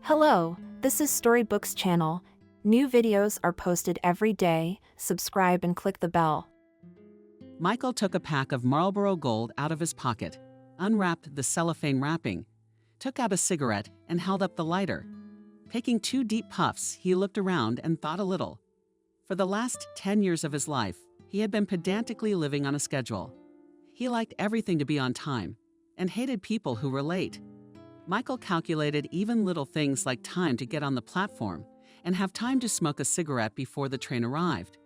Hello, this is Storybooks channel. New videos are posted every day. Subscribe and click the bell. Michael took a pack of Marlboro Gold out of his pocket, unwrapped the cellophane wrapping, took out a cigarette, and held up the lighter. Taking 2 deep puffs, he looked around and thought a little. For the last 10 years of his life, he had been pedantically living on a schedule. He liked everything to be on time, and hated people who were late. Michael calculated even little things like time to get on the platform and have time to smoke a cigarette before the train arrived.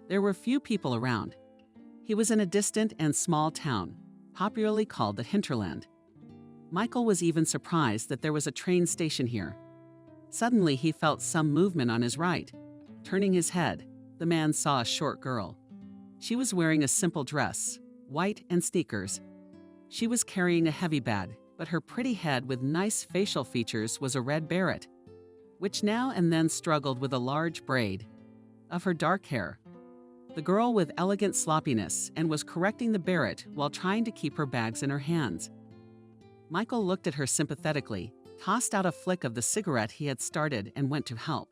There were few people around. He was in a distant and small town, popularly called the hinterland. Michael was even surprised that there was a train station here. Suddenly he felt some movement on his right. Turning his head, the man saw a short girl. She was wearing a simple dress, white and sneakers. She was carrying a heavy bag, but her pretty head with nice facial features was a red beret, which now and then struggled with a large braid of her dark hair. The girl with elegant sloppiness and was correcting the beret while trying to keep her bags in her hands. Michael looked at her sympathetically, tossed out a flick of the cigarette he had started, and went to help.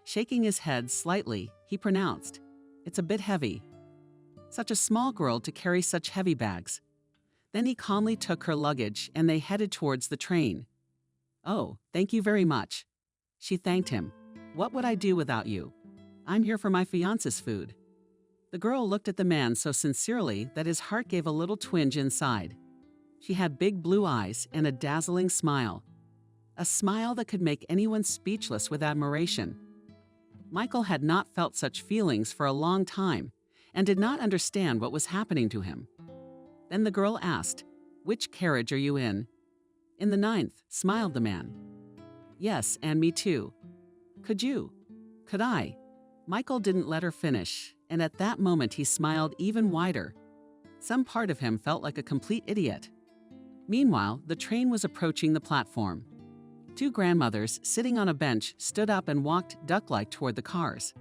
Shaking his head slightly, he pronounced, "It's a bit heavy. Such a small girl to carry such heavy bags." Then he calmly took her luggage and they headed towards the train. "Oh, thank you very much." She thanked him. "What would I do without you? I'm here for my fiance's food." The girl looked at the man so sincerely that his heart gave a little twinge inside. She had big blue eyes and a dazzling smile. A smile that could make anyone speechless with admiration. Michael had not felt such feelings for a long time and did not understand what was happening to him. Then the girl asked, "Which carriage are you in?" "In the 9th, smiled the man. "Yes, and me too." "Could you?" "Could I?" Michael didn't let her finish, and at that moment he smiled even wider. Some part of him felt like a complete idiot. Meanwhile, the train was approaching the platform. 2 grandmothers sitting on a bench stood up and walked duck-like toward the cars.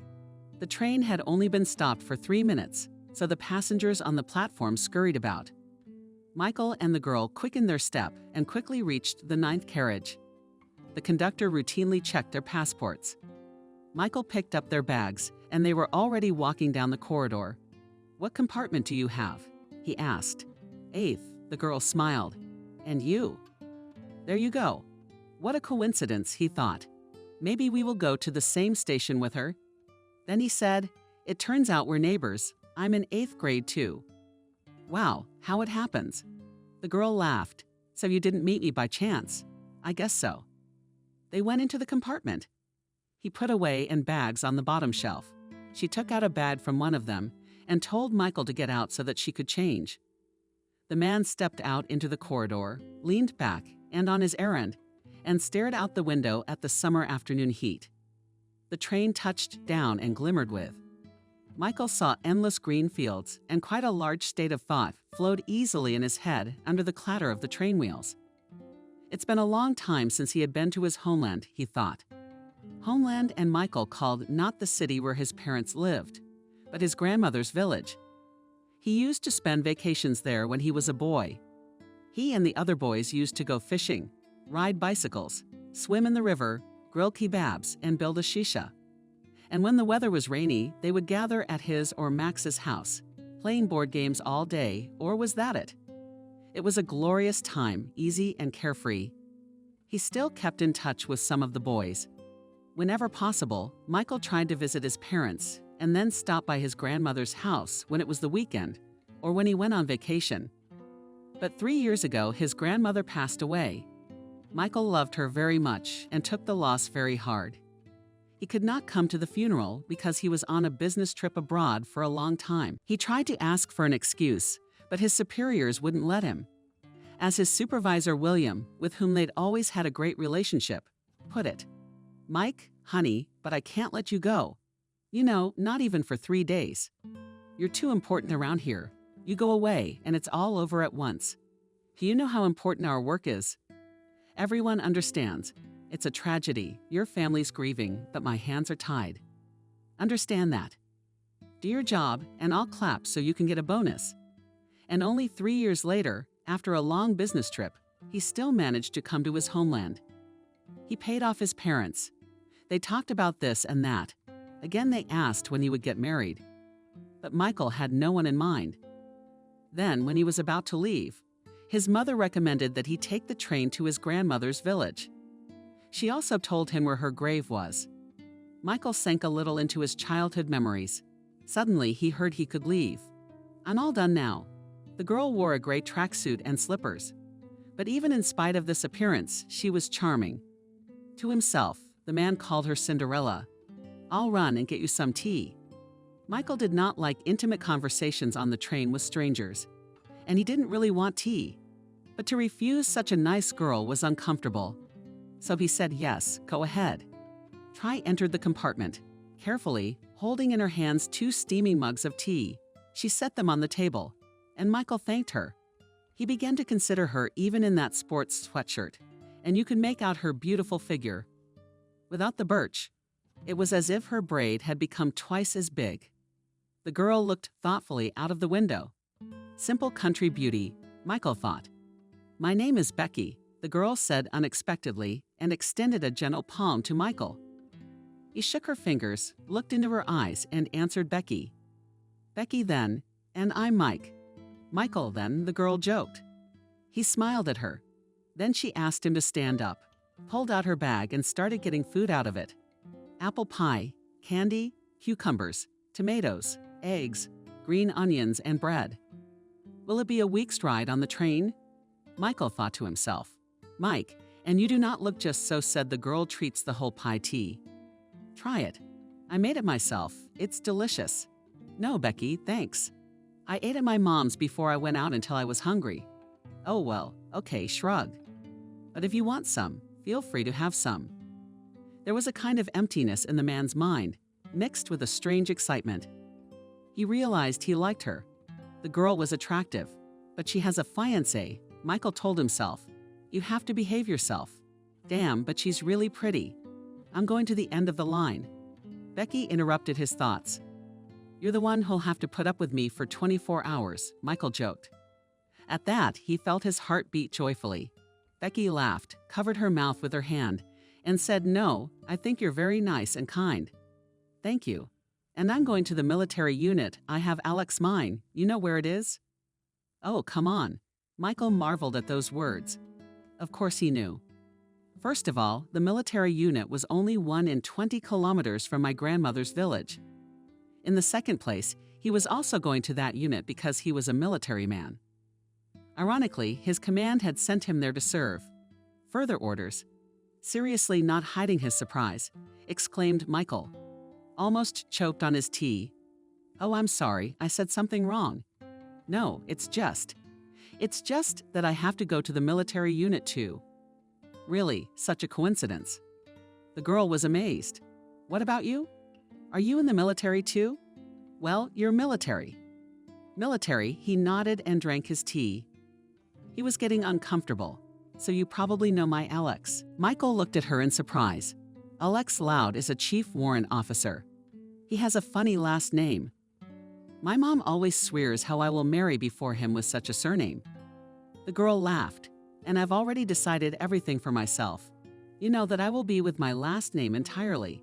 The train had only been stopped for 3 minutes, so the passengers on the platform scurried about. Michael and the girl quickened their step and quickly reached the 9th carriage. The conductor routinely checked their passports. Michael picked up their bags, and they were already walking down the corridor. "What compartment do you have?" he asked. "8th, the girl smiled. "And you?" "There you go." What a coincidence, he thought. Maybe we will go to the same station with her. Then he said, "It turns out we're neighbors. I'm in 8th grade too." "Wow, how it happens." The girl laughed. "So you didn't meet me by chance?" "I guess so." They went into the compartment. He put away and bags on the bottom shelf. She took out a bag from one of them and told Michael to get out so that she could change. The man stepped out into the corridor, leaned back and on his errand, and stared out the window at the summer afternoon heat. The train touched down and glimmered with. Michael saw endless green fields, and quite a large state of thought flowed easily in his head under the clatter of the train wheels. It's been a long time since he had been to his homeland, he thought. Homeland and Michael called not the city where his parents lived, but his grandmother's village. He used to spend vacations there when he was a boy. He and the other boys used to go fishing, ride bicycles, swim in the river, grill kebabs, and build a shisha. And when the weather was rainy, they would gather at his or Max's house, playing board games all day, or was that it? It was a glorious time, easy and carefree. He still kept in touch with some of the boys. Whenever possible, Michael tried to visit his parents and then stop by his grandmother's house when it was the weekend or when he went on vacation. But 3 years ago, his grandmother passed away. Michael loved her very much and took the loss very hard. He could not come to the funeral because he was on a business trip abroad for a long time. He tried to ask for an excuse, but his superiors wouldn't let him. As his supervisor William, with whom they'd always had a great relationship, put it, "Mike, honey, but I can't let you go. You know, not even for 3 days. You're too important around here. You go away and it's all over at once. Do you know how important our work is? Everyone understands. It's a tragedy, your family's grieving, but my hands are tied. Understand that. Do your job and I'll clap so you can get a bonus." And only 3 years later, after a long business trip, he still managed to come to his homeland. He paid off his parents. They talked about this and that. Again, they asked when he would get married. But Michael had no one in mind. Then, when he was about to leave, his mother recommended that he take the train to his grandmother's village. She also told him where her grave was. Michael sank a little into his childhood memories. Suddenly, he heard he could leave. "I'm all done now." The girl wore a gray tracksuit and slippers. But even in spite of this appearance, she was charming. To himself, the man called her Cinderella. "I'll run and get you some tea." Michael did not like intimate conversations on the train with strangers, and he didn't really want tea. But to refuse such a nice girl was uncomfortable. So he said yes, go ahead. Try entered the compartment. Carefully, holding in her hands 2 steaming mugs of tea, she set them on the table, and Michael thanked her. He began to consider her even in that sports sweatshirt, and you could make out her beautiful figure. Without the birch, it was as if her braid had become twice as big. The girl looked thoughtfully out of the window. Simple country beauty, Michael thought. "My name is Becky," the girl said unexpectedly and extended a gentle palm to Michael. He shook her fingers, looked into her eyes, and answered Becky. "Becky then, and I'm Mike." "Michael then," the girl joked. He smiled at her. Then she asked him to stand up, pulled out her bag, and started getting food out of it. Apple pie, candy, cucumbers, tomatoes, eggs, green onions, and bread. "Will it be a week's ride on the train?" Michael thought to himself. "Mike, and you do not look just so," said the girl. "Treats the whole pie tea. Try it. I made it myself. It's delicious." "No, Becky, thanks. I ate at my mom's before I went out until I was hungry." "Oh well, okay, shrug. But if you want some, feel free to have some." There was a kind of emptiness in the man's mind, mixed with a strange excitement. He realized he liked her. The girl was attractive, but she has a fiancé, Michael told himself. You have to behave yourself. Damn, but she's really pretty. I'm going to the end of the line. Becky interrupted his thoughts. You're the one who'll have to put up with me for 24 hours, Michael joked. At that, he felt his heart beat joyfully. Becky laughed, covered her mouth with her hand, and said, No, I think you're very nice and kind. Thank you. And I'm going to the military unit. I have Alex mine. You know where it is? Oh, come on. Michael marveled at those words. Of course he knew. First of all, the military unit was only 1 in 20 kilometers from my grandmother's village. In the second place, he was also going to that unit because he was a military man. Ironically, his command had sent him there to serve. Further orders. Seriously not hiding his surprise, exclaimed Michael. Almost choked on his tea. Oh, I'm sorry, I said something wrong. No, it's just that I have to go to the military unit too. Really, such a coincidence. The girl was amazed. What about you? Are you in the military too? Well, you're military. Military, he nodded and drank his tea. He was getting uncomfortable. So you probably know my Alex. Michael looked at her in surprise. Alex Loud is a chief warrant officer. He has a funny last name. My mom always swears how I will marry before him with such a surname. The girl laughed, and I've already decided everything for myself. You know that I will be with my last name entirely.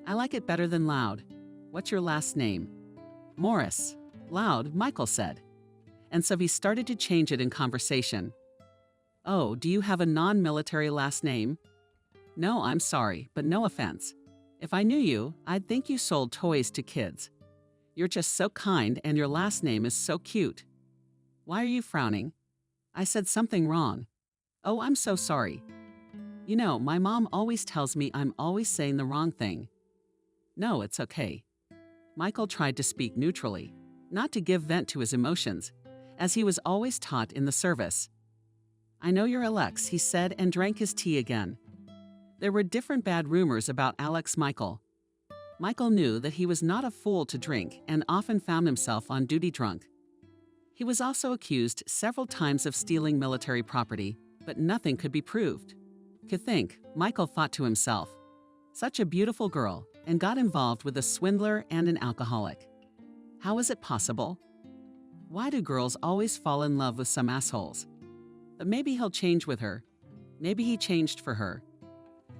I like it better than Loud. What's your last name? Morris. Loud, Michael said. And so he started to change it in conversation. Oh, do you have a non-military last name? No, I'm sorry, but no offense. If I knew you, I'd think you sold toys to kids. You're just so kind and your last name is so cute. Why are you frowning? I said something wrong. Oh, I'm so sorry. You know, my mom always tells me I'm always saying the wrong thing. No, it's okay. Michael tried to speak neutrally, not to give vent to his emotions, as he was always taught in the service. I know you're Alex, he said and drank his tea again. There were different bad rumors about Alex Michael. Michael knew that he was not a fool to drink and often found himself on duty drunk. He was also accused several times of stealing military property, but nothing could be proved. To think, Michael thought to himself, such a beautiful girl, and got involved with a swindler and an alcoholic. How is it possible? Why do girls always fall in love with some assholes? But maybe he'll change with her. Maybe he changed for her.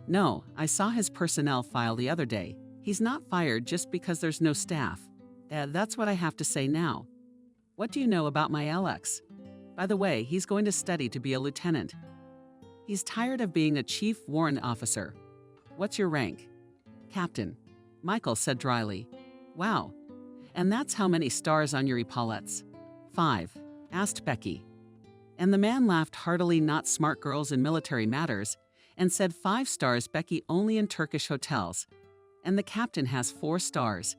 No, I saw his personnel file the other day. He's not fired just because there's no staff. That's what I have to say now. What do you know about my Alex? By the way, he's going to study to be a lieutenant. He's tired of being a chief warrant officer. What's your rank? Captain. Michael said dryly. Wow. And that's how many stars on your epaulets? 5, asked Becky. And the man laughed heartily, not smart girls in military matters, and said 5 stars, Becky, only in Turkish hotels. And the captain has 4 stars.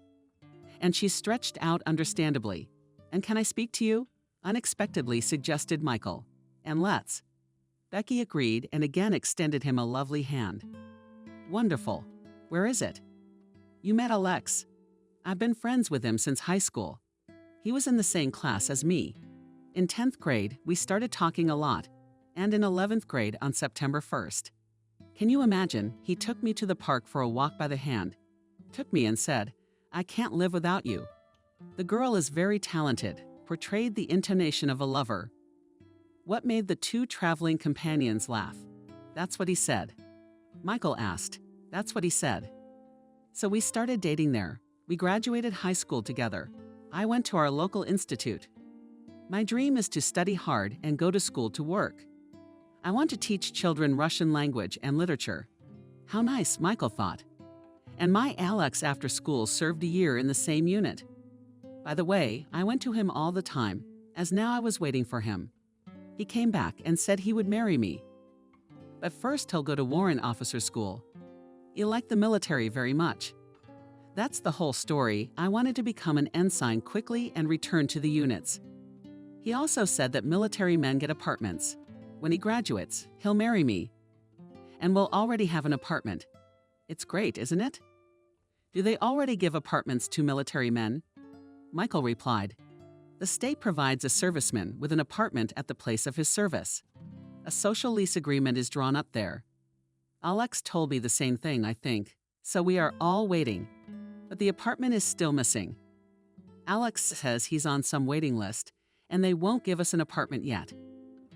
And she stretched out understandably. And can I speak to you? Unexpectedly suggested Michael. And let's. Becky agreed and again extended him a lovely hand. Wonderful. Where is it? You met Alex. I've been friends with him since high school. He was in the same class as me. In 10th grade, we started talking a lot, and in 11th grade on September 1st. Can you imagine, he took me to the park for a walk by the hand, took me and said, I can't live without you. The girl is very talented, portrayed the intonation of a lover. What made the 2 traveling companions laugh? That's what he said. Michael asked. That's what he said. So we started dating there. We graduated high school together. I went to our local institute. My dream is to study hard and go to school to work. I want to teach children Russian language and literature. How nice, Michael thought. And my Alex after school served a year in the same unit. By the way, I went to him all the time, as now I was waiting for him. He came back and said he would marry me. But first he'll go to warrant officer school. You like the military very much. That's the whole story. I wanted to become an ensign quickly and return to the units. He also said that military men get apartments. When he graduates, he'll marry me. And we'll already have an apartment. It's great, isn't it? Do they already give apartments to military men? Michael replied, the state provides a serviceman with an apartment at the place of his service. A social lease agreement is drawn up there. Alex told me the same thing, I think. So we are all waiting. But the apartment is still missing. Alex says he's on some waiting list, and they won't give us an apartment yet.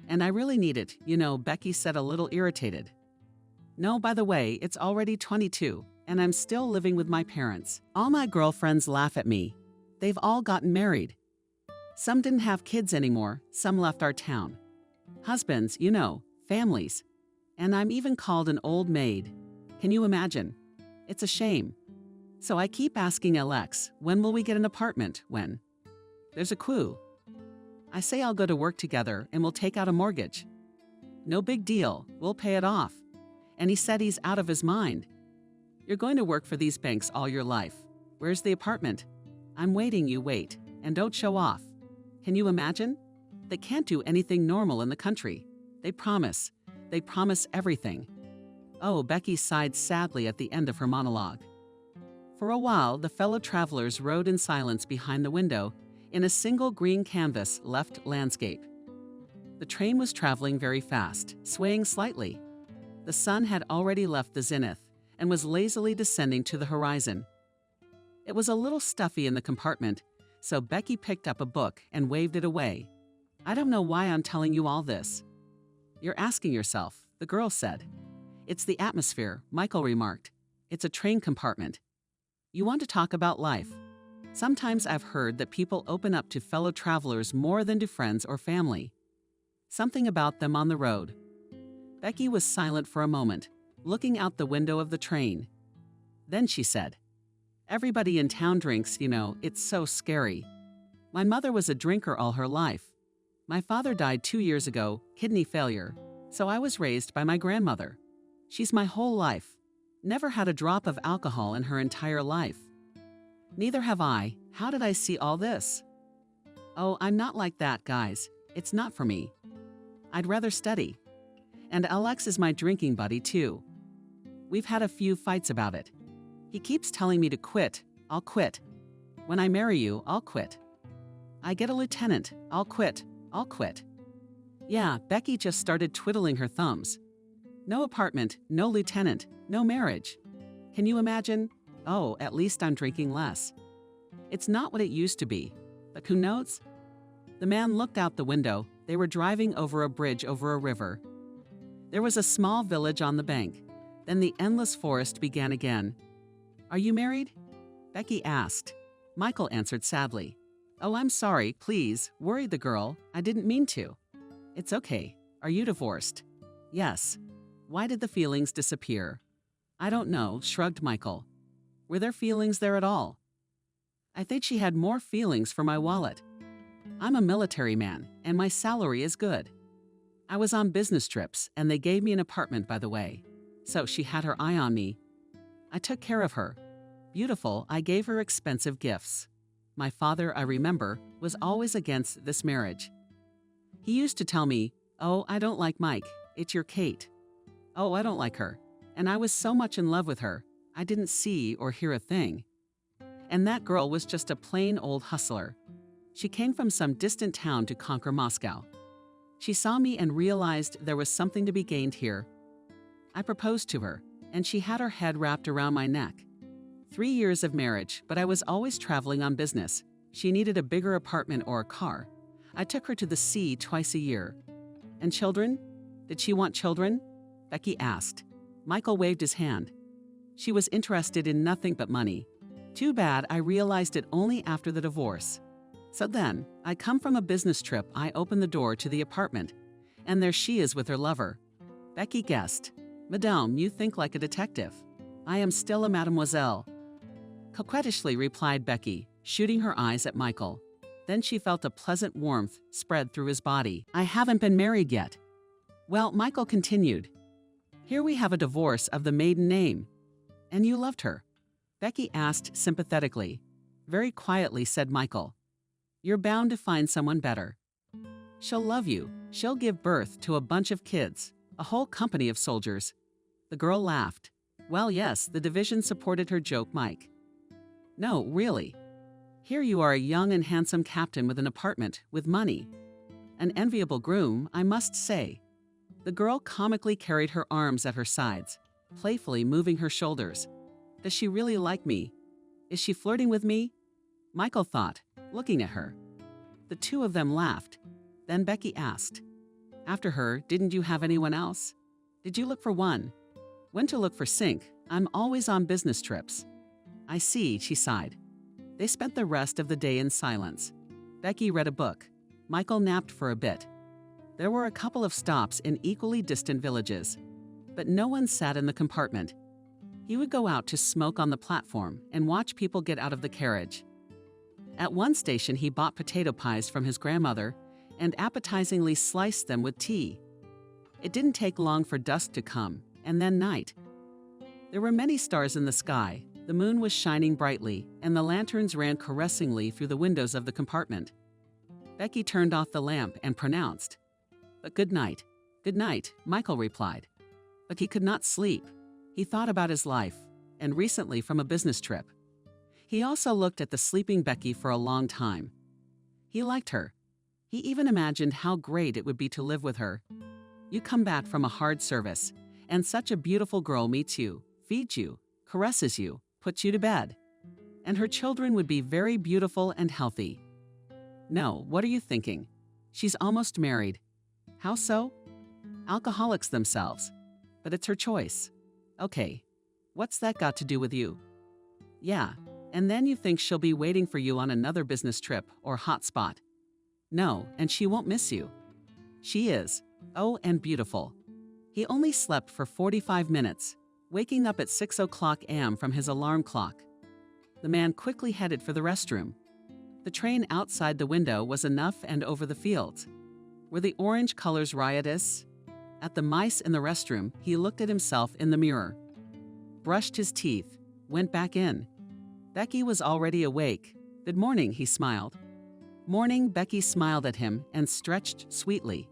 And I really need it, you know, Becky said, a little irritated. No, by the way, it's already 22, and I'm still living with my parents. All my girlfriends laugh at me. They've all gotten married. Some didn't have kids anymore, some left our town. Husbands, you know, families. And I'm even called an old maid. Can you imagine? It's a shame. So I keep asking Alex, when will we get an apartment? When? There's a clue. I say I'll go to work together and we'll take out a mortgage. No big deal, we'll pay it off. And he said he's out of his mind. You're going to work for these banks all your life. Where's the apartment? I'm waiting, you wait, and don't show off. Can you imagine? They can't do anything normal in the country. They promise everything. Oh, Becky sighed sadly at the end of her monologue. For a while, the fellow travelers rode in silence behind the window in a single green canvas left landscape. The train was traveling very fast, swaying slightly. The sun had already left the zenith and was lazily descending to the horizon. It was a little stuffy in the compartment, so Becky picked up a book and waved it away. I don't know why I'm telling you all this. You're asking yourself, the girl said. It's the atmosphere, Michael remarked. It's a train compartment. You want to talk about life. Sometimes I've heard that people open up to fellow travelers more than to friends or family. Something about them on the road. Becky was silent for a moment, looking out the window of the train. Then she said, everybody in town drinks, you know, it's so scary. My mother was a drinker all her life. My father died 2 years ago, kidney failure, so I was raised by my grandmother. She's my whole life. Never had a drop of alcohol in her entire life. Neither have I. How did I see all this? Oh, I'm not like that, guys. It's not for me. I'd rather study. And Alex is my drinking buddy, too. We've had a few fights about it. He keeps telling me to quit. I'll quit. When I marry you, I'll quit. I get a lieutenant. I'll quit. I'll quit. Yeah, Becky just started twiddling her thumbs. No apartment, no lieutenant, no marriage. Can you imagine? Oh, at least I'm drinking less. It's not what it used to be, but who knows? The man looked out the window. They were driving over a bridge over a river. There was a small village on the bank. Then the endless forest began again. "Are you married?" Becky asked. Michael answered sadly. "Oh, I'm sorry, please," worried the girl. "I didn't mean to." "It's okay. Are you divorced?" "Yes." "Why did the feelings disappear?" "I don't know," shrugged Michael. "Were there feelings there at all?" "I think she had more feelings for my wallet. I'm a military man, and my salary is good. I was on business trips, and they gave me an apartment, by the way. So she had her eye on me. I took care of her. Beautiful, I gave her expensive gifts. My father, I remember, was always against this marriage. He used to tell me, 'Oh, I don't like Mike. It's your Kate.' 'Oh, I don't like her.' And I was so much in love with her, I didn't see or hear a thing. And that girl was just a plain old hustler. She came from some distant town to conquer Moscow. She saw me and realized there was something to be gained here. I proposed to her, and she had her head wrapped around my neck. 3 years of marriage, but I was always traveling on business. She needed a bigger apartment or a car. I took her to the sea twice a year. And children? Did she want children?" Becky asked. Michael waved his hand. "She was interested in nothing but money. Too bad I realized it only after the divorce. So then, I come from a business trip, I open the door to the apartment, and there she is with her lover." Becky guessed. "Madame, you think like a detective. I am still a mademoiselle." Coquettishly replied Becky, shooting her eyes at Michael. Then she felt a pleasant warmth spread through his body. "I haven't been married yet." Well, Michael continued. "Here we have a divorce of the maiden name. And you loved her?" Becky asked sympathetically. Very quietly said Michael, "You're bound to find someone better. She'll love you. She'll give birth to a bunch of kids, a whole company of soldiers." The girl laughed. Well, yes, the division supported her joke, Mike. "No, really. Here you are, a young and handsome captain with an apartment, with money. An enviable groom, I must say." The girl comically carried her arms at her sides, playfully moving her shoulders. "Does she really like me? Is she flirting with me?" Michael thought, looking at her. The two of them laughed. Then Becky asked, "After her, didn't you have anyone else? Did you look for one?" "When to look for Sink? I'm always on business trips." "I see," she sighed. They spent the rest of the day in silence. Becky read a book. Michael napped for a bit. There were a couple of stops in equally distant villages, but no one sat in the compartment. He would go out to smoke on the platform and watch people get out of the carriage. At one station, he bought potato pies from his grandmother and appetizingly sliced them with tea. It didn't take long for dusk to come, and then night. There were many stars in the sky, the moon was shining brightly, and the lanterns ran caressingly through the windows of the compartment. Becky turned off the lamp and pronounced, "But good night." "Good night," Michael replied. But he could not sleep. He thought about his life, and recently from a business trip. He also looked at the sleeping Becky for a long time. He liked her. He even imagined how great it would be to live with her. You come back from a hard service, and such a beautiful girl meets you, feeds you, caresses you, puts you to bed. And her children would be very beautiful and healthy. No, what are you thinking? She's almost married. How so? Alcoholics themselves. But it's her choice. Okay, what's that got to do with you? Yeah, and then you think she'll be waiting for you on another business trip or hot spot. No, and she won't miss you. She is. Oh, and beautiful. He only slept for 45 minutes, waking up at 6 o'clock a.m. from his alarm clock. The man quickly headed for the restroom. The train outside the window was enough and over the fields. Were the orange colors riotous? At the mice in the restroom, he looked at himself in the mirror, brushed his teeth, went back in. Becky was already awake. "Good morning," he smiled. Morning, Becky smiled at him and stretched sweetly.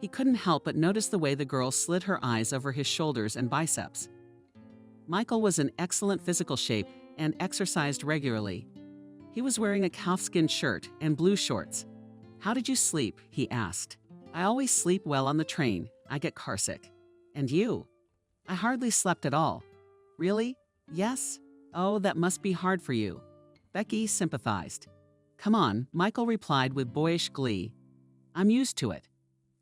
He couldn't help but notice the way the girl slid her eyes over his shoulders and biceps. Michael was in excellent physical shape and exercised regularly. He was wearing a calfskin shirt and blue shorts. "How did you sleep?" he asked. "I always sleep well on the train. I get carsick." "And you?" "I hardly slept at all." "Really?" "Yes." "Oh, that must be hard for you." Becky sympathized. "Come on," Michael replied with boyish glee. "I'm used to it.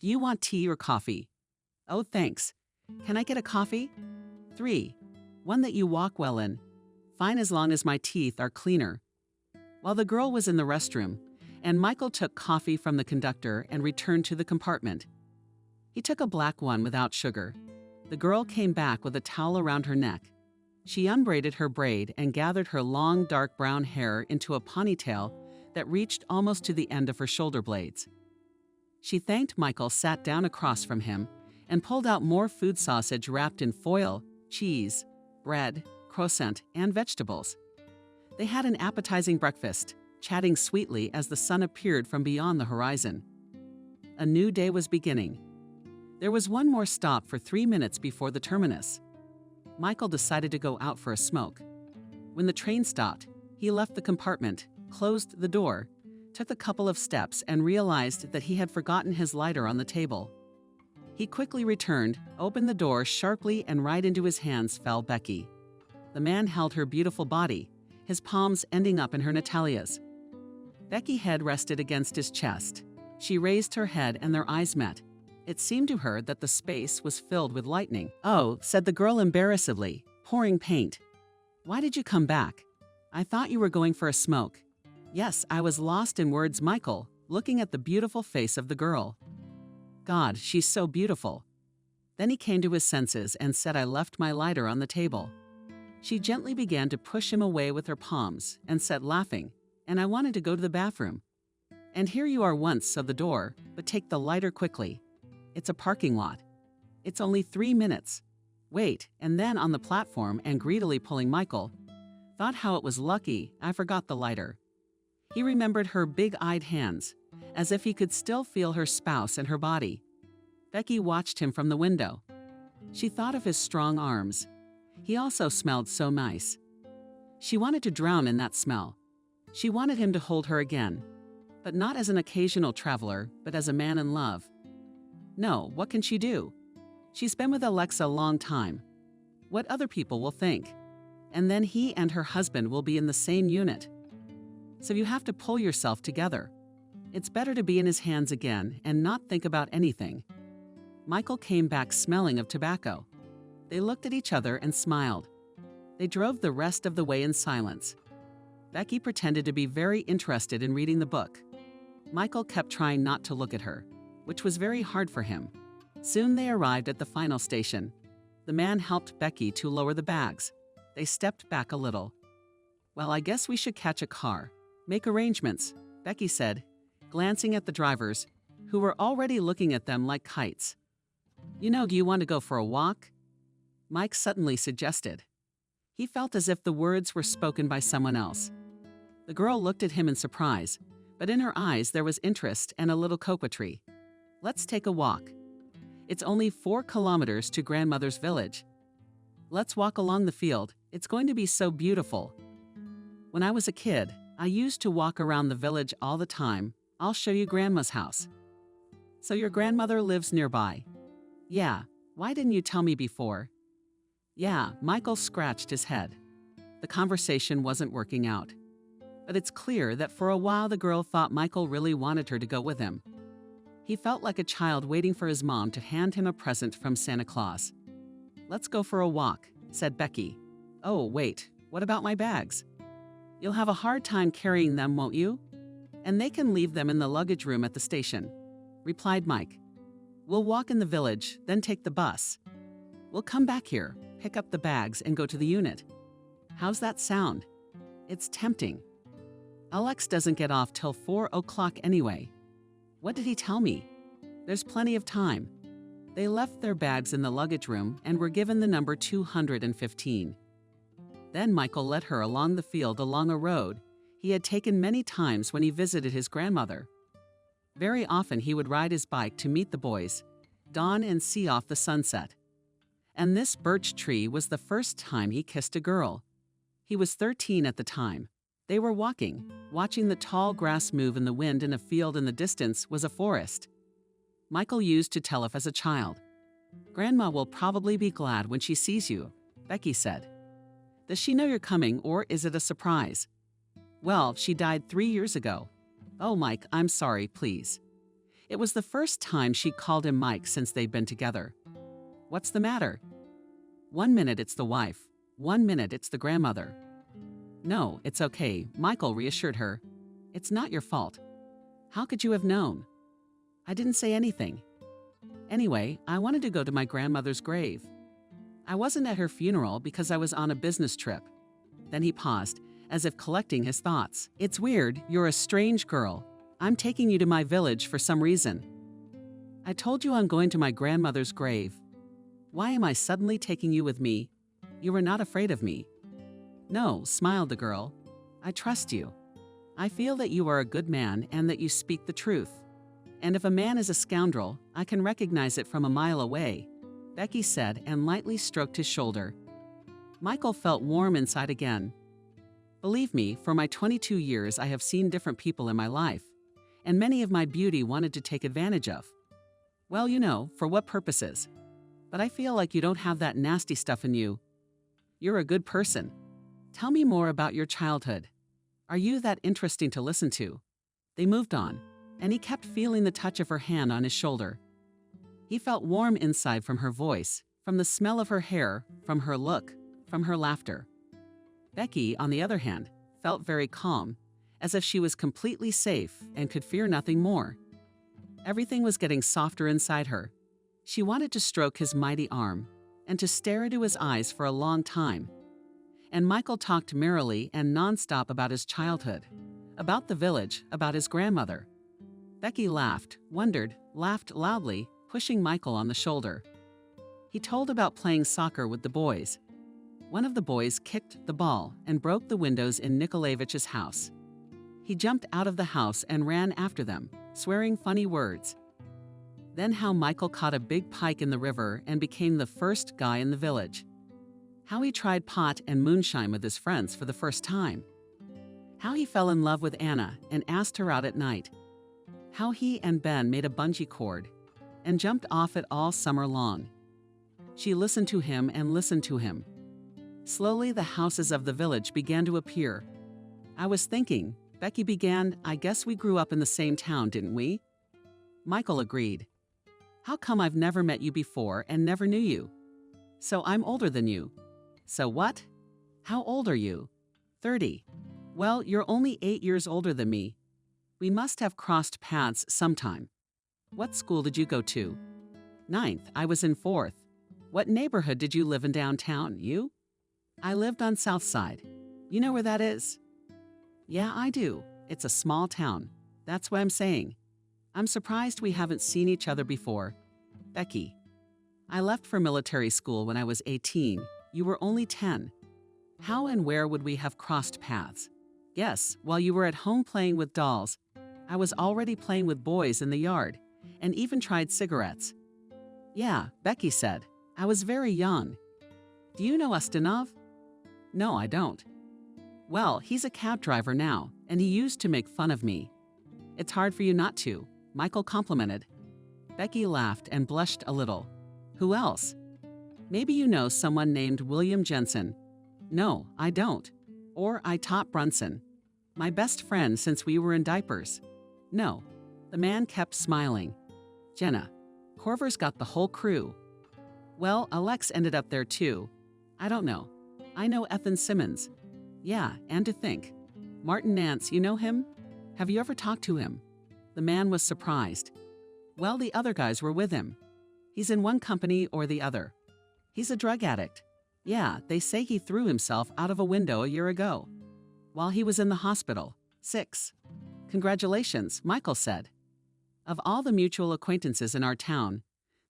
Do you want tea or coffee?" "Oh, thanks. Can I get a coffee?" 3. One that you walk well in. Fine as long as my teeth are cleaner. While the girl was in the restroom, and Michael took coffee from the conductor and returned to the compartment. He took a black one without sugar. The girl came back with a towel around her neck. She unbraided her braid and gathered her long, dark brown hair into a ponytail that reached almost to the end of her shoulder blades. She thanked Michael, sat down across from him, and pulled out more food sausage wrapped in foil, cheese, bread, croissant, and vegetables. They had an appetizing breakfast, chatting sweetly as the sun appeared from beyond the horizon. A new day was beginning. There was one more stop for 3 minutes before the terminus. Michael decided to go out for a smoke. When the train stopped, he left the compartment, closed the door, took a couple of steps, and realized that he had forgotten his lighter on the table. He quickly returned, opened the door sharply, and right into his hands fell Becky. The man held her beautiful body, his palms ending up in her Natalia's. Becky's head rested against his chest. She raised her head and their eyes met. It seemed to her that the space was filled with lightning. "Oh," said the girl embarrassedly, pouring paint. "Why did you come back? I thought you were going for a smoke." "Yes, I was lost in words, Michael, looking at the beautiful face of the girl. God, she's so beautiful." Then he came to his senses and said, "I left my lighter on the table." She gently began to push him away with her palms and said, laughing, "And I wanted to go to the bathroom." "And here you are once of the door, but take the lighter quickly. It's a parking lot. It's only 3 minutes. Wait," and then on the platform and greedily pulling Michael, "Thought how it was lucky I forgot the lighter." He remembered her big-eyed hands, as if he could still feel her spouse and her body. Becky watched him from the window. She thought of his strong arms. He also smelled so nice. She wanted to drown in that smell. She wanted him to hold her again, but not as an occasional traveler, but as a man in love. No, what can she do? She's been with Alexa a long time. What other people will think? And then he and her husband will be in the same unit. So you have to pull yourself together. It's better to be in his hands again and not think about anything. Michael came back smelling of tobacco. They looked at each other and smiled. They drove the rest of the way in silence. Becky pretended to be very interested in reading the book. Michael kept trying not to look at her, which was very hard for him. Soon they arrived at the final station. The man helped Becky to lower the bags. They stepped back a little. "Well, I guess we should catch a car. Make arrangements," Becky said, glancing at the drivers, who were already looking at them like kites. Do you want to go for a walk?" Mike suddenly suggested. He felt as if the words were spoken by someone else. The girl looked at him in surprise, but in her eyes there was interest and a little coquetry. "Let's take a walk. It's only 4 kilometers to grandmother's village. Let's walk along the field. It's going to be so beautiful. When I was a kid, I used to walk around the village all the time. I'll show you grandma's house." "So your grandmother lives nearby?" "Yeah. Why didn't you tell me before?" "Yeah," Michael scratched his head. The conversation wasn't working out. But it's clear that for a while the girl thought Michael really wanted her to go with him. He felt like a child waiting for his mom to hand him a present from Santa Claus. "Let's go for a walk," said Becky. "Oh, wait, what about my bags?" "You'll have a hard time carrying them, won't you? And they can leave them in the luggage room at the station," replied Mike. "We'll walk in the village, then take the bus. We'll come back here, pick up the bags, and go to the unit. How's that sound? It's tempting. Alex doesn't get off till 4 o'clock anyway. What did he tell me? There's plenty of time." They left their bags in the luggage room and were given the number 215. Then Michael led her along the field along a road he had taken many times when he visited his grandmother. Very often he would ride his bike to meet the boys, dawn and see off the sunset. And this birch tree was the first time he kissed a girl. He was 13 at the time. They were walking. Watching the tall grass move in the wind in a field in the distance was a forest. Michael used to tell us as a child. "Grandma will probably be glad when she sees you," Becky said. "Does she know you're coming, or is it a surprise?" "Well, she died 3 years ago." "Oh, Mike, I'm sorry, please." It was the first time she called him Mike since they'd been together. "What's the matter?" 1 minute it's the wife, 1 minute it's the grandmother. No, it's okay, Michael reassured her. It's not your fault. How could you have known? I didn't say anything. Anyway, I wanted to go to my grandmother's grave. I wasn't at her funeral because I was on a business trip. Then he paused, as if collecting his thoughts. It's weird, you're a strange girl. I'm taking you to my village for some reason. I told you I'm going to my grandmother's grave. Why am I suddenly taking you with me? You were not afraid of me. No, smiled the girl. I trust you. I feel that you are a good man and that you speak the truth. And if a man is a scoundrel, I can recognize it from a mile away, Becky said and lightly stroked his shoulder. Michael felt warm inside again. Believe me, for my 22 years I have seen different people in my life, and many of my beauty wanted to take advantage of. Well, you know, for what purposes? But I feel like you don't have that nasty stuff in you. You're a good person. Tell me more about your childhood. Are you that interesting to listen to? They moved on, and he kept feeling the touch of her hand on his shoulder. He felt warm inside from her voice, from the smell of her hair, from her look, from her laughter. Becky, on the other hand, felt very calm, as if she was completely safe and could fear nothing more. Everything was getting softer inside her. She wanted to stroke his mighty arm and to stare into his eyes for a long time. And Michael talked merrily and nonstop about his childhood, about the village, about his grandmother. Becky laughed, wondered, laughed loudly, pushing Michael on the shoulder. He told about playing soccer with the boys. One of the boys kicked the ball and broke the windows in Nikolaevich's house. He jumped out of the house and ran after them, swearing funny words. Then how Michael caught a big pike in the river and became the first guy in the village. How he tried pot and moonshine with his friends for the first time. How he fell in love with Anna and asked her out at night. How he and Ben made a bungee cord and jumped off it all summer long. She listened to him and listened to him. Slowly, the houses of the village began to appear. I was thinking, Becky began, I guess we grew up in the same town, didn't we? Michael agreed. How come I've never met you before and never knew you? So I'm older than you. So what? How old are you? 30. Well, you're only 8 years older than me. We must have crossed paths sometime. What school did you go to? 9th, I was in 4th. What neighborhood did you live in downtown, you? I lived on South Side. You know where that is? Yeah, I do. It's a small town. That's what I'm saying. I'm surprised we haven't seen each other before. Becky. I left for military school when I was 18. You were only 10. How and where would we have crossed paths? Yes, while you were at home playing with dolls, I was already playing with boys in the yard, and even tried cigarettes. Yeah, Becky said. I was very young. Do you know Ustinov? No, I don't. Well, he's a cab driver now, and he used to make fun of me. It's hard for you not to, Michael complimented. Becky laughed and blushed a little. Who else? Maybe you know someone named William Jensen. No, I don't. Or I taught Brunson. My best friend since we were in diapers. No. The man kept smiling. Jenna. Corver's got the whole crew. Well, Alex ended up there too. I don't know. I know Ethan Simmons. Yeah, and to think. Martin Nance, you know him? Have you ever talked to him? The man was surprised. Well, the other guys were with him. He's in one company or the other. He's a drug addict. Yeah, they say he threw himself out of a window a year ago. While he was in the hospital. 6. Congratulations, Michael said. Of all the mutual acquaintances in our town,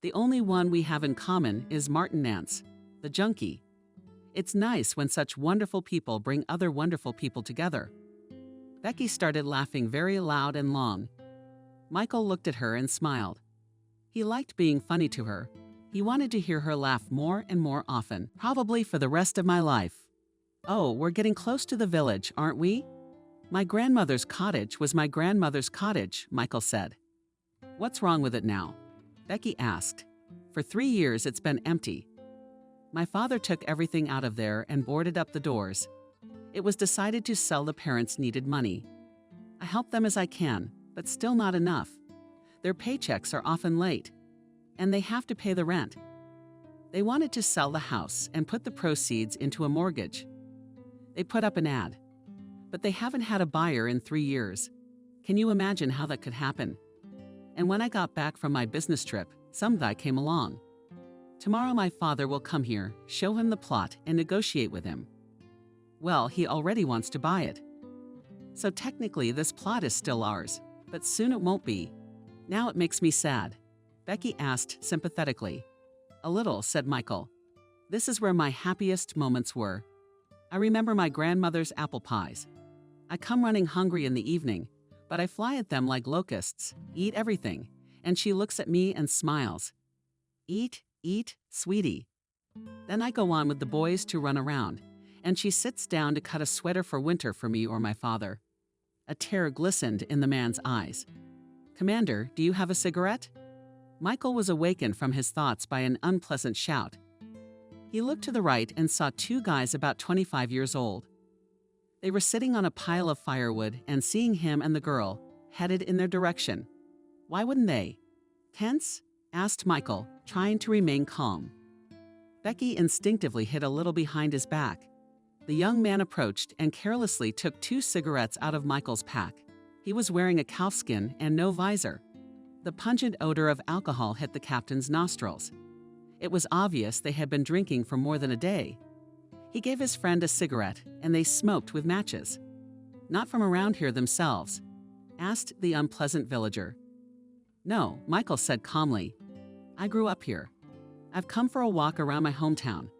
the only one we have in common is Martin Nance, the junkie. It's nice when such wonderful people bring other wonderful people together. Becky started laughing very loud and long. Michael looked at her and smiled. He liked being funny to her. He wanted to hear her laugh more and more often, probably for the rest of my life. Oh, we're getting close to the village, aren't we? My grandmother's cottage was my grandmother's cottage, Michael said. What's wrong with it now? Becky asked. For 3 years it's been empty. My father took everything out of there and boarded up the doors. It was decided to sell. The parents needed money. I help them as I can, but still not enough. Their paychecks are often late, and they have to pay the rent. They wanted to sell the house and put the proceeds into a mortgage. They put up an ad, but they haven't had a buyer in 3 years. Can you imagine how that could happen? And when I got back from my business trip, some guy came along. Tomorrow my father will come here, show him the plot, and negotiate with him. Well, he already wants to buy it. So technically this plot is still ours, but soon it won't be. Now it makes me sad. Becky asked sympathetically. A little, said Michael. This is where my happiest moments were. I remember my grandmother's apple pies. I come running hungry in the evening, but I fly at them like locusts, eat everything, and she looks at me and smiles. Eat, eat, sweetie. Then I go on with the boys to run around, and she sits down to cut a sweater for winter for me or my father. A tear glistened in the man's eyes. Commander, do you have a cigarette? Michael was awakened from his thoughts by an unpleasant shout. He looked to the right and saw 2 guys about 25 years old. They were sitting on a pile of firewood and seeing him and the girl, headed in their direction. Why wouldn't they? Tense? Asked Michael, trying to remain calm. Becky instinctively hid a little behind his back. The young man approached and carelessly took 2 cigarettes out of Michael's pack. He was wearing a calfskin and no visor. The pungent odor of alcohol hit the captain's nostrils. It was obvious they had been drinking for more than a day. He gave his friend a cigarette, and they smoked with matches. Not from around here themselves? Asked the unpleasant villager. No, Michael said calmly. I grew up here. I've come for a walk around my hometown.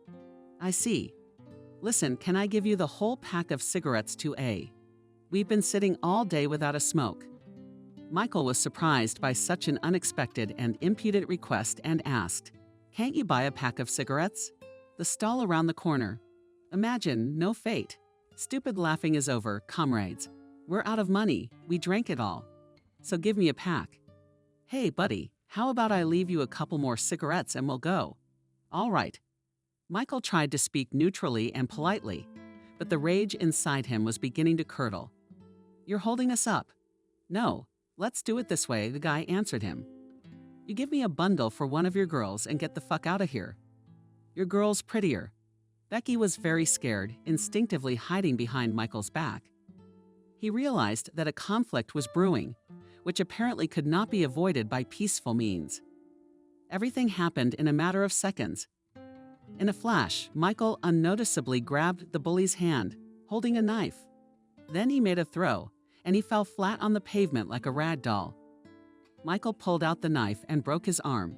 I see. Listen, can I give you the whole pack of cigarettes to A? We've been sitting all day without a smoke. Michael was surprised by such an unexpected and impudent request and asked, Can't you buy a pack of cigarettes? The stall around the corner. Imagine, no fate. Stupid laughing is over, comrades. We're out of money, we drank it all. So give me a pack. Hey, buddy, how about I leave you a couple more cigarettes and we'll go? All right. Michael tried to speak neutrally and politely, but the rage inside him was beginning to curdle. You're holding us up. No, let's do it this way, the guy answered him. You give me a bundle for one of your girls and get the fuck out of here. Your girl's prettier. Becky was very scared, instinctively hiding behind Michael's back. He realized that a conflict was brewing, which apparently could not be avoided by peaceful means. Everything happened in a matter of seconds. In a flash, Michael unnoticeably grabbed the bully's hand, holding a knife. Then he made a throw, and he fell flat on the pavement like a rag doll. Michael pulled out the knife and broke his arm.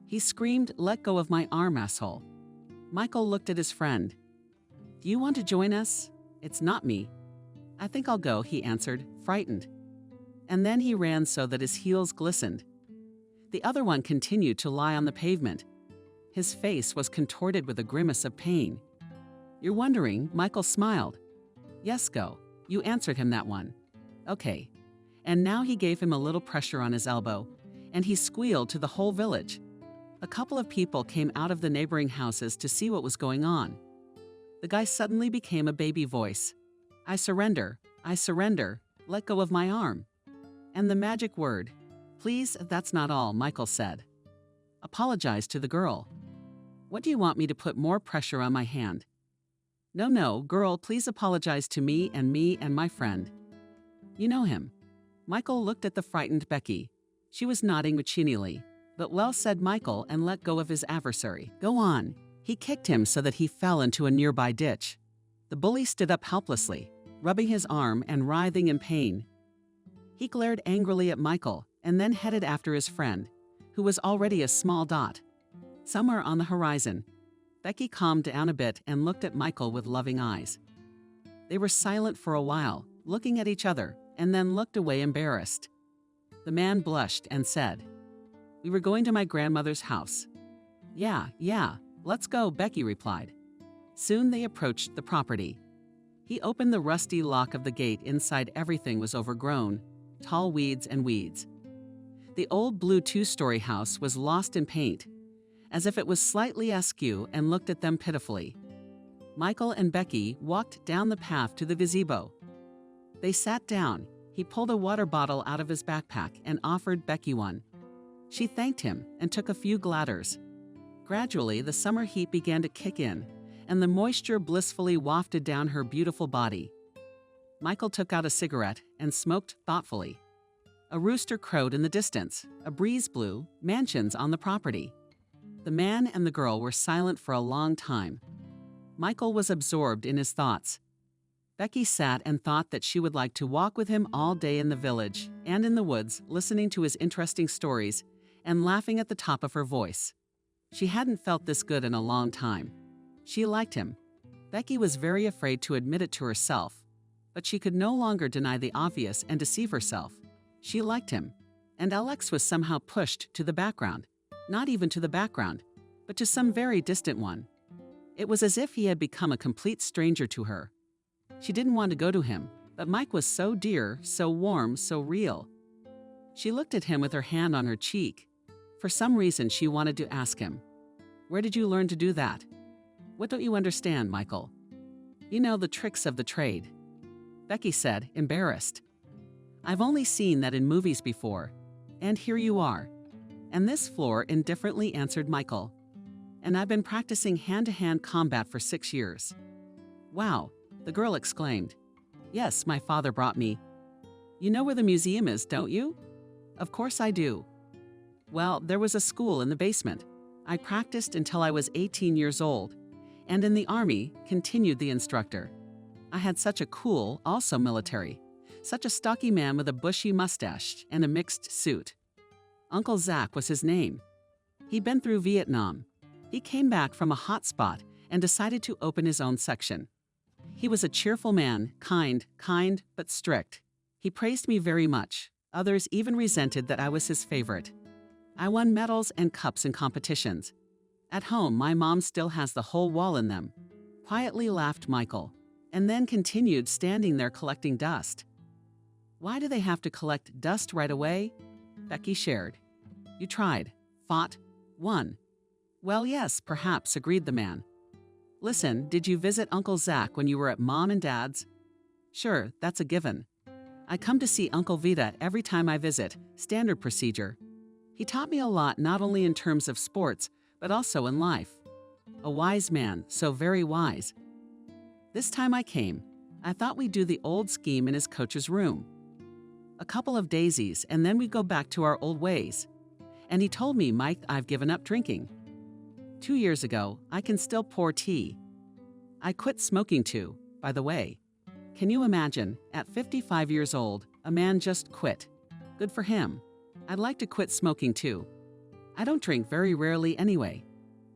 He screamed, "Let go of my arm, asshole." Michael looked at his friend. Do you want to join us? It's not me. I think I'll go, he answered, frightened. And then he ran so that his heels glistened. The other one continued to lie on the pavement. His face was contorted with a grimace of pain. You're wondering, Michael smiled. Yes, go. You answered him that one. Okay. And now he gave him a little pressure on his elbow, and he squealed to the whole village. A couple of people came out of the neighboring houses to see what was going on. The guy suddenly became a baby voice. I surrender, let go of my arm. And the magic word. Please, that's not all, Michael said. Apologize to the girl. What do you want me to put more pressure on my hand? No, girl, please apologize to me and my friend. You know him. Michael looked at the frightened Becky. She was nodding machinely. But well said Michael and let go of his adversary. Go on. He kicked him so that he fell into a nearby ditch. The bully stood up helplessly, rubbing his arm and writhing in pain. He glared angrily at Michael and then headed after his friend, who was already a small dot. Somewhere on the horizon, Becky calmed down a bit and looked at Michael with loving eyes. They were silent for a while, looking at each other, and then looked away embarrassed. The man blushed and said, We were going to my grandmother's house. Yeah, let's go, Becky replied. Soon they approached the property. He opened the rusty lock of the gate. Inside everything was overgrown, tall weeds and weeds. The old blue 2-story house was lost in paint, as if it was slightly askew, and looked at them pitifully. Michael and Becky walked down the path to the gazebo. They sat down. He pulled a water bottle out of his backpack and offered Becky one. She thanked him and took a few gladders. Gradually, the summer heat began to kick in, and the moisture blissfully wafted down her beautiful body. Michael took out a cigarette and smoked thoughtfully. A rooster crowed in the distance, a breeze blew, mansions on the property. The man and the girl were silent for a long time. Michael was absorbed in his thoughts. Becky sat and thought that she would like to walk with him all day in the village and in the woods, listening to his interesting stories and laughing at the top of her voice. She hadn't felt this good in a long time. She liked him. Becky was very afraid to admit it to herself, but she could no longer deny the obvious and deceive herself. She liked him, and Alex was somehow pushed to the background. Not even to the background, but to some very distant one. It was as if he had become a complete stranger to her. She didn't want to go to him, but Mike was so dear, so warm, so real. She looked at him with her hand on her cheek. For some reason, she wanted to ask him, "Where did you learn to do that? What don't you understand, Michael?" "You know, the tricks of the trade," Becky said, embarrassed. "I've only seen that in movies before, and here you are." "And this floor," indifferently answered Michael. "And I've been practicing hand-to-hand combat for 6 years." "Wow," the girl exclaimed. "Yes, my father brought me." "You know where the museum is, don't you?" "Of course I do." "Well, there was a school in the basement. I practiced until I was 18 years old. And in the army," continued the instructor. "I had such a cool, also military, such a stocky man with a bushy mustache and a mixed suit. Uncle Zach was his name. He'd been through Vietnam. He came back from a hot spot and decided to open his own section. He was a cheerful man, kind, but strict. He praised me very much. Others even resented that I was his favorite. I won medals and cups in competitions. At home, my mom still has the whole wall in them." Quietly laughed Michael, and then continued standing there collecting dust. "Why do they have to collect dust right away?" Becky shared. "You tried, fought, won." "Well, yes, perhaps," agreed the man. "Listen, did you visit Uncle Zach when you were at Mom and Dad's?" "Sure, that's a given. I come to see Uncle Vita every time I visit, standard procedure. He taught me a lot, not only in terms of sports, but also in life. A wise man, so very wise. This time I came, I thought we'd do the old scheme in his coach's room. A couple of daisies, and then we'd go back to our old ways. And he told me, 'Mike, I've given up drinking. 2 years ago, I can still pour tea. I quit smoking too, by the way.' Can you imagine, at 55 years old, a man just quit? Good for him. I'd like to quit smoking too. I don't drink very rarely anyway.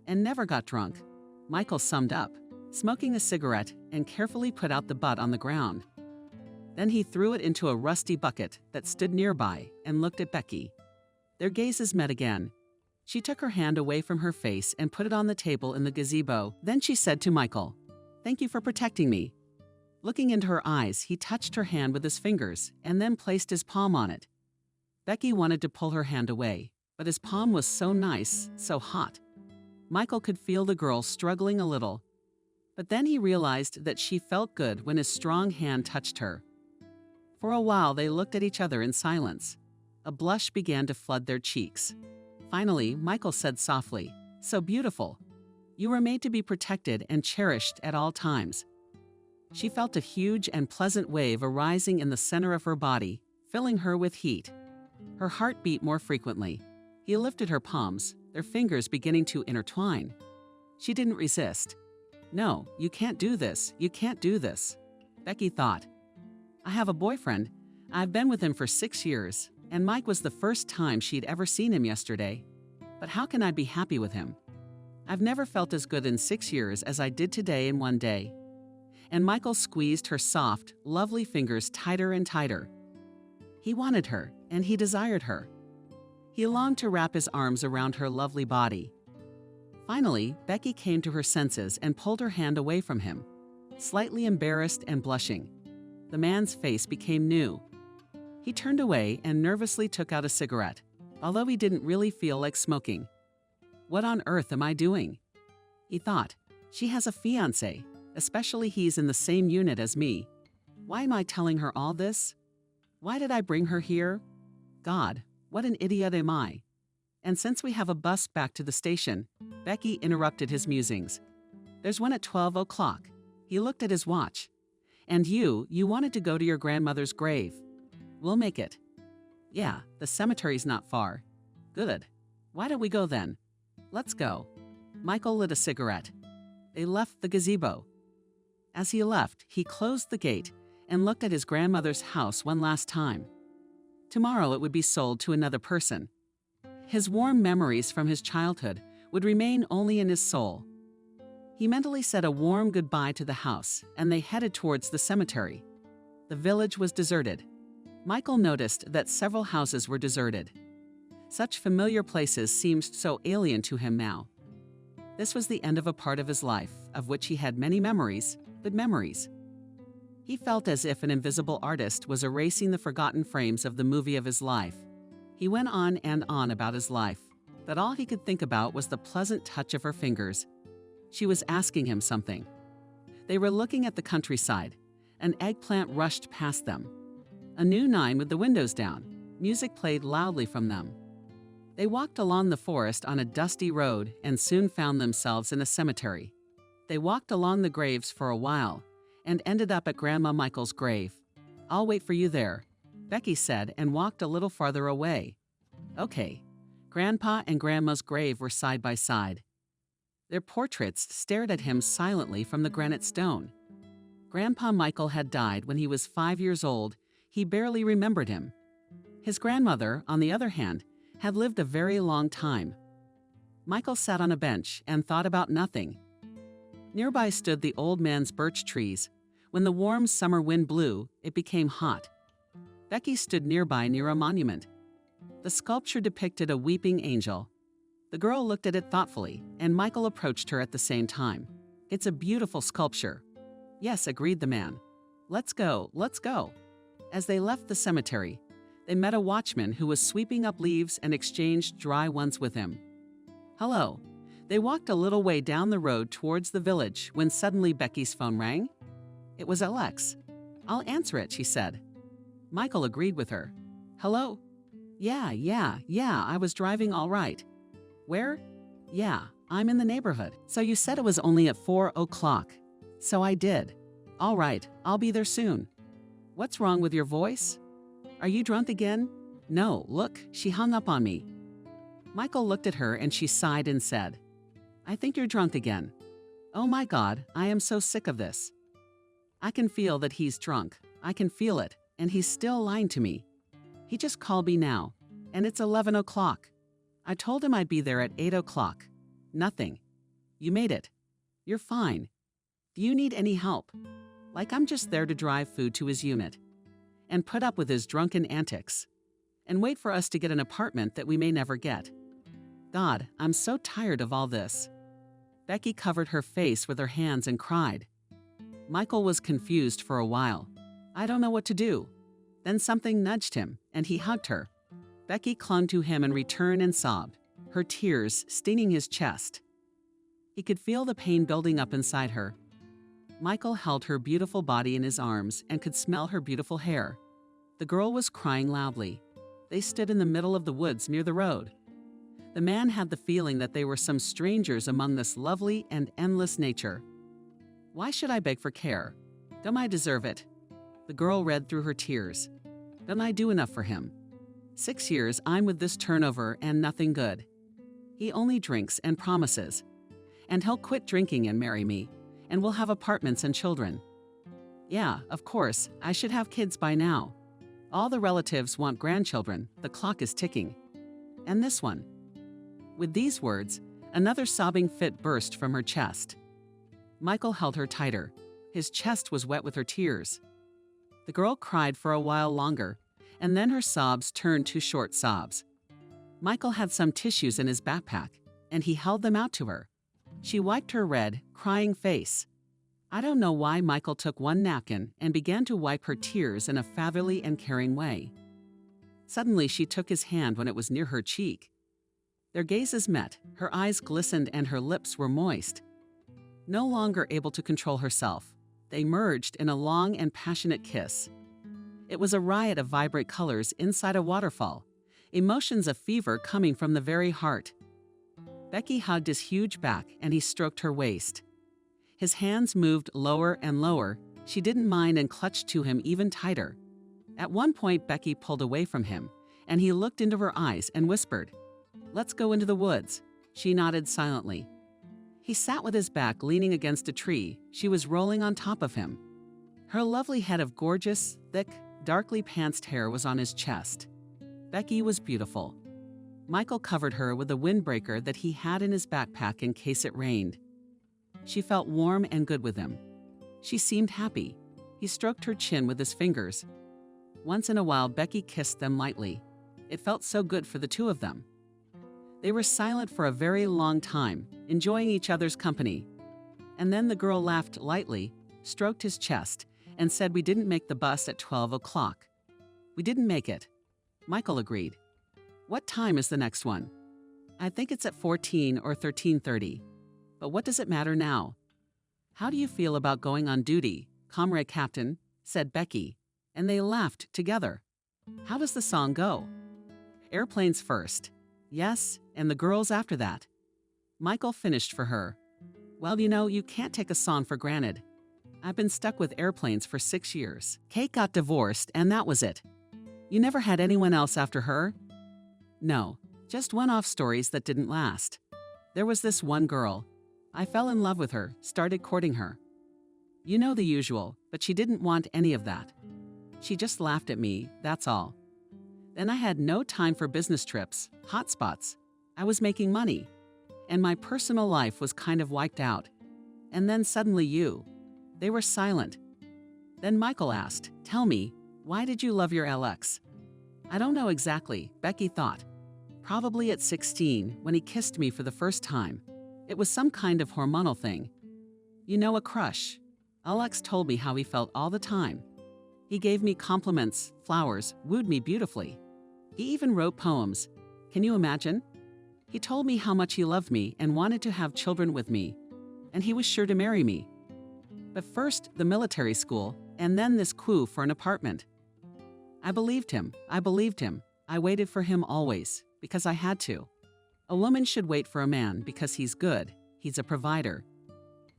And never got drunk." Michael summed up, smoking a cigarette and carefully put out the butt on the ground. Then he threw it into a rusty bucket that stood nearby and looked at Becky. Their gazes met again. She took her hand away from her face and put it on the table in the gazebo. Then she said to Michael, "Thank you for protecting me." Looking into her eyes, he touched her hand with his fingers and then placed his palm on it. Becky wanted to pull her hand away, but his palm was so nice, so hot. Michael could feel the girl struggling a little. But then he realized that she felt good when his strong hand touched her. For a while, they looked at each other in silence. A blush began to flood their cheeks. Finally, Michael said softly, "So beautiful. You were made to be protected and cherished at all times." She felt a huge and pleasant wave arising in the center of her body, filling her with heat. Her heart beat more frequently. He lifted her palms, their fingers beginning to intertwine. She didn't resist. "No, you can't do this, you can't do this." Becky thought, "I have a boyfriend. I've been with him for 6 years, and Mike was the first time she'd ever seen him yesterday. But how can I be happy with him? I've never felt as good in 6 years as I did today in one day." And Michael squeezed her soft, lovely fingers tighter and tighter. He wanted her, and he desired her. He longed to wrap his arms around her lovely body. Finally, Becky came to her senses and pulled her hand away from him, slightly embarrassed and blushing. The man's face became new. He turned away and nervously took out a cigarette, although he didn't really feel like smoking. "What on earth am I doing?" he thought. "She has a fiancé, especially he's in the same unit as me. Why am I telling her all this? Why did I bring her here? God, what an idiot am I? And since we have a bus back to the station, Becky interrupted his musings. There's one at 12 o'clock. He looked at his watch. And you wanted to go to your grandmother's grave. We'll make it. Yeah, the cemetery's not far. Good. Why don't we go then? Let's go. Michael lit a cigarette. They left the gazebo. As he left, he closed the gate and looked at his grandmother's house one last time. Tomorrow it would be sold to another person. His warm memories from his childhood would remain only in his soul. He mentally said a warm goodbye to the house, and they headed towards the cemetery. The village was deserted. Michael noticed that several houses were deserted. Such familiar places seemed so alien to him now. This was the end of a part of his life, of which he had many memories, but memories. He felt as if an invisible artist was erasing the forgotten frames of the movie of his life. He went on and on about his life, but all he could think about was the pleasant touch of her fingers. She was asking him something. They were looking at the countryside. An eggplant rushed past them. A new 9 with the windows down. Music played loudly from them. They walked along the forest on a dusty road and soon found themselves in a cemetery. They walked along the graves for a while and ended up at Grandma Michael's grave. I'll wait for you there, Becky said and walked a little farther away. Okay. Grandpa and Grandma's grave were side by side. Their portraits stared at him silently from the granite stone. Grandpa Michael had died when he was 5 years old. He barely remembered him. His grandmother, on the other hand, had lived a very long time. Michael sat on a bench and thought about nothing. Nearby stood the old man's birch trees. When the warm summer wind blew, it became hot. Becky stood nearby near a monument. The sculpture depicted a weeping angel. The girl looked at it thoughtfully, and Michael approached her at the same time. It's a beautiful sculpture. Yes, agreed the man. Let's go, let's go. As they left the cemetery, they met a watchman who was sweeping up leaves and exchanged dry ones with him. Hello. They walked a little way down the road towards the village when suddenly Becky's phone rang. It was Alex. I'll answer it, she said. Michael agreed with her. Hello? Yeah, I was driving all right. Where? Yeah, I'm in the neighborhood. So you said it was only at 4 o'clock. So I did. All right, I'll be there soon. What's wrong with your voice? Are you drunk again? No, look, she hung up on me. Michael looked at her and she sighed and said, I think you're drunk again. Oh my God, I am so sick of this. I can feel that he's drunk. I can feel it, and he's still lying to me. He just called me now, and it's 11 o'clock. I told him I'd be there at 8 o'clock. Nothing. You made it. You're fine. Do you need any help? Like I'm just there to drive food to his unit and put up with his drunken antics and wait for us to get an apartment that we may never get. God, I'm so tired of all this. Becky covered her face with her hands and cried. Michael was confused for a while. I don't know what to do. Then something nudged him, and he hugged her. Becky clung to him in return and sobbed, her tears stinging his chest. He could feel the pain building up inside her. Michael held her beautiful body in his arms and could smell her beautiful hair. The girl was crying loudly. They stood in the middle of the woods near the road. The man had the feeling that they were some strangers among this lovely and endless nature. Why should I beg for care? Don't I deserve it? The girl read through her tears. Don't I do enough for him? 6 years I'm with this turnover and nothing good. He only drinks and promises. And he'll quit drinking and marry me, and we'll have apartments and children. Yeah, of course, I should have kids by now. All the relatives want grandchildren, the clock is ticking. And this one. With these words, another sobbing fit burst from her chest. Michael held her tighter. His chest was wet with her tears. The girl cried for a while longer, and then her sobs turned to short sobs. Michael had some tissues in his backpack, and he held them out to her. She wiped her red, crying face. I don't know why Michael took one napkin and began to wipe her tears in a fatherly and caring way. Suddenly she took his hand when it was near her cheek. Their gazes met, her eyes glistened and her lips were moist. No longer able to control herself, they merged in a long and passionate kiss. It was a riot of vibrant colors inside a waterfall, emotions of fever coming from the very heart. Becky hugged his huge back and he stroked her waist. His hands moved lower and lower. She didn't mind and clutched to him even tighter. At one point, Becky pulled away from him, and he looked into her eyes and whispered, "Let's go into the woods." She nodded silently. He sat with his back leaning against a tree. She was rolling on top of him. Her lovely head of gorgeous, thick, darkly pantsed hair was on his chest. Becky was beautiful. Michael covered her with a windbreaker that he had in his backpack in case it rained. She felt warm and good with him. She seemed happy. He stroked her chin with his fingers. Once in a while, Becky kissed them lightly. It felt so good for the two of them. They were silent for a very long time, enjoying each other's company. And then the girl laughed lightly, stroked his chest, and said we didn't make the bus at 12 o'clock. We didn't make it. Michael agreed. What time is the next one? I think it's at 14 or 13:30. But what does it matter now? How do you feel about going on duty, Comrade Captain? Said Becky, and they laughed together. How does the song go? Airplanes first. Yes, and the girls after that. Michael finished for her. Well, you can't take a song for granted. I've been stuck with airplanes for 6 years. Kate got divorced, and that was it. You never had anyone else after her? No, just one-off stories that didn't last. There was this one girl. I fell in love with her, started courting her. You know the usual, but she didn't want any of that. She just laughed at me, that's all. Then I had no time for business trips, hotspots. I was making money, and my personal life was kind of wiped out. And then suddenly you. They were silent. Then Michael asked, "Tell me, why did you love your LX?" I don't know exactly, Becky thought. Probably at 16, when he kissed me for the first time. It was some kind of hormonal thing. A crush. Alex told me how he felt all the time. He gave me compliments, flowers, wooed me beautifully. He even wrote poems. Can you imagine? He told me how much he loved me and wanted to have children with me. And he was sure to marry me. But first, the military school, and then this coup for an apartment. I believed him. I waited for him always, because I had to. A woman should wait for a man because he's good. He's a provider.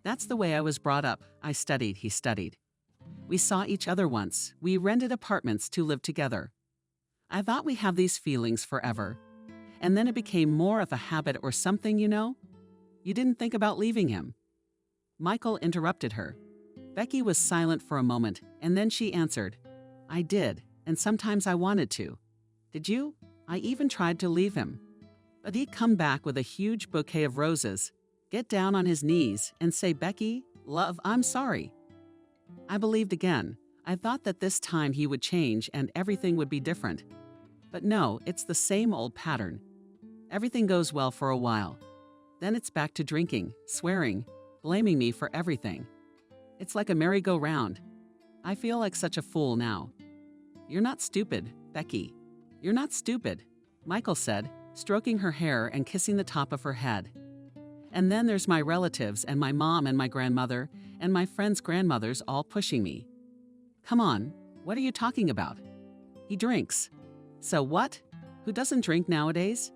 That's the way I was brought up. I studied, he studied. We saw each other once. We rented apartments to live together. I thought we have these feelings forever. And then it became more of a habit or something, You didn't think about leaving him. Michael interrupted her. Becky was silent for a moment, and then she answered, I did, and sometimes I wanted to. Did you? I even tried to leave him. But he'd come back with a huge bouquet of roses, get down on his knees, and say, Becky, love, I'm sorry. I believed again. I thought that this time he would change and everything would be different. But no, it's the same old pattern. Everything goes well for a while. Then it's back to drinking, swearing, blaming me for everything. It's like a merry-go-round. I feel like such a fool now. You're not stupid, Becky. You're not stupid, Michael said, stroking her hair and kissing the top of her head. And then there's my relatives and my mom and my grandmother and my friends' grandmothers all pushing me. Come on, what are you talking about? He drinks. So what? Who doesn't drink nowadays?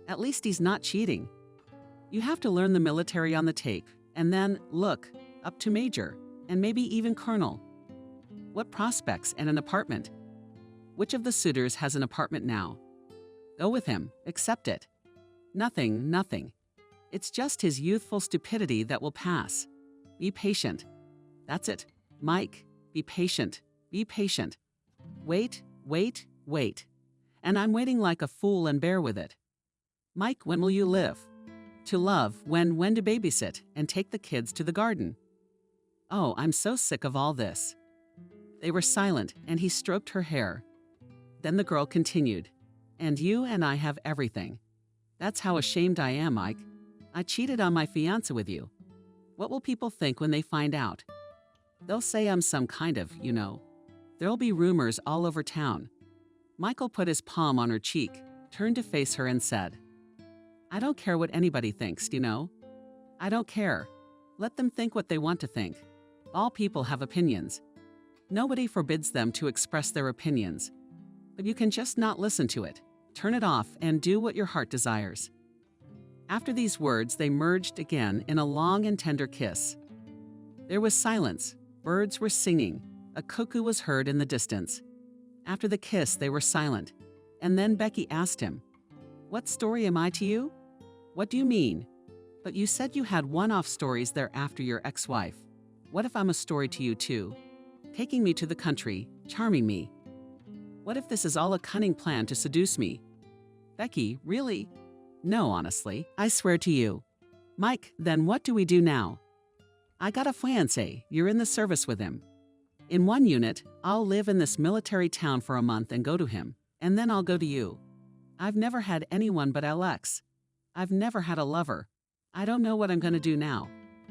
At least he's not cheating. You have to learn the military on the tape, and then, look, up to major, and maybe even colonel. What prospects and an apartment? Which of the suitors has an apartment now? Go with him, accept it. Nothing. It's just his youthful stupidity that will pass. Be patient. That's it. Mike, be patient. Be patient. Wait. And I'm waiting like a fool and bear with it. Mike, when will you live? To love, when to babysit and take the kids to the garden. Oh, I'm so sick of all this. They were silent, and he stroked her hair. Then the girl continued, and you and I have everything. That's how ashamed I am, Mike. I cheated on my fiancé with you. What will people think when they find out? They'll say I'm some kind of, There'll be rumors all over town. Michael put his palm on her cheek, turned to face her and said, I don't care what anybody thinks, I don't care. Let them think what they want to think. All people have opinions. Nobody forbids them to express their opinions. But you can just not listen to it. Turn it off and do what your heart desires. After these words, they merged again in a long and tender kiss. There was silence. Birds were singing. A cuckoo was heard in the distance. After the kiss, they were silent. And then Becky asked him, "What story am I to you?" "What do you mean?" "But you said you had one-off stories there after your ex-wife. What if I'm a story to you too? Taking me to the country, charming me. What if this is all a cunning plan to seduce me?" "Becky, really?" "No, honestly, I swear to you." "Mike, then what do we do now?" "I got a fiancé. You're in the service with him. In one unit, I'll live in this military town for a month and go to him, and then I'll go to you. I've never had anyone but Alex. I've never had a lover. I don't know what I'm going to do now.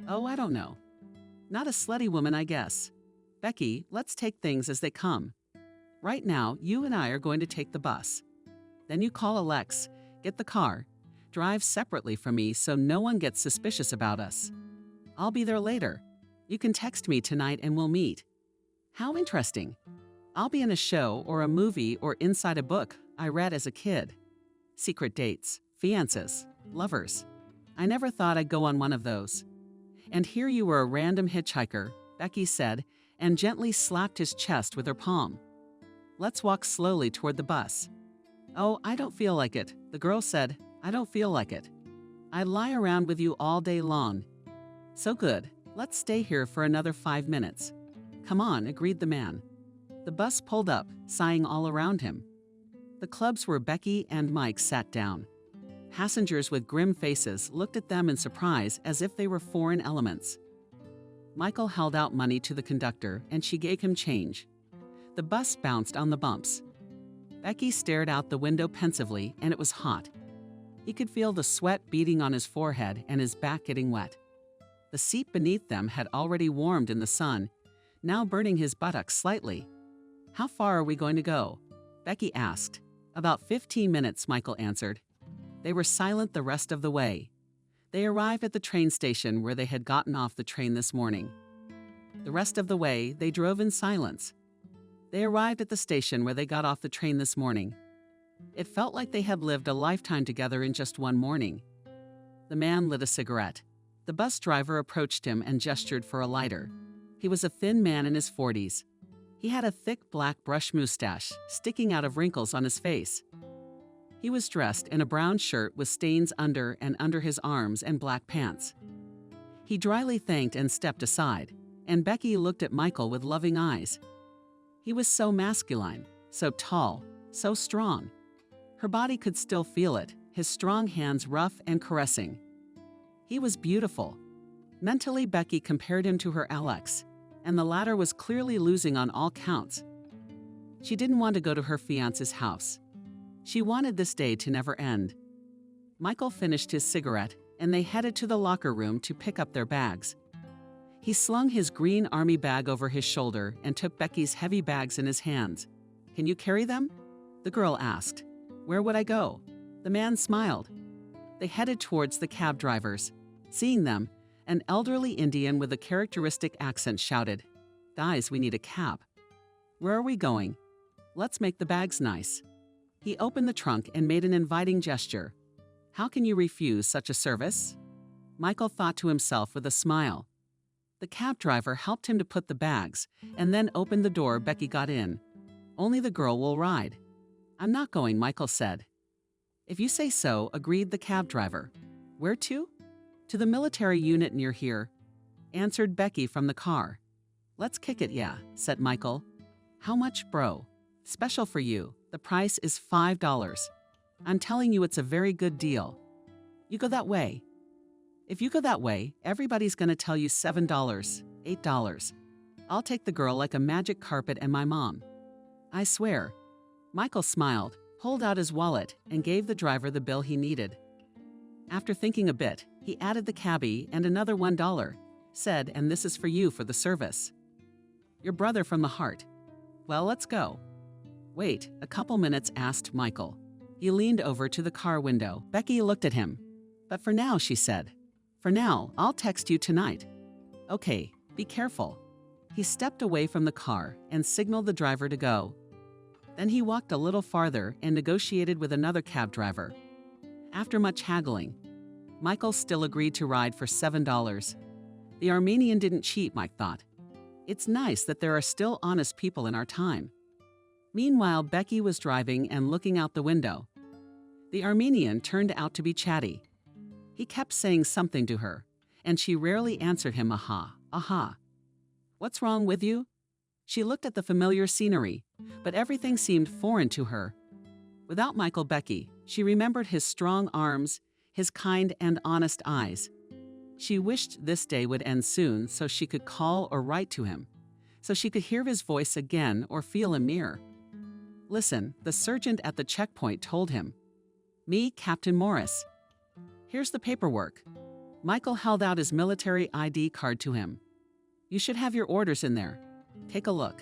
Oh, I don't know. Not a slutty woman, I guess. Becky, let's take things as they come. Right now, you and I are going to take the bus. Then you call Alex, get the car, drive separately from me so no one gets suspicious about us. I'll be there later. You can text me tonight and we'll meet." "How interesting. I'll be in a show or a movie or inside a book I read as a kid. Secret dates, fiancés, lovers. I never thought I'd go on one of those. And here you were a random hitchhiker," Becky said, and gently slapped his chest with her palm. "Let's walk slowly toward the bus." "Oh, I don't feel like it," the girl said. "I don't feel like it. I'd lie around with you all day long." "So good. Let's stay here for another 5 minutes." "Come on," agreed the man. The bus pulled up, sighing all around him. The clubs where Becky and Mike sat down. Passengers with grim faces looked at them in surprise as if they were foreign elements. Michael held out money to the conductor and she gave him change. The bus bounced on the bumps. Becky stared out the window pensively and it was hot. He could feel the sweat beading on his forehead and his back getting wet. The seat beneath them had already warmed in the sun, now burning his buttocks slightly. "How far are we going to go?" Becky asked. "About 15 minutes, Michael answered. They were silent the rest of the way. They arrived at the train station where they had gotten off the train this morning. The rest of the way, they drove in silence. They arrived at the station where they got off the train this morning. It felt like they had lived a lifetime together in just one morning." The man lit a cigarette. The bus driver approached him and gestured for a lighter. He was a thin man in his 40s. He had a thick black brush mustache sticking out of wrinkles on his face. He was dressed in a brown shirt with stains under and under his arms and black pants. He dryly thanked and stepped aside, and Becky looked at Michael with loving eyes. He was so masculine, so tall, so strong. Her body could still feel it, his strong hands rough and caressing. He was beautiful. Mentally, Becky compared him to her Alex, and the latter was clearly losing on all counts. She didn't want to go to her fiancé's house. She wanted this day to never end. Michael finished his cigarette, and they headed to the locker room to pick up their bags. He slung his green army bag over his shoulder and took Becky's heavy bags in his hands. "Can you carry them?" the girl asked. "Where would I go?" The man smiled. They headed towards the cab drivers. Seeing them, an elderly Indian with a characteristic accent shouted, "Guys, we need a cab." "Where are we going?" "Let's make the bags nice." He opened the trunk and made an inviting gesture. How can you refuse such a service? Michael thought to himself with a smile. The cab driver helped him to put the bags and then opened the door. Becky got in. "Only the girl will ride." "I'm not going," Michael said. "If you say so," agreed the cab driver. "Where to?" "To the military unit near here," answered Becky from the car. "Let's kick it, yeah," said Michael. "How much, bro?" "Special for you. The price is $5. I'm telling you it's a very good deal. You go that way." "If you go that way, everybody's going to tell you $7, $8. I'll take the girl like a magic carpet and my mom." "I swear." Michael smiled, pulled out his wallet, and gave the driver the bill he needed. After thinking a bit, he added the cabbie and another $1, said, "And this is for you for the service. Your brother from the heart. Well, let's go." "Wait a couple minutes," asked Michael. He leaned over to the car window. Becky looked at him. "But for now," she said. "For now, I'll text you tonight." "Okay, be careful." He stepped away from the car and signaled the driver to go. Then he walked a little farther and negotiated with another cab driver. After much haggling, Michael still agreed to ride for $7. The Armenian didn't cheat, Mike thought. It's nice that there are still honest people in our time. Meanwhile, Becky was driving and looking out the window. The Armenian turned out to be chatty. He kept saying something to her, and she rarely answered him, aha, aha. What's wrong with you? She looked at the familiar scenery, but everything seemed foreign to her. Without Michael Becky, she remembered his strong arms, his kind and honest eyes. She wished this day would end soon so she could call or write to him, so she could hear his voice again or feel him near. Listen, the sergeant at the checkpoint told him. Me, Captain Morris. Here's the paperwork. Michael held out his military ID card to him. You should have your orders in there. Take a look.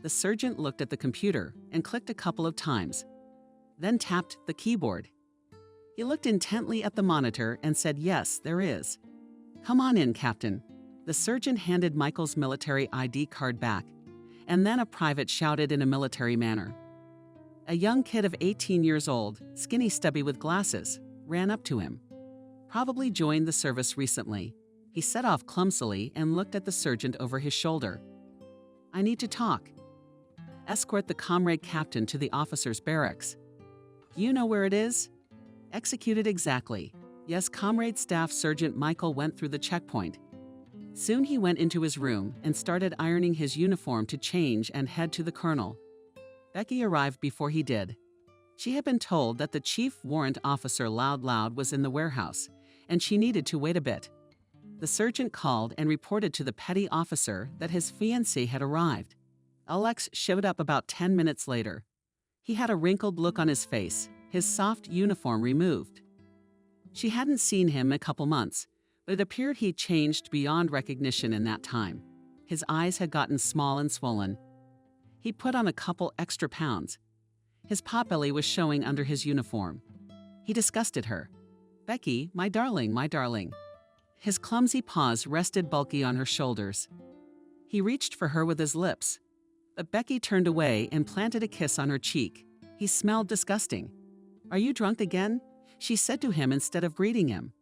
The sergeant looked at the computer and clicked a couple of times, then tapped the keyboard. He looked intently at the monitor and said, yes, there is. Come on in, Captain. The sergeant handed Michael's military ID card back, and then a private shouted in a military manner. A young kid of 18 years old, skinny stubby with glasses, ran up to him. Probably joined the service recently. He set off clumsily and looked at the sergeant over his shoulder. I need to talk. Escort the comrade captain to the officer's barracks. You know where it is? Executed exactly. Yes, Comrade Staff Sergeant Michael went through the checkpoint. Soon he went into his room and started ironing his uniform to change and head to the colonel. Becky arrived before he did. She had been told that the chief warrant officer Loud was in the warehouse, and she needed to wait a bit. The sergeant called and reported to the petty officer that his fiancée had arrived. Alex showed up about 10 minutes later. He had a wrinkled look on his face, his soft uniform removed. She hadn't seen him in a couple months, but it appeared he'd changed beyond recognition in that time. His eyes had gotten small and swollen. He'd put on a couple extra pounds. His potbelly was showing under his uniform. He disgusted her. Becky, my darling, my darling. His clumsy paws rested bulky on her shoulders. He reached for her with his lips, but Becky turned away and planted a kiss on her cheek. He smelled disgusting. Are you drunk again? She said to him instead of greeting him.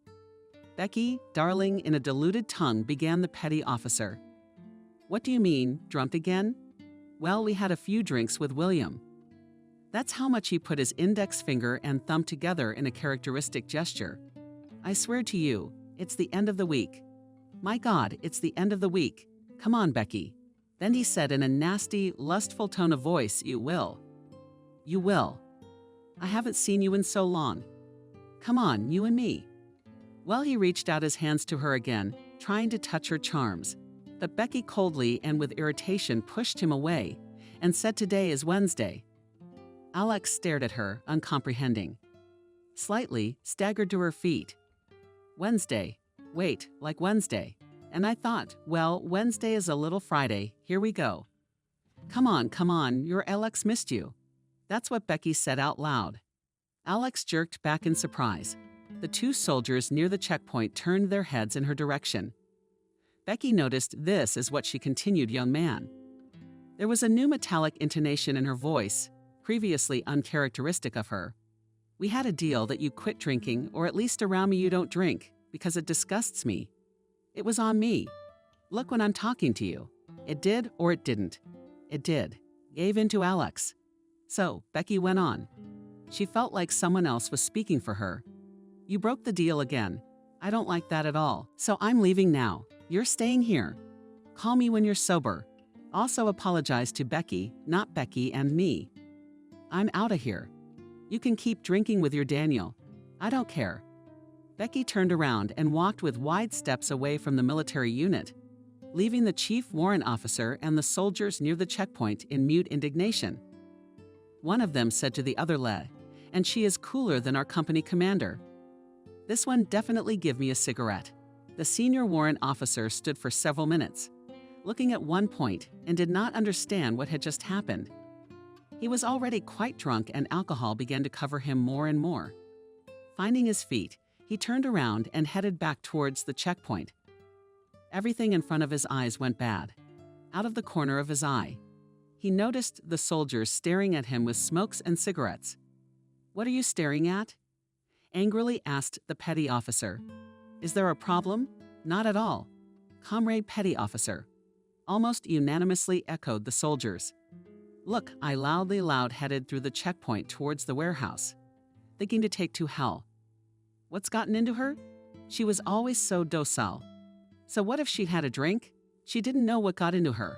Becky, darling, in a diluted tongue began the petty officer. What do you mean, drunk again? Well, we had a few drinks with William. That's how much he put his index finger and thumb together in a characteristic gesture. I swear to you, it's the end of the week. My God, it's the end of the week. Come on, Becky. Then he said in a nasty, lustful tone of voice, you will. You will. I haven't seen you in so long. Come on, you and me. Well, he reached out his hands to her again, trying to touch her charms. But Becky coldly and with irritation pushed him away and said today is Wednesday. Alex stared at her, uncomprehending. Slightly, staggered to her feet. Wednesday. Wait, like Wednesday. And I thought, well, Wednesday is a little Friday. Here we go. Come on, your Alex missed you. That's what Becky said out loud. Alex jerked back in surprise. The two soldiers near the checkpoint turned their heads in her direction. Becky noticed this is what she continued, young man. There was a new metallic intonation in her voice, previously uncharacteristic of her. We had a deal that you quit drinking, or at least around me you don't drink, because it disgusts me. It was on me. Look when I'm talking to you. It did or it didn't. It did. Gave in to Alex. So, Becky went on. She felt like someone else was speaking for her. You broke the deal again. I don't like that at all, so I'm leaving now. You're staying here. Call me when you're sober. Also apologize to Becky, not Becky and me. I'm out of here. You can keep drinking with your Daniel. I don't care. Becky turned around and walked with wide steps away from the military unit, leaving the chief warrant officer and the soldiers near the checkpoint in mute indignation. One of them said to the other lad, and she is cooler than our company commander. This one definitely give me a cigarette. The senior warrant officer stood for several minutes, looking at one point and did not understand what had just happened. He was already quite drunk and alcohol began to cover him more and more. Finding his feet, he turned around and headed back towards the checkpoint. Everything in front of his eyes went bad. Out of the corner of his eye, he noticed the soldiers staring at him with smokes and cigarettes. What are you staring at? angrily asked the petty officer. Is there a problem? Not at all. Comrade Petty Officer. Almost unanimously echoed the soldiers. Look, I loudly headed through the checkpoint towards the warehouse, thinking to take to hell. What's gotten into her? She was always so docile. So what if she'd had a drink? She didn't know what got into her.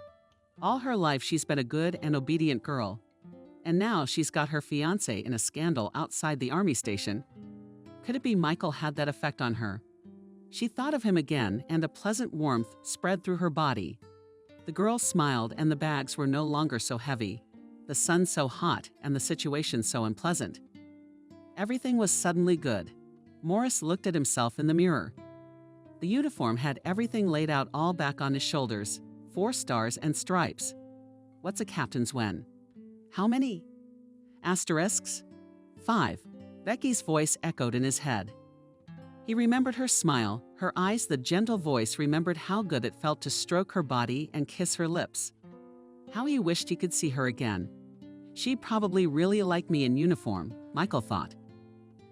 All her life she's been a good and obedient girl. And now she's got her fiancé in a scandal outside the army station. Could it be Michael had that effect on her? She thought of him again, and a pleasant warmth spread through her body. The girl smiled, and the bags were no longer so heavy, the sun so hot, and the situation so unpleasant. Everything was suddenly good. Morris looked at himself in the mirror. The uniform had everything laid out all back on his shoulders, 4 stars and stripes. What's a captain's when? How many? Asterisks? 5. Becky's voice echoed in his head. He remembered her smile, her eyes, the gentle voice, remembered how good it felt to stroke her body and kiss her lips. How he wished he could see her again. She'd probably really like me in uniform, Michael thought.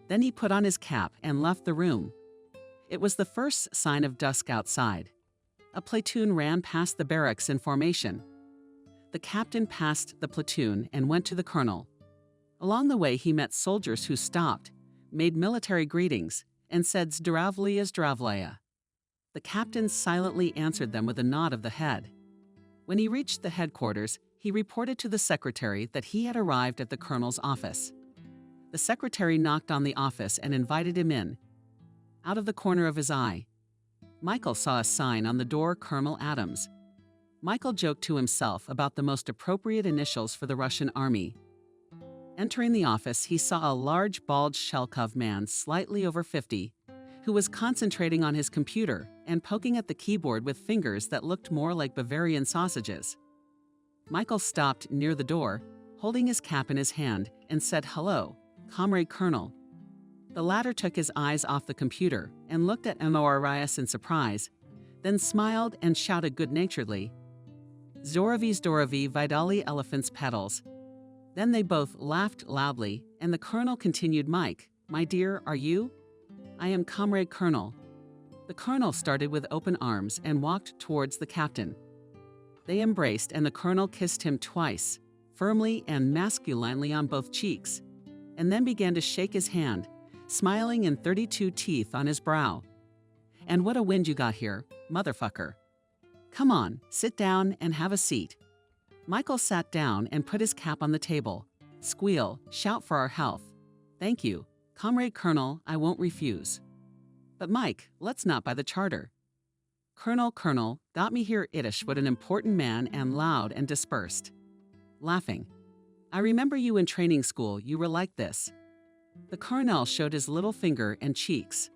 Then he put on his cap and left the room. It was the first sign of dusk outside. A platoon ran past the barracks in formation. The captain passed the platoon and went to the colonel. Along the way he met soldiers who stopped, made military greetings, and said Zdravlya Zdravlya. The captain silently answered them with a nod of the head. When he reached the headquarters, he reported to the secretary that he had arrived at the colonel's office. The secretary knocked on the office and invited him in. Out of the corner of his eye, Michael saw a sign on the door, Colonel Adams. Michael joked to himself about the most appropriate initials for the Russian army. Entering the office, he saw a large, bald Shelkov man, slightly over 50, who was concentrating on his computer and poking at the keyboard with fingers that looked more like Bavarian sausages. Michael stopped near the door, holding his cap in his hand, and said, "Hello, Comrade Colonel." The latter took his eyes off the computer and looked at Arias in surprise, then smiled and shouted good-naturedly, "Zdorovy, Zdorovy, Vidali elephant's petals." Then they both laughed loudly, and the colonel continued, "Mike, my dear, are you?" "I am Comrade Colonel." The colonel started with open arms and walked towards the captain. They embraced, and the colonel kissed him twice, firmly and masculinely on both cheeks, and then began to shake his hand, smiling in 32 teeth on his brow. "And what a wind you got here, motherfucker. Come on, sit down and have a seat." Michael sat down and put his cap on the table. "Squeal, shout for our health." "Thank you, Comrade Colonel, I won't refuse." "But Mike, let's not buy the charter." Colonel, got me here Itish, what an important man, and loud and dispersed. Laughing. "I remember you in training school, you were like this." The colonel showed his little finger and cheeks.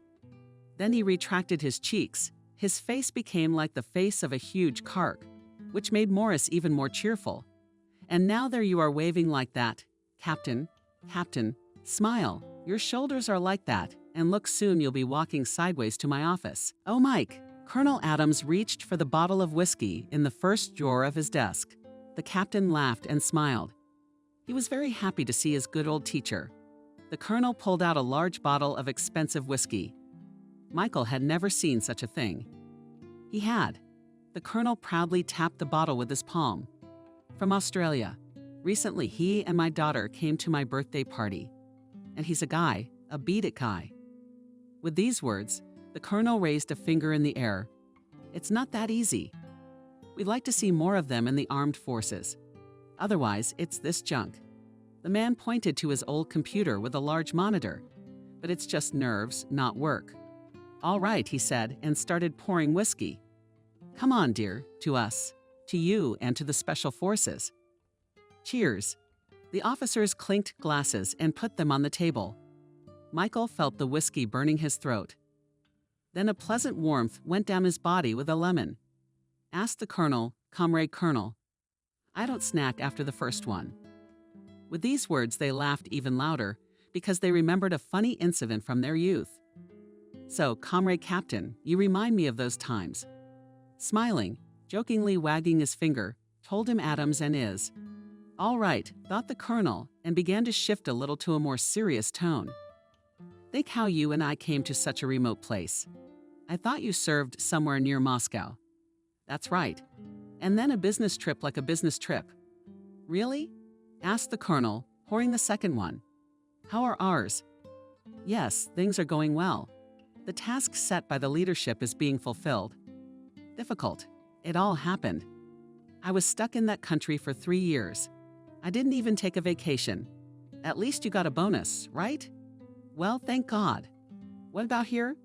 Then he retracted his cheeks. His face became like the face of a huge carp, which made Morris even more cheerful. "And now there you are waving like that. Captain, smile. Your shoulders are like that, and look, soon you'll be walking sideways to my office." "Oh, Mike." Colonel Adams reached for the bottle of whiskey in the first drawer of his desk. The captain laughed and smiled. He was very happy to see his good old teacher. The colonel pulled out a large bottle of expensive whiskey. Michael had never seen such a thing. He had. The colonel proudly tapped the bottle with his palm. "From Australia. Recently, he and my daughter came to my birthday party. And he's a guy, a beat it guy." With these words, the colonel raised a finger in the air. "It's not that easy. We'd like to see more of them in the armed forces. Otherwise, it's this junk." The man pointed to his old computer with a large monitor. "But it's just nerves, not work." "All right," he said, and started pouring whiskey. "Come on, dear, to us, to you, and to the Special Forces." Cheers. The officers clinked glasses and put them on the table. Michael felt the whiskey burning his throat. Then a pleasant warmth went down his body with a lemon. Asked the colonel, "Comrade Colonel." "I don't snack after the first one." With these words, they laughed even louder because they remembered a funny incident from their youth. "So, Comrade Captain, you remind me of those times." Smiling, jokingly wagging his finger, told him Adams and is. "All right," thought the colonel, and began to shift a little to a more serious tone. Think how you and I came to such a remote place. I thought you served somewhere near Moscow. That's right. And then a business trip like a business trip. Really? Asked the colonel, pouring the second one. How are ours? Yes, things are going well. The task set by the leadership is being fulfilled. Difficult. It all happened. I was stuck in that country for 3 years. I didn't even take a vacation. At least you got a bonus, right? Well, thank God. What about here?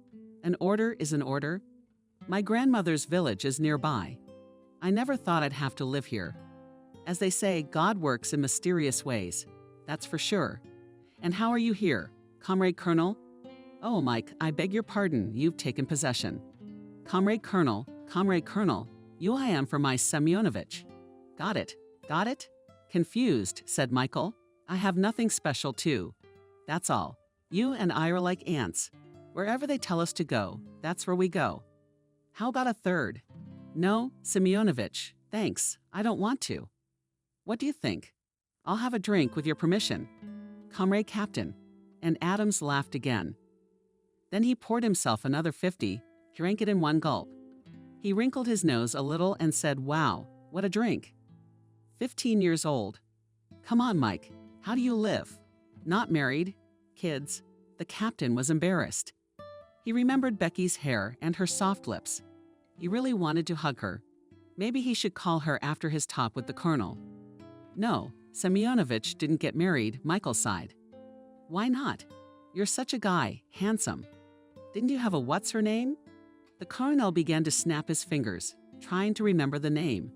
An order is an order. My grandmother's village is nearby. I never thought I'd have to live here. As they say, God works in mysterious ways. That's for sure. And how are you here, Comrade Colonel? Oh, Mike, I beg your pardon, you've taken possession. Comrade Colonel, you I am for my Semyonovich. Got it, got it? Confused, said Michael. I have nothing special too. That's all. You and I are like ants. Wherever they tell us to go, that's where we go. How about a third? No, Semyonovich, thanks, I don't want to. What do you think? I'll have a drink with your permission. Comrade Captain. And Adams laughed again. Then he poured himself another 50, drank it in one gulp. He wrinkled his nose a little and said, wow, what a drink. 15 years old. Come on, Mike, how do you live? Not married? Kids? The captain was embarrassed. He remembered Becky's hair and her soft lips. He really wanted to hug her. Maybe he should call her after his talk with the colonel. No, Semyonovich didn't get married, Michael sighed. Why not? You're such a guy, handsome. Didn't you have a what's-her-name? The colonel began to snap his fingers, trying to remember the name.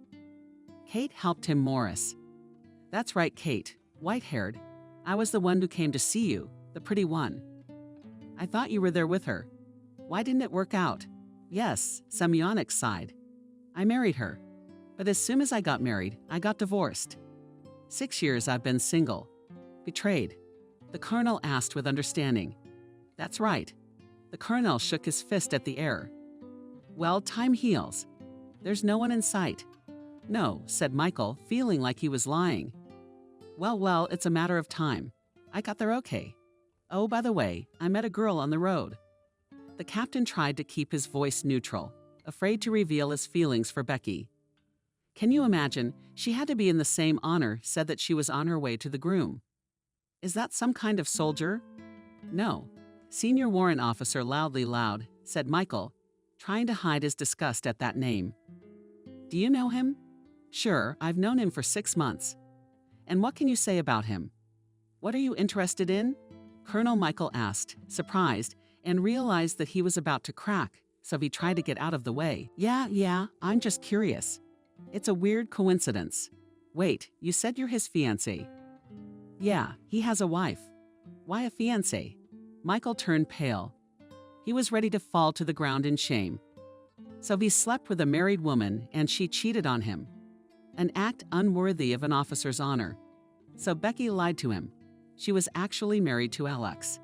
Kate helped him Morris. That's right, Kate, white-haired. I was the one who came to see you, the pretty one. I thought you were there with her. Why didn't it work out? Yes, Semyonix sighed. I married her. But as soon as I got married, I got divorced. 6 years I've been single. Betrayed. The colonel asked with understanding. That's right. The colonel shook his fist at the air. Well, time heals. There's no one in sight. No, said Michael, feeling like he was lying. Well, it's a matter of time. I got there okay. Oh, by the way, I met a girl on the road. The captain tried to keep his voice neutral, afraid to reveal his feelings for Becky. Can you imagine? She had to be in the same honor, said that she was on her way to the groom. Is that some kind of soldier? No. Senior warrant officer loudly loud, said Michael, trying to hide his disgust at that name. Do you know him? Sure, I've known him for 6 months. And what can you say about him? What are you interested in? Colonel Michael asked, surprised, and realized that he was about to crack, so he tried to get out of the way. Yeah, I'm just curious. It's a weird coincidence. Wait, you said you're his fiancé. Yeah, he has a wife. Why a fiancé? Michael turned pale. He was ready to fall to the ground in shame. So he slept with a married woman and she cheated on him. An act unworthy of an officer's honor. So Becky lied to him. She was actually married to Alex.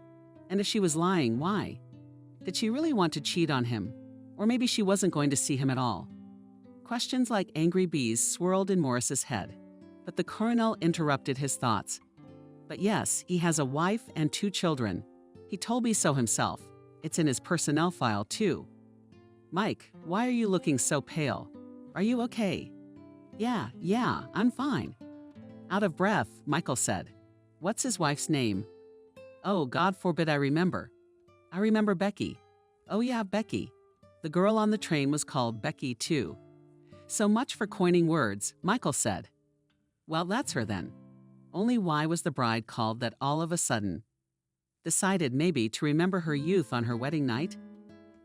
And if she was lying, why? Did she really want to cheat on him? Or maybe she wasn't going to see him at all? Questions like angry bees swirled in Morris's head, but the colonel interrupted his thoughts. But yes, he has a wife and 2 children. He told me so himself. It's in his personnel file, too. Mike, why are you looking so pale? Are you okay? Yeah, I'm fine. Out of breath, Michael said. What's his wife's name? Oh, God forbid I remember. I remember Becky. Oh yeah, Becky. The girl on the train was called Becky, too. So much for coining words, Michael said. Well, that's her then. Only why was the bride called that all of a sudden? Decided maybe to remember her youth on her wedding night?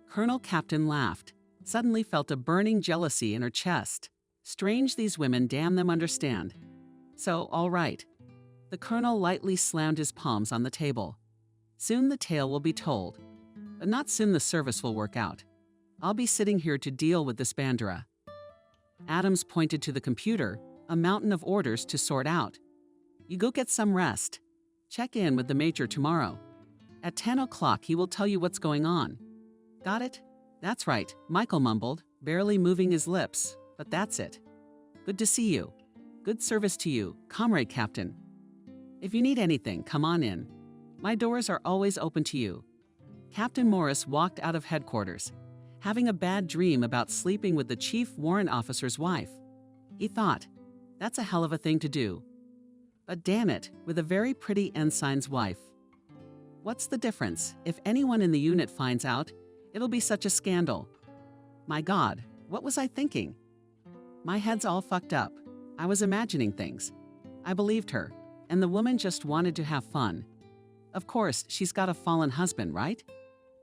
Colonel Captain laughed, suddenly felt a burning jealousy in her chest. Strange these women, damn them, understand. So, all right. The colonel lightly slammed his palms on the table. Soon the tale will be told. But not soon the service will work out. I'll be sitting here to deal with this Bandera. Adams pointed to the computer, a mountain of orders to sort out. You go get some rest. Check in with the major tomorrow. At 10 o'clock he will tell you what's going on. Got it? That's right, Michael mumbled, barely moving his lips, but that's it. Good to see you. Good service to you, Comrade Captain. If you need anything, come on in. My doors are always open to you. Captain Morris walked out of headquarters, having a bad dream about sleeping with the chief warrant officer's wife. He thought, that's a hell of a thing to do. But damn it, with a very pretty ensign's wife. What's the difference? If anyone in the unit finds out, it'll be such a scandal. My God, what was I thinking? My head's all fucked up. I was imagining things. I believed her, and the woman just wanted to have fun. Of course, she's got a fallen husband, right?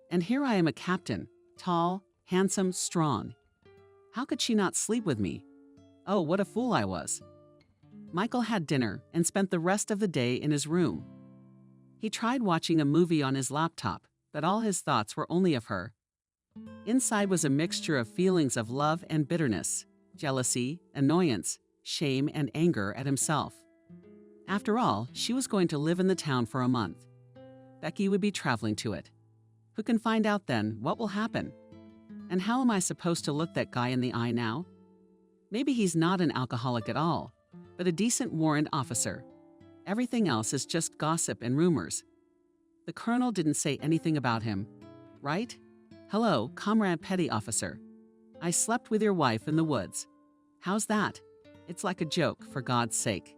And here I am, a captain, tall, handsome, strong. How could she not sleep with me? Oh, what a fool I was. Michael had dinner and spent the rest of the day in his room. He tried watching a movie on his laptop, but all his thoughts were only of her. Inside was a mixture of feelings of love and bitterness, jealousy, annoyance, shame, and anger at himself. After all, she was going to live in the town for a month. Becky would be traveling to it. Who can find out then what will happen? And how am I supposed to look that guy in the eye now? Maybe he's not an alcoholic at all, but a decent warrant officer. Everything else is just gossip and rumors. The colonel didn't say anything about him, right? Hello, Comrade Petty Officer. I slept with your wife in the woods. How's that? It's like a joke, for God's sake.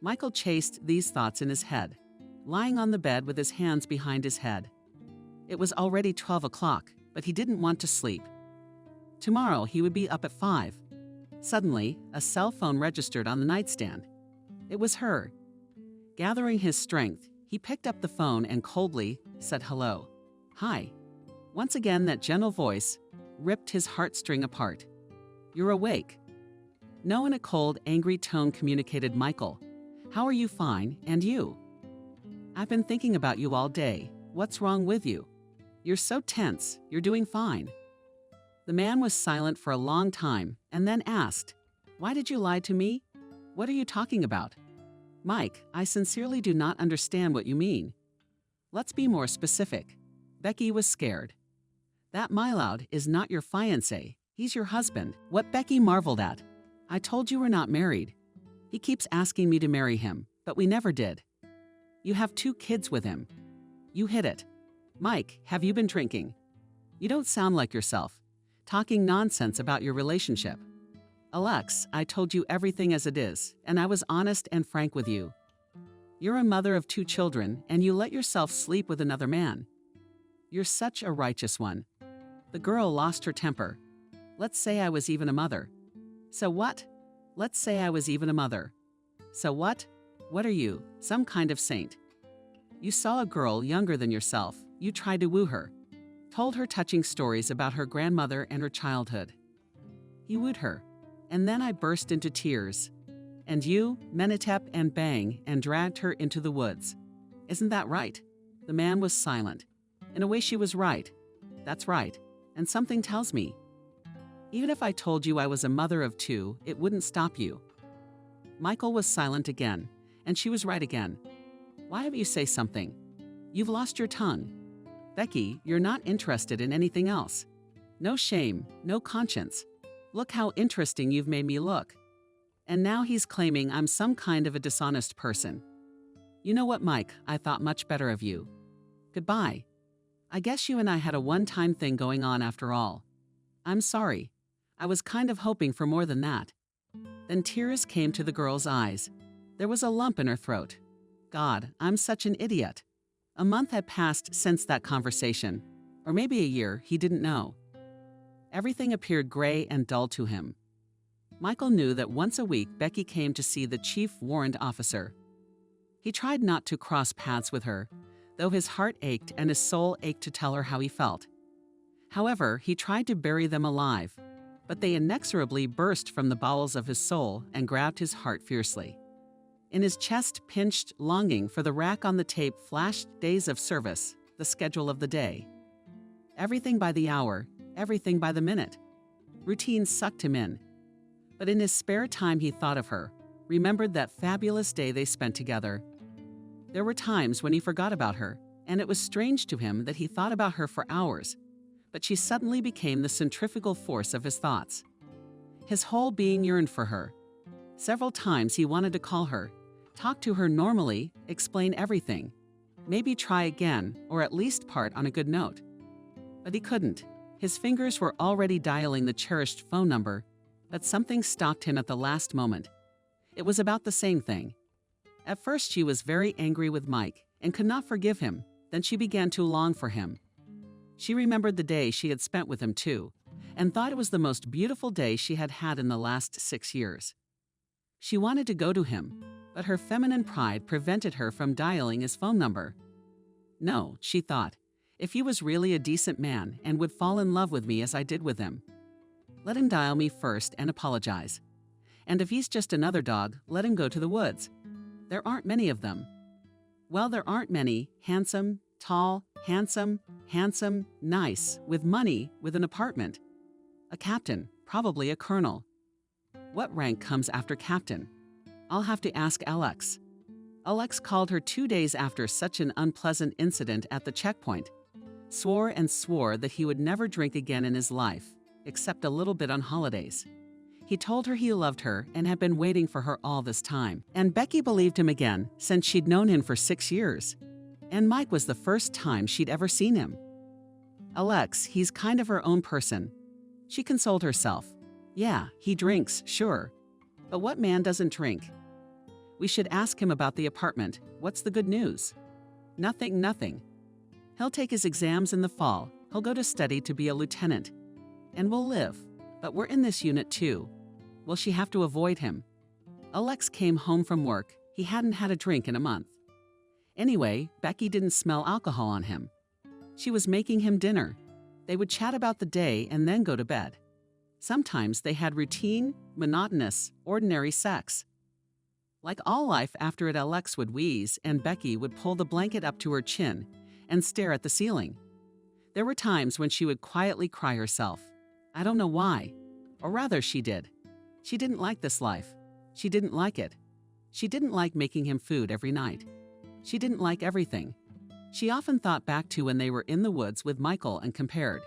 Michael chased these thoughts in his head, lying on the bed with his hands behind his head. It was already 12 o'clock, but he didn't want to sleep. Tomorrow he would be up at 5. Suddenly, a cell phone registered on the nightstand. It was her. Gathering his strength, he picked up the phone and coldly said hello. Hi. Once again, that gentle voice ripped his heartstring apart. You're awake. No, in a cold, angry tone communicated Michael. How are you? Fine, and you? I've been thinking about you all day. What's wrong with you? You're so tense. You're doing fine. The man was silent for a long time and then asked, Why did you lie to me? What are you talking about? Mike, I sincerely do not understand what you mean. Let's be more specific. Becky was scared. That Miloud is not your fiancé. He's your husband. What Becky marveled at. I told you we're not married. He keeps asking me to marry him, but we never did. You have 2 kids with him. You hid it. Mike, have you been drinking? You don't sound like yourself, talking nonsense about your relationship. Alex, I told you everything as it is, and I was honest and frank with you. You're a mother of 2 children, and you let yourself sleep with another man. You're such a righteous one. The girl lost her temper. Let's say I was even a mother. So what? Let's say I was even a mother. So what? What are you, some kind of saint? You saw a girl younger than yourself. You tried to woo her. Told her touching stories about her grandmother and her childhood. He wooed her. And then I burst into tears. And you, Menatep and Bang, and dragged her into the woods. Isn't that right? The man was silent. In a way, she was right. That's right. And something tells me, even if I told you I was a mother of 2, it wouldn't stop you. Michael was silent again, and she was right again. Why don't you say something? You've lost your tongue. Becky, you're not interested in anything else. No shame, no conscience. Look how interesting you've made me look. And now he's claiming I'm some kind of a dishonest person. You know what, Mike? I thought much better of you. Goodbye. I guess you and I had a one-time thing going on after all. I'm sorry. I was kind of hoping for more than that. Then tears came to the girl's eyes. There was a lump in her throat. God, I'm such an idiot. A month had passed since that conversation, or maybe a year, he didn't know. Everything appeared gray and dull to him. Michael knew that once a week Becky came to see the chief warrant officer. He tried not to cross paths with her, though his heart ached and his soul ached to tell her how he felt. However, he tried to bury them alive, but they inexorably burst from the bowels of his soul and grabbed his heart fiercely. In his chest pinched longing for the rack on the tape flashed days of service, the schedule of the day. Everything by the hour, everything by the minute. Routine sucked him in. But in his spare time he thought of her, remembered that fabulous day they spent together. There were times when he forgot about her, and it was strange to him that he thought about her for hours, but she suddenly became the centrifugal force of his thoughts. His whole being yearned for her. Several times he wanted to call her, talk to her normally, explain everything. Maybe try again, or at least part on a good note. But he couldn't. His fingers were already dialing the cherished phone number, but something stopped him at the last moment. It was about the same thing. At first she was very angry with Mike and could not forgive him. Then she began to long for him. She remembered the day she had spent with him too, and thought it was the most beautiful day she had had in the last 6 years. She wanted to go to him, but her feminine pride prevented her from dialing his phone number. No, she thought, if he was really a decent man and would fall in love with me as I did with him, let him dial me first and apologize. And if he's just another dog, let him go to the woods. There aren't many of them. Well, there aren't many, handsome, tall, handsome, nice, with money, with an apartment. A captain, probably a colonel. What rank comes after captain? I'll have to ask Alex. Alex called her 2 days after such an unpleasant incident at the checkpoint. Swore and swore that he would never drink again in his life, except a little bit on holidays. He told her he loved her and had been waiting for her all this time. And Becky believed him again, since she'd known him for 6 years. And Mike was the first time she'd ever seen him. Alex, he's kind of her own person. She consoled herself. Yeah, he drinks, sure. But what man doesn't drink? We should ask him about the apartment. What's the good news? Nothing. He'll take his exams in the fall. He'll go to study to be a lieutenant. And we'll live. But we're in this unit too. Will she have to avoid him? Alex came home from work. He hadn't had a drink in a month. Anyway, Becky didn't smell alcohol on him. She was making him dinner. They would chat about the day and then go to bed. Sometimes they had routine, monotonous, ordinary sex. Like all life after it, Alex would wheeze and Becky would pull the blanket up to her chin and stare at the ceiling. There were times when she would quietly cry herself. I don't know why. Or rather, she did. She didn't like this life. She didn't like it. She didn't like making him food every night. She didn't like everything. She often thought back to when they were in the woods with Michael and compared.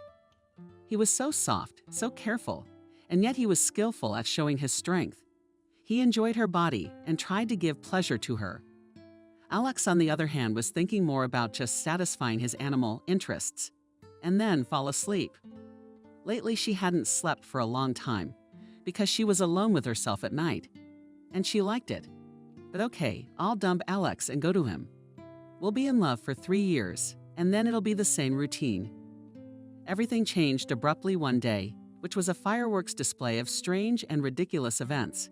He was so soft, so careful, and yet he was skillful at showing his strength. He enjoyed her body and tried to give pleasure to her. Alex, on the other hand, was thinking more about just satisfying his animal interests, and then fall asleep. Lately, she hadn't slept for a long time, because she was alone with herself at night, and she liked it. But okay, I'll dump Alex and go to him. We'll be in love for 3 years, and then it'll be the same routine. Everything changed abruptly one day, which was a fireworks display of strange and ridiculous events.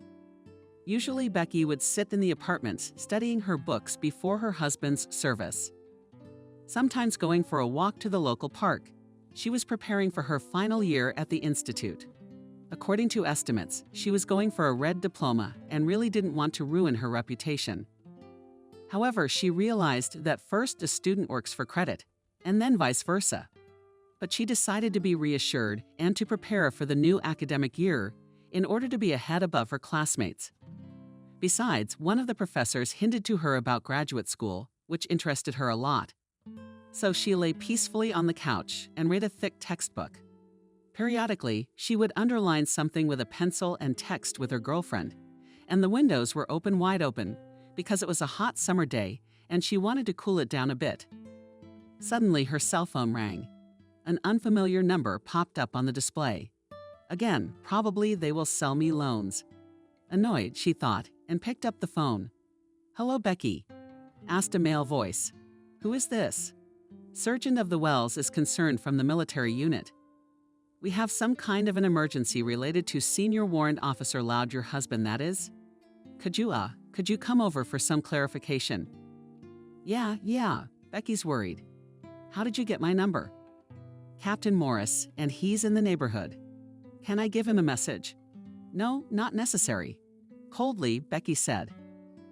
Usually, Becky would sit in the apartments studying her books before her husband's service. Sometimes going for a walk to the local park. She was preparing for her final year at the institute. According to estimates, she was going for a red diploma and really didn't want to ruin her reputation. However, she realized that first a student works for credit, and then vice versa. But she decided to be reassured and to prepare for the new academic year in order to be a head above her classmates. Besides, one of the professors hinted to her about graduate school, which interested her a lot. So she lay peacefully on the couch and read a thick textbook. Periodically, she would underline something with a pencil and text with her girlfriend, and the windows were wide open because it was a hot summer day and she wanted to cool it down a bit. Suddenly, her cell phone rang. An unfamiliar number popped up on the display. Again, probably they will sell me loans. Annoyed, she thought, and picked up the phone. Hello, Becky, asked a male voice. Who is this? Sergeant of the Wells is concerned from the military unit. We have some kind of an emergency related to Senior Warrant Officer Loud, your husband, that is? Could you come over for some clarification? Yeah, Becky's worried. How did you get my number? Captain Morris, and he's in the neighborhood. Can I give him a message? No, not necessary. Coldly, Becky said,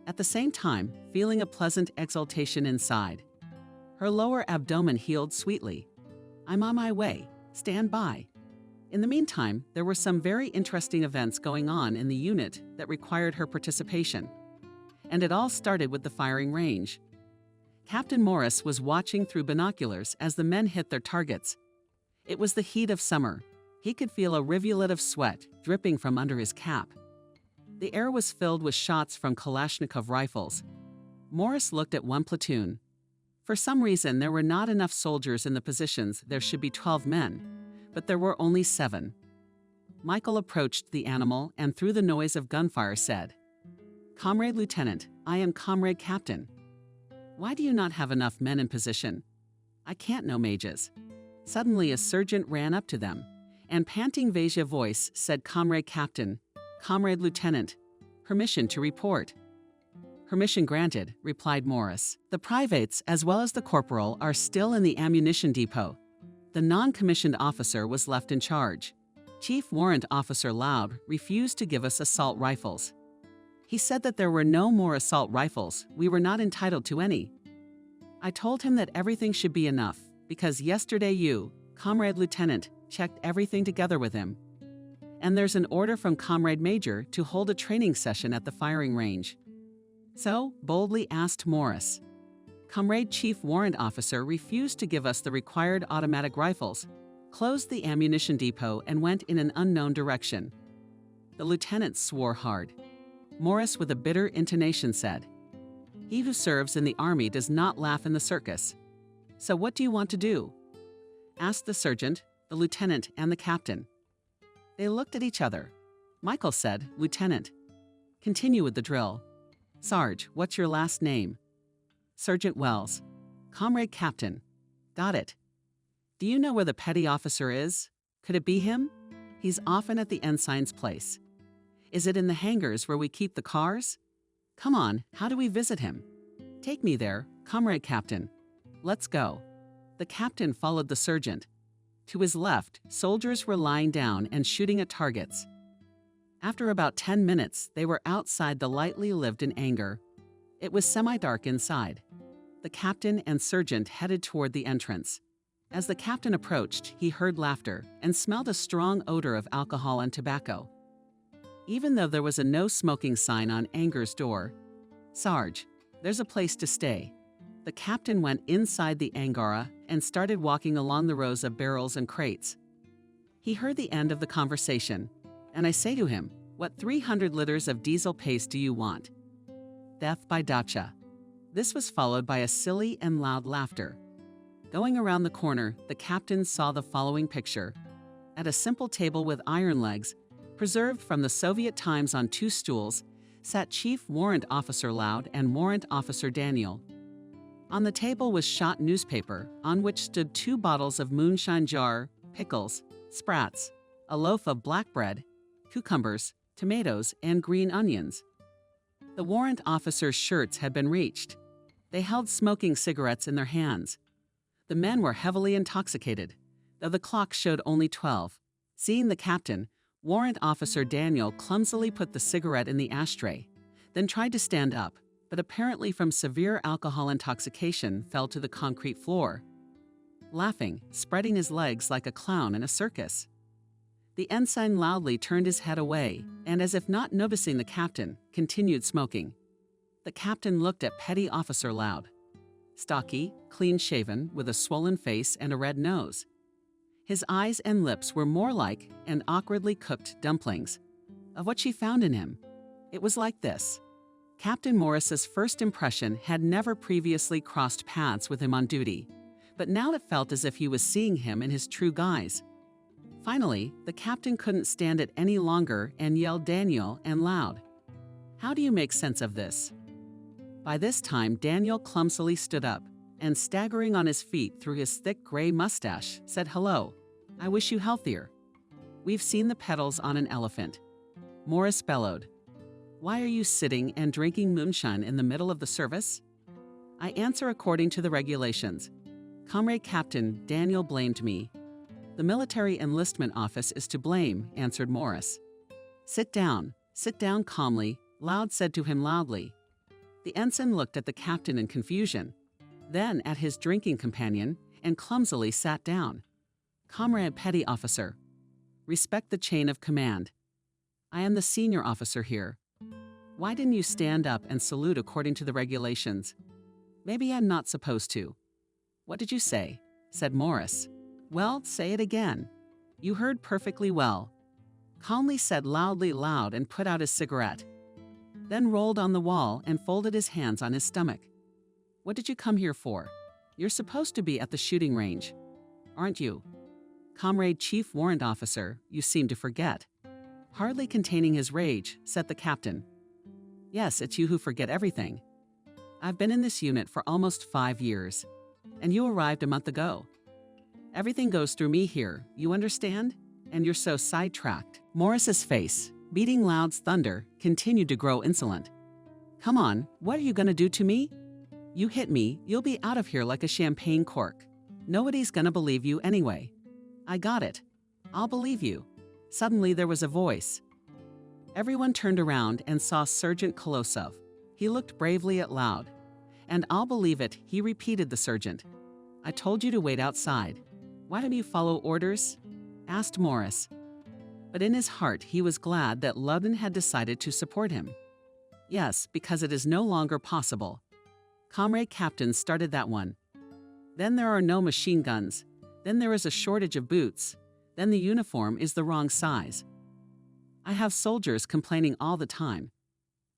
at the same time feeling a pleasant exultation inside. Her lower abdomen healed sweetly. I'm on my way. Stand by. In the meantime, there were some very interesting events going on in the unit that required her participation. And it all started with the firing range. Captain Morris was watching through binoculars as the men hit their targets. It was the heat of summer. He could feel a rivulet of sweat dripping from under his cap. The air was filled with shots from Kalashnikov rifles. Morris looked at one platoon. For some reason, there were not enough soldiers in the positions there should be 12 men, but there were only 7. Michael approached the animal and through the noise of gunfire said, "Comrade Lieutenant, I am Comrade Captain. Why do you not have enough men in position? I can't know mages." Suddenly a sergeant ran up to them, and panting Veja voice said, "Comrade Captain, Comrade Lieutenant, permission to report." "Permission granted," replied Morris. "The privates as well as the corporal are still in the ammunition depot." The non-commissioned officer was left in charge. Chief Warrant Officer Loud refused to give us assault rifles. He said that there were no more assault rifles, we were not entitled to any. I told him that everything should be enough, because yesterday you, Comrade Lieutenant, checked everything together with him. And there's an order from Comrade Major to hold a training session at the firing range. So, boldly asked Morris. Comrade Chief Warrant Officer refused to give us the required automatic rifles, closed the ammunition depot, and went in an unknown direction. The lieutenant swore hard. Morris, with a bitter intonation, said, "He who serves in the army does not laugh in the circus. So what do you want to do?" asked the sergeant, the lieutenant, and the captain. They looked at each other. Michael said, "Lieutenant." "Continue with the drill." "Sarge, what's your last name?" "Sergeant Wells." "Comrade Captain." "Got it." "Do you know where the petty officer is? Could it be him?" "He's often at the ensign's place." "Is it in the hangars where we keep the cars?" "Come on, how do we visit him?" "Take me there, Comrade Captain." "Let's go." The captain followed the sergeant. To his left, soldiers were lying down and shooting at targets. After about 10 minutes, they were outside the lightly lived-in hangar. It was semi-dark inside. The captain and sergeant headed toward the entrance. As the captain approached, he heard laughter and smelled a strong odor of alcohol and tobacco. Even though there was a no smoking sign on hangar's door, "Sarge, there's a place to stay." The captain went inside the Angara and started walking along the rows of barrels and crates. He heard the end of the conversation, and I say to him, "What 300 liters of diesel paste do you want?" Death by Dacha. This was followed by a silly and loud laughter. Going around the corner, the captain saw the following picture. At a simple table with iron legs, preserved from the Soviet times on 2 stools, sat Chief Warrant Officer Loud and Warrant Officer Daniel. On the table was shot newspaper, on which stood 2 bottles of moonshine jar, pickles, sprats, a loaf of black bread, cucumbers, tomatoes, and green onions. The warrant officers' shirts had been reached. They held smoking cigarettes in their hands. The men were heavily intoxicated, though the clock showed only 12. Seeing the captain, Warrant Officer Daniel clumsily put the cigarette in the ashtray, then tried to stand up, but apparently from severe alcohol intoxication fell to the concrete floor, laughing, spreading his legs like a clown in a circus. The ensign loudly turned his head away, and as if not noticing the captain, continued smoking. The captain looked at Petty Officer Loud. Stocky, clean-shaven, with a swollen face and a red nose. His eyes and lips were more like and awkwardly cooked dumplings. Of what she found in him, it was like this. Captain Morris's first impression had never previously crossed paths with him on duty, but now it felt as if he was seeing him in his true guise. Finally, the captain couldn't stand it any longer and yelled Daniel and Loud. "How do you make sense of this?" By this time, Daniel clumsily stood up and, staggering on his feet through his thick gray mustache, said, "Hello, I wish you healthier. We've seen the petals on an elephant." Morris bellowed, "Why are you sitting and drinking moonshine in the middle of the service?" "I answer according to the regulations. Comrade Captain, Daniel blamed me." "The military enlistment office is to blame," answered Morris. Sit down calmly," Loud said to him loudly. The ensign looked at the captain in confusion, then at his drinking companion, and clumsily sat down. "Comrade Petty Officer, respect the chain of command. I am the senior officer here. Why didn't you stand up and salute according to the regulations?" "Maybe I'm not supposed to." "What did you say?" said Morris. "Well, say it again." "You heard perfectly well." Calmly said loudly Loud and put out his cigarette. Then rolled on the wall and folded his hands on his stomach. "What did you come here for?" You're supposed to be at the shooting range, aren't you? Comrade Chief Warrant Officer, you seem to forget. Hardly containing his rage, said the captain. Yes, it's you who forget everything. I've been in this unit for almost 5 years, and you arrived a month ago. Everything goes through me here, you understand? And you're so sidetracked. Morris's face, beating Loud's thunder, continued to grow insolent. Come on, what are you gonna do to me? You hit me, you'll be out of here like a champagne cork. Nobody's gonna believe you anyway. I got it. I'll believe you. Suddenly there was a voice. Everyone turned around and saw Sergeant Kolosov. He looked bravely at Loud. And I'll believe it, he repeated the sergeant. I told you to wait outside. Why don't you follow orders? Asked Morris. But in his heart he was glad that Loudon had decided to support him. Yes, because it is no longer possible. Comrade Captain started that one. Then there are no machine guns. Then there is a shortage of boots. Then the uniform is the wrong size. I have soldiers complaining all the time.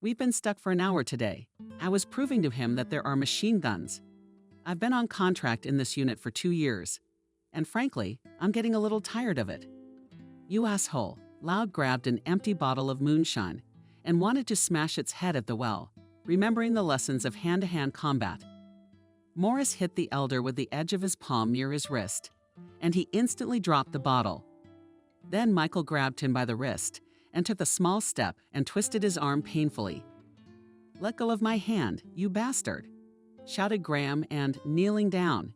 We've been stuck for an hour today. I was proving to him that there are machine guns. I've been on contract in this unit for 2 years. And frankly, I'm getting a little tired of it. You asshole. Loud grabbed an empty bottle of moonshine and wanted to smash its head at the well, remembering the lessons of hand-to-hand combat. Morris hit the elder with the edge of his palm near his wrist, and he instantly dropped the bottle. Then Michael grabbed him by the wrist and took a small step and twisted his arm painfully. Let go of my hand, you bastard, shouted Graham, and, kneeling down.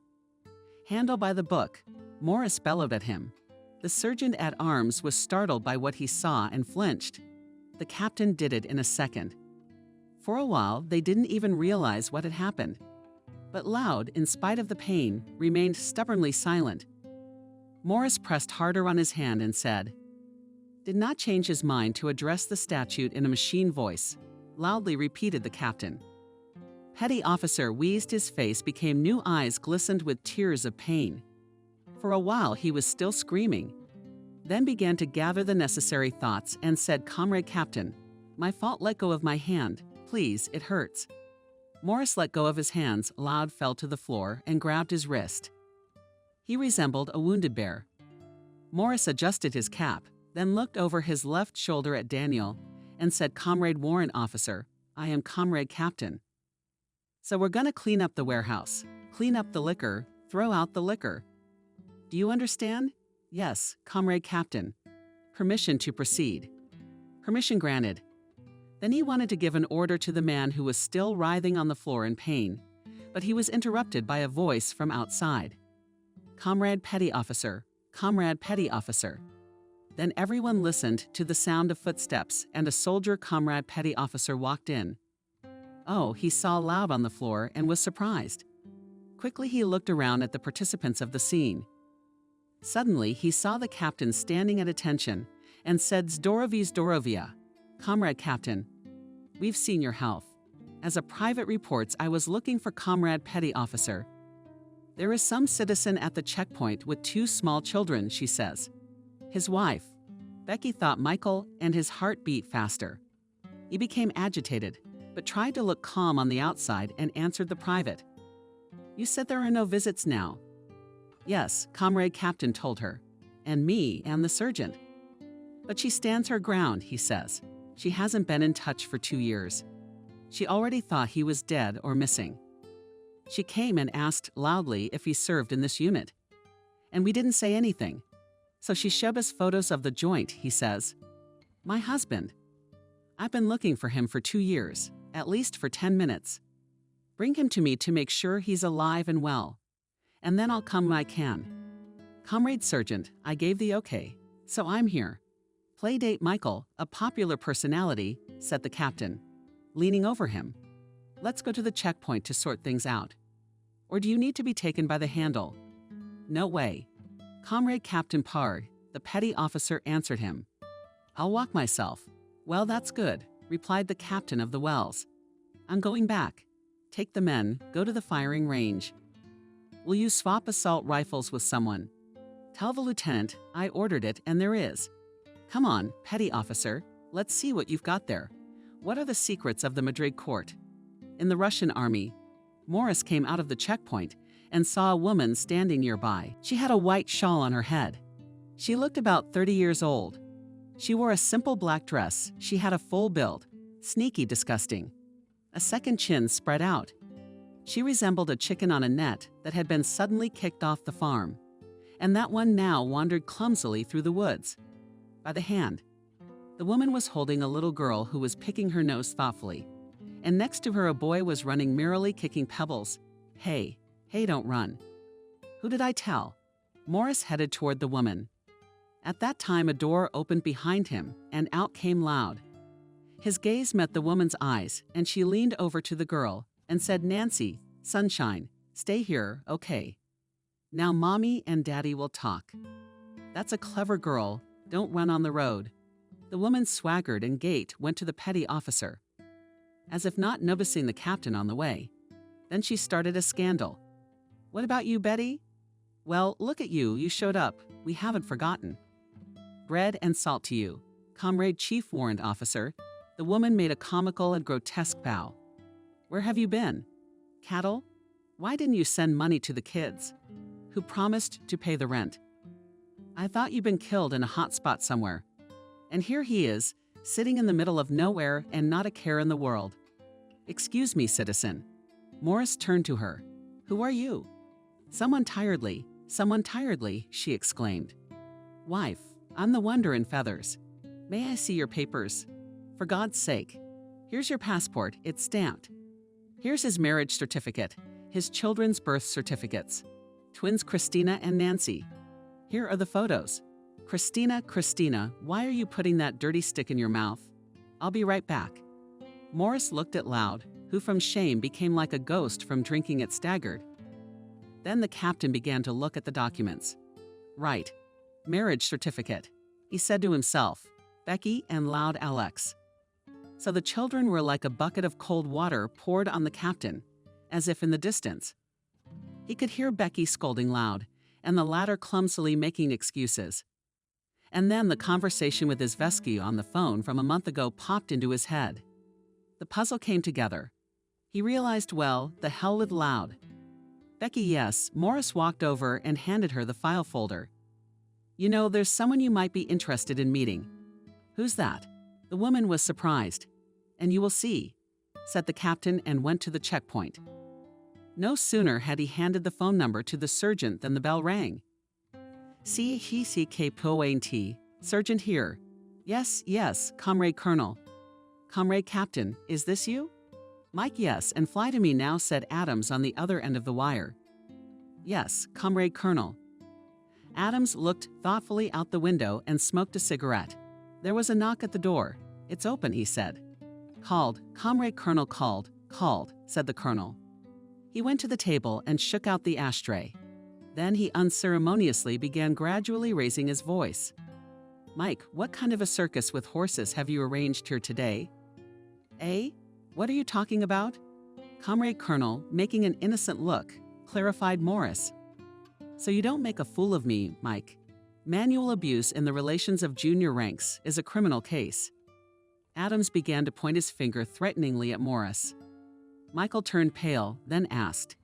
Handle by the book, Morris bellowed at him. The sergeant-at-arms was startled by what he saw and flinched. The captain did it in a second. For a while, they didn't even realize what had happened. But Loud, in spite of the pain, remained stubbornly silent. Morris pressed harder on his hand and said, did not change his mind to address the statute in a machine voice, loudly repeated the captain. Petty officer wheezed, his face became new eyes glistened with tears of pain. For a while he was still screaming, then began to gather the necessary thoughts and said, Comrade Captain, my fault, let go of my hand, please, it hurts. Morris let go of his hands, Loud fell to the floor and grabbed his wrist. He resembled a wounded bear. Morris adjusted his cap, then looked over his left shoulder at Daniel and said, Comrade Warrant Officer, I am Comrade Captain. So we're gonna clean up the warehouse, clean up the liquor, throw out the liquor. Do you understand? Yes, Comrade Captain. Permission to proceed. Permission granted. Then he wanted to give an order to the man who was still writhing on the floor in pain, but he was interrupted by a voice from outside. Comrade Petty Officer, Comrade Petty Officer. Then everyone listened to the sound of footsteps, and a soldier Comrade Petty Officer walked in. Oh, he saw Loud on the floor and was surprised. Quickly he looked around at the participants of the scene. Suddenly he saw the captain standing at attention and said, Zdorovia, Comrade Captain, we've seen your health. As a private reports, I was looking for Comrade Petty Officer. There is some citizen at the checkpoint with 2 small children, she says. His wife. Becky thought Michael, and his heart beat faster. He became agitated, but tried to look calm on the outside and answered the private. You said there are no visits now. Yes, Comrade Captain told her. And me and the sergeant. But she stands her ground, he says. She hasn't been in touch for 2 years. She already thought he was dead or missing. She came and asked loudly if he served in this unit. And we didn't say anything. So she showed us photos of the joint, he says. My husband. I've been looking for him for 2 years, at least for 10 minutes. Bring him to me to make sure he's alive and well. And then I'll come when I can. Comrade Sergeant, I gave the okay, so I'm here. Playdate Michael, a popular personality, said the captain, leaning over him. Let's go to the checkpoint to sort things out. Or do you need to be taken by the handle? No way. Comrade Captain Pard, the petty officer, answered him. I'll walk myself. Well, that's good, replied the captain of the Wells. I'm going back. Take the men, go to the firing range. Will you swap assault rifles with someone? Tell the lieutenant I ordered it and there is. Come on, petty officer, let's see what you've got there. What are the secrets of the Madrid court? In the Russian army, Morris came out of the checkpoint and saw a woman standing nearby. She had a white shawl on her head. She looked about 30 years old. She wore a simple black dress. She had a full build. Sneaky, disgusting. A second chin spread out. She resembled a chicken on a net that had been suddenly kicked off the farm, and that one now wandered clumsily through the woods. By the hand. The woman was holding a little girl who was picking her nose thoughtfully, and next to her a boy was running merrily, kicking pebbles. Hey, don't run. Who did I tell? Morris headed toward the woman. At that time a door opened behind him, and out came Loud. His gaze met the woman's eyes, and she leaned over to the girl and said, "Nancy, sunshine, stay here, okay? Now Mommy and Daddy will talk." "That's a clever girl. Don't run on the road." The woman swaggered and gait went to the petty officer, as if not noticing the captain on the way. Then she started a scandal. "What about you, Betty?" "Well, look at you, you showed up. We haven't forgotten." "Bread and salt to you, Comrade Chief Warrant Officer." The woman made a comical and grotesque bow. "Where have you been? Cattle? Why didn't you send money to the kids? Who promised to pay the rent? I thought you'd been killed in a hot spot somewhere. And here he is, sitting in the middle of nowhere and not a care in the world." "Excuse me, citizen." Morris turned to her. "Who are you?" Someone tiredly, she exclaimed. "Wife, I'm the Wonder in Feathers. May I see your papers? For God's sake. Here's your passport, it's stamped. Here's his marriage certificate, his children's birth certificates. Twins Christina and Nancy. Here are the photos. Christina, why are you putting that dirty stick in your mouth? I'll be right back." Morris looked at Loud, who from shame became like a ghost from drinking it staggered. Then the captain began to look at the documents. Right. Marriage certificate. He said to himself, Becky and Loud Alex. So the children were like a bucket of cold water poured on the captain, as if in the distance. He could hear Becky scolding Loud, and the latter clumsily making excuses. And then the conversation with his Vesky on the phone from a month ago popped into his head. The puzzle came together. He realized, well, the hell with Loud. Becky, yes. Morris walked over and handed her the file folder. You know, there's someone you might be interested in meeting. Who's that? The woman was surprised. And you will see, said the captain and went to the checkpoint. No sooner had he handed the phone number to the sergeant than the bell rang. C-H-C-K-P-O-A-N-T, sergeant here. Yes, Comrade Colonel. Comrade Captain, is this you? Mike, yes, and fly to me now, said Adams on the other end of the wire. Yes, Comrade Colonel. Adams looked thoughtfully out the window and smoked a cigarette. There was a knock at the door. It's open, he said. Called, Comrade Colonel called, said the colonel. He went to the table and shook out the ashtray. Then he unceremoniously began gradually raising his voice. Mike, what kind of a circus with horses have you arranged here today? Eh? What are you talking about? Comrade Colonel, making an innocent look, clarified Morris. So you don't make a fool of me, Mike. Manual abuse in the relations of junior ranks is a criminal case. Adams began to point his finger threateningly at Morris. Michael turned pale, then asked,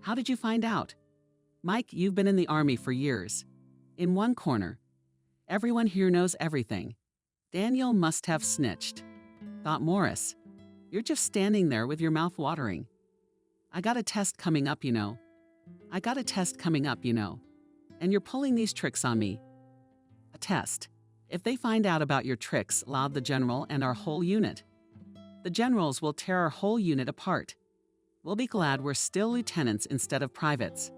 How did you find out? Mike, you've been in the army for years. In one corner. Everyone here knows everything. Daniel must have snitched, thought Morris. You're just standing there with your mouth watering. I got a test coming up, you know. And you're pulling these tricks on me. A test. If they find out about your tricks, loud the general and our whole unit. The generals will tear our whole unit apart. We'll be glad we're still lieutenants instead of privates.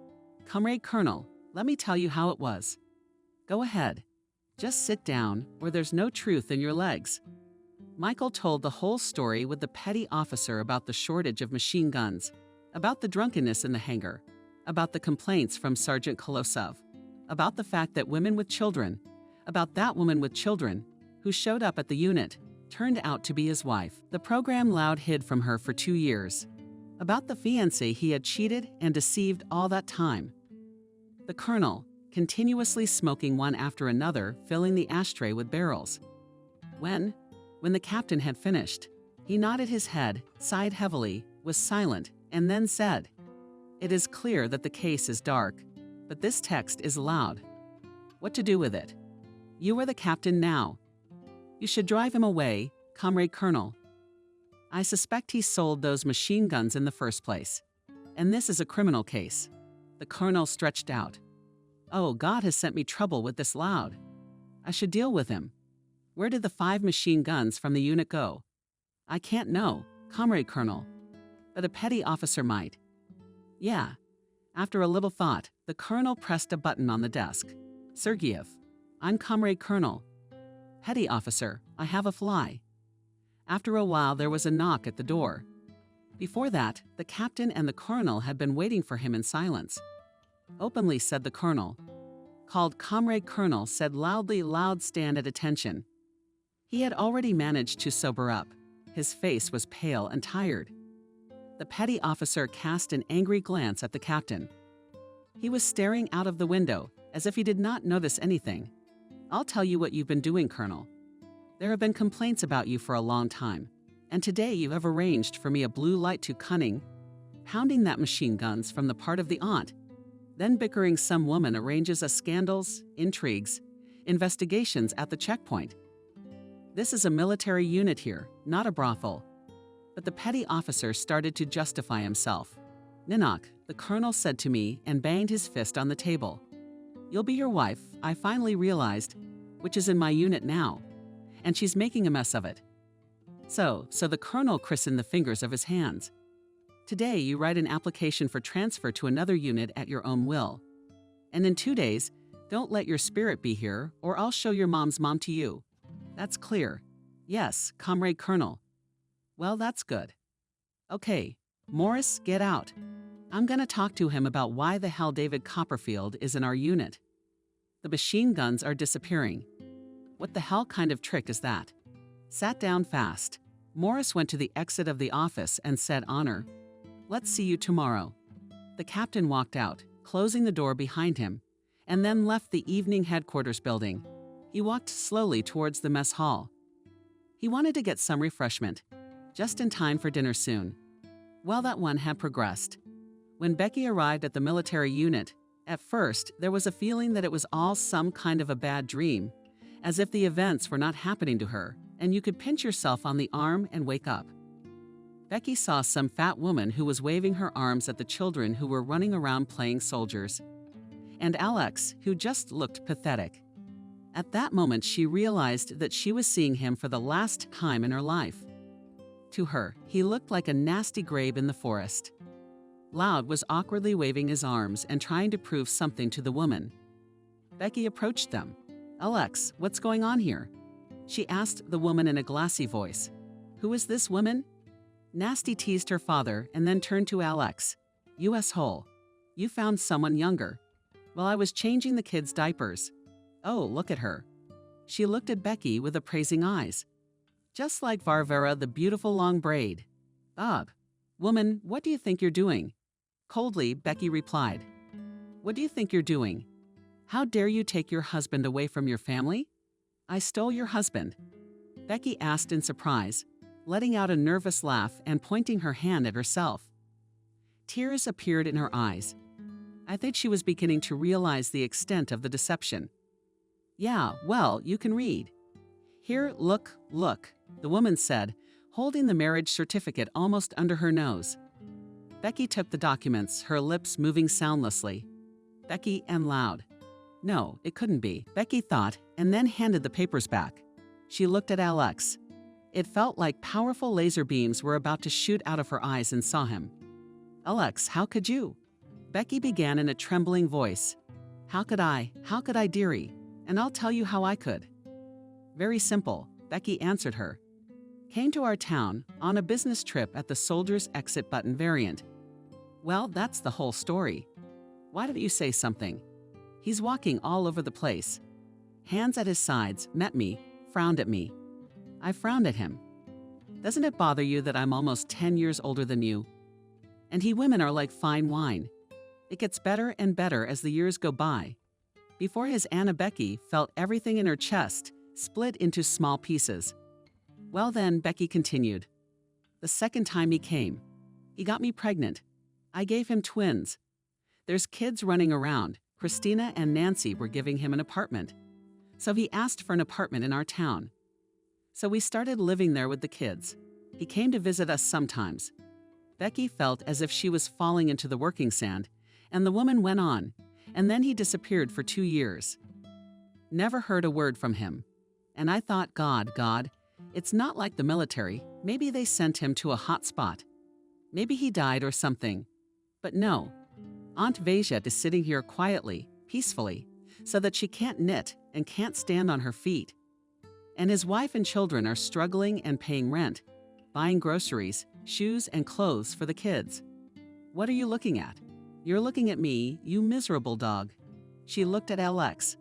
Comrade Colonel, let me tell you how it was. Go ahead. Just sit down, or there's no truth in your legs. Michael told the whole story with the petty officer about the shortage of machine guns, about the drunkenness in the hangar, about the complaints from Sergeant Kolosov, about the fact that about that woman with children, who showed up at the unit, turned out to be his wife. The program Loud hid from her for 2 years. About the fiancé he had cheated and deceived all that time. The colonel, continuously smoking one after another, filling the ashtray with barrels. When the captain had finished, he nodded his head, sighed heavily, was silent, and then said, It is clear that the case is dark, but this text is loud. What to do with it? You are the captain now. You should drive him away, Comrade Colonel. I suspect he sold those machine guns in the first place. And this is a criminal case. The colonel stretched out. Oh, God has sent me trouble with this Loud. I should deal with him. Where did the 5 machine guns from the unit go? I can't know, Comrade Colonel. But a petty officer might. Yeah. After a little thought, the colonel pressed a button on the desk. Sergeyev, I'm Comrade Colonel. Petty officer, I have a fly. After a while, there was a knock at the door. Before that, the captain and the colonel had been waiting for him in silence. Openly, said the colonel. Called Comrade Colonel, said loudly, Loud, stand at attention. He had already managed to sober up. His face was pale and tired. The petty officer cast an angry glance at the captain. He was staring out of the window, as if he did not notice anything. I'll tell you what you've been doing, Colonel. There have been complaints about you for a long time, and today you have arranged for me a blue light to Cunning, pounding that machine guns from the part of the aunt. Then bickering some woman arranges a scandals, intrigues, investigations at the checkpoint. This is a military unit here, not a brothel. But the petty officer started to justify himself. Ninok, the colonel said to me and banged his fist on the table. You'll be your wife, I finally realized, which is in my unit now. And she's making a mess of it. So the colonel christened the fingers of his hands. Today, you write an application for transfer to another unit at your own will. And in 2 days, don't let your spirit be here, or I'll show your mom's mom to you. That's clear. Yes, Comrade Colonel. Well, that's good. Okay, Morris, get out. I'm gonna talk to him about why the hell David Copperfield is in our unit. The machine guns are disappearing. What the hell kind of trick is that? Sat down fast. Morris went to the exit of the office and said, Honor. Let's see you tomorrow. The captain walked out, closing the door behind him, and then left the evening headquarters building. He walked slowly towards the mess hall. He wanted to get some refreshment, just in time for dinner soon. Well, that one had progressed. When Becky arrived at the military unit, at first there was a feeling that it was all some kind of a bad dream, as if the events were not happening to her, and you could pinch yourself on the arm and wake up. Becky saw some fat woman who was waving her arms at the children who were running around playing soldiers, and Alex, who just looked pathetic. At that moment, she realized that she was seeing him for the last time in her life. To her, he looked like a nasty grabe in the forest. Loud was awkwardly waving his arms and trying to prove something to the woman. Becky approached them. Alex, what's going on here? She asked the woman in a glassy voice. Who is this woman? Nasty teased her father and then turned to Alex. U.S. Hole. You found someone younger. Well, I was changing the kids' diapers. Oh, look at her. She looked at Becky with appraising eyes. Just like Varvara, the beautiful long braid. Bob. Woman, what do you think you're doing? Coldly, Becky replied. What do you think you're doing? How dare you take your husband away from your family? I stole your husband. Becky asked in surprise, letting out a nervous laugh and pointing her hand at herself. Tears appeared in her eyes. I think she was beginning to realize the extent of the deception. Yeah, well, you can read. Here, look, the woman said, holding the marriage certificate almost under her nose. Becky took the documents, her lips moving soundlessly. Becky and Loud. No, it couldn't be, Becky thought, and then handed the papers back. She looked at Alex. It felt like powerful laser beams were about to shoot out of her eyes and saw him. Alex, how could you? Becky began in a trembling voice. How could I, dearie? And I'll tell you how I could. Very simple, Becky answered her. Came to our town on a business trip at the Soldier's Exit Button variant. Well, that's the whole story. Why don't you say something? He's walking all over the place. Hands at his sides, met me, frowned at me. I frowned at him. Doesn't it bother you that I'm almost 10 years older than you? And women are like fine wine. It gets better and better as the years go by. Before his Anna Becky felt everything in her chest split into small pieces. Well then, Becky continued. The second time he came, he got me pregnant. I gave him twins. There's kids running around. Christina and Nancy were giving him an apartment. So he asked for an apartment in our town. So we started living there with the kids. He came to visit us sometimes. Becky felt as if she was falling into the working sand, and the woman went on, and then he disappeared for 2 years. Never heard a word from him. And I thought, God, it's not like the military. Maybe they sent him to a hot spot. Maybe he died or something. But no. Aunt Vejat is sitting here quietly, peacefully, so that she can't knit and can't stand on her feet. And his wife and children are struggling and paying rent, buying groceries, shoes, and clothes for the kids. What are you looking at? You're looking at me, you miserable dog. She looked at Alex.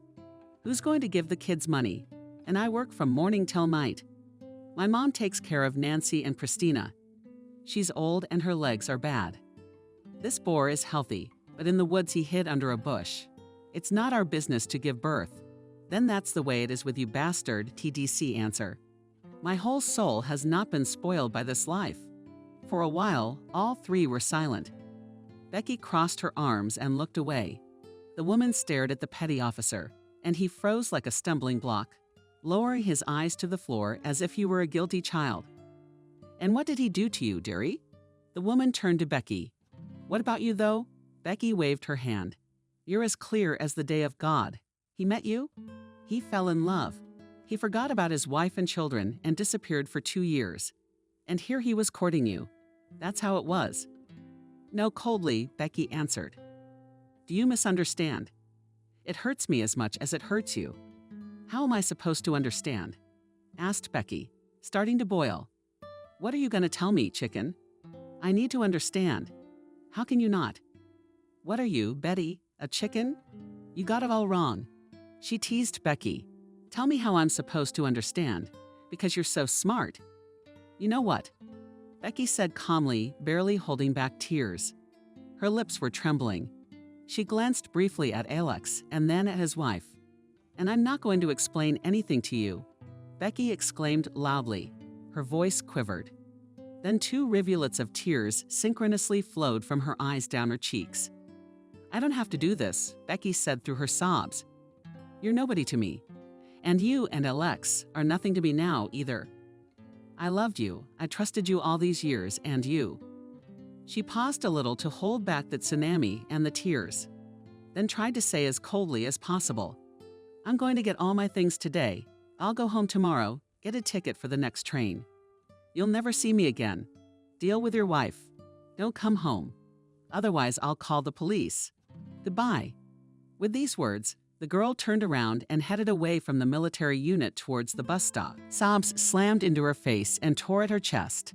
Who's going to give the kids money? And I work from morning till night. My mom takes care of Nancy and Christina. She's old and her legs are bad. This boar is healthy, but in the woods he hid under a bush. It's not our business to give birth. Then that's the way it is with you bastard, TDC answer. My whole soul has not been spoiled by this life. For a while, all three were silent. Becky crossed her arms and looked away. The woman stared at the petty officer, and he froze like a stumbling block, lowering his eyes to the floor as if he were a guilty child. And what did he do to you, dearie? The woman turned to Becky. What about you, though? Becky waved her hand. You're as clear as the day of God. He met you? He fell in love. He forgot about his wife and children and disappeared for 2 years. And here he was courting you. That's how it was. No, coldly, Becky answered. Do you misunderstand? It hurts me as much as it hurts you. How am I supposed to understand? Asked Becky, starting to boil. What are you going to tell me, chicken? I need to understand. How can you not? What are you, Betty, a chicken? You got it all wrong. She teased Becky. Tell me how I'm supposed to understand, because you're so smart. You know what? Becky said calmly, barely holding back tears. Her lips were trembling. She glanced briefly at Alex and then at his wife. And I'm not going to explain anything to you, Becky exclaimed loudly. Her voice quivered. Then 2 rivulets of tears synchronously flowed from her eyes down her cheeks. I don't have to do this, Becky said through her sobs. You're nobody to me. And you and Alex are nothing to me now either. I loved you, I trusted you all these years, and you. She paused a little to hold back the tsunami and the tears, then tried to say as coldly as possible, I'm going to get all my things today. I'll go home tomorrow, get a ticket for the next train. You'll never see me again. Deal with your wife. Don't come home. Otherwise, I'll call the police. Goodbye. With these words, the girl turned around and headed away from the military unit towards the bus stop. Sobs slammed into her face and tore at her chest.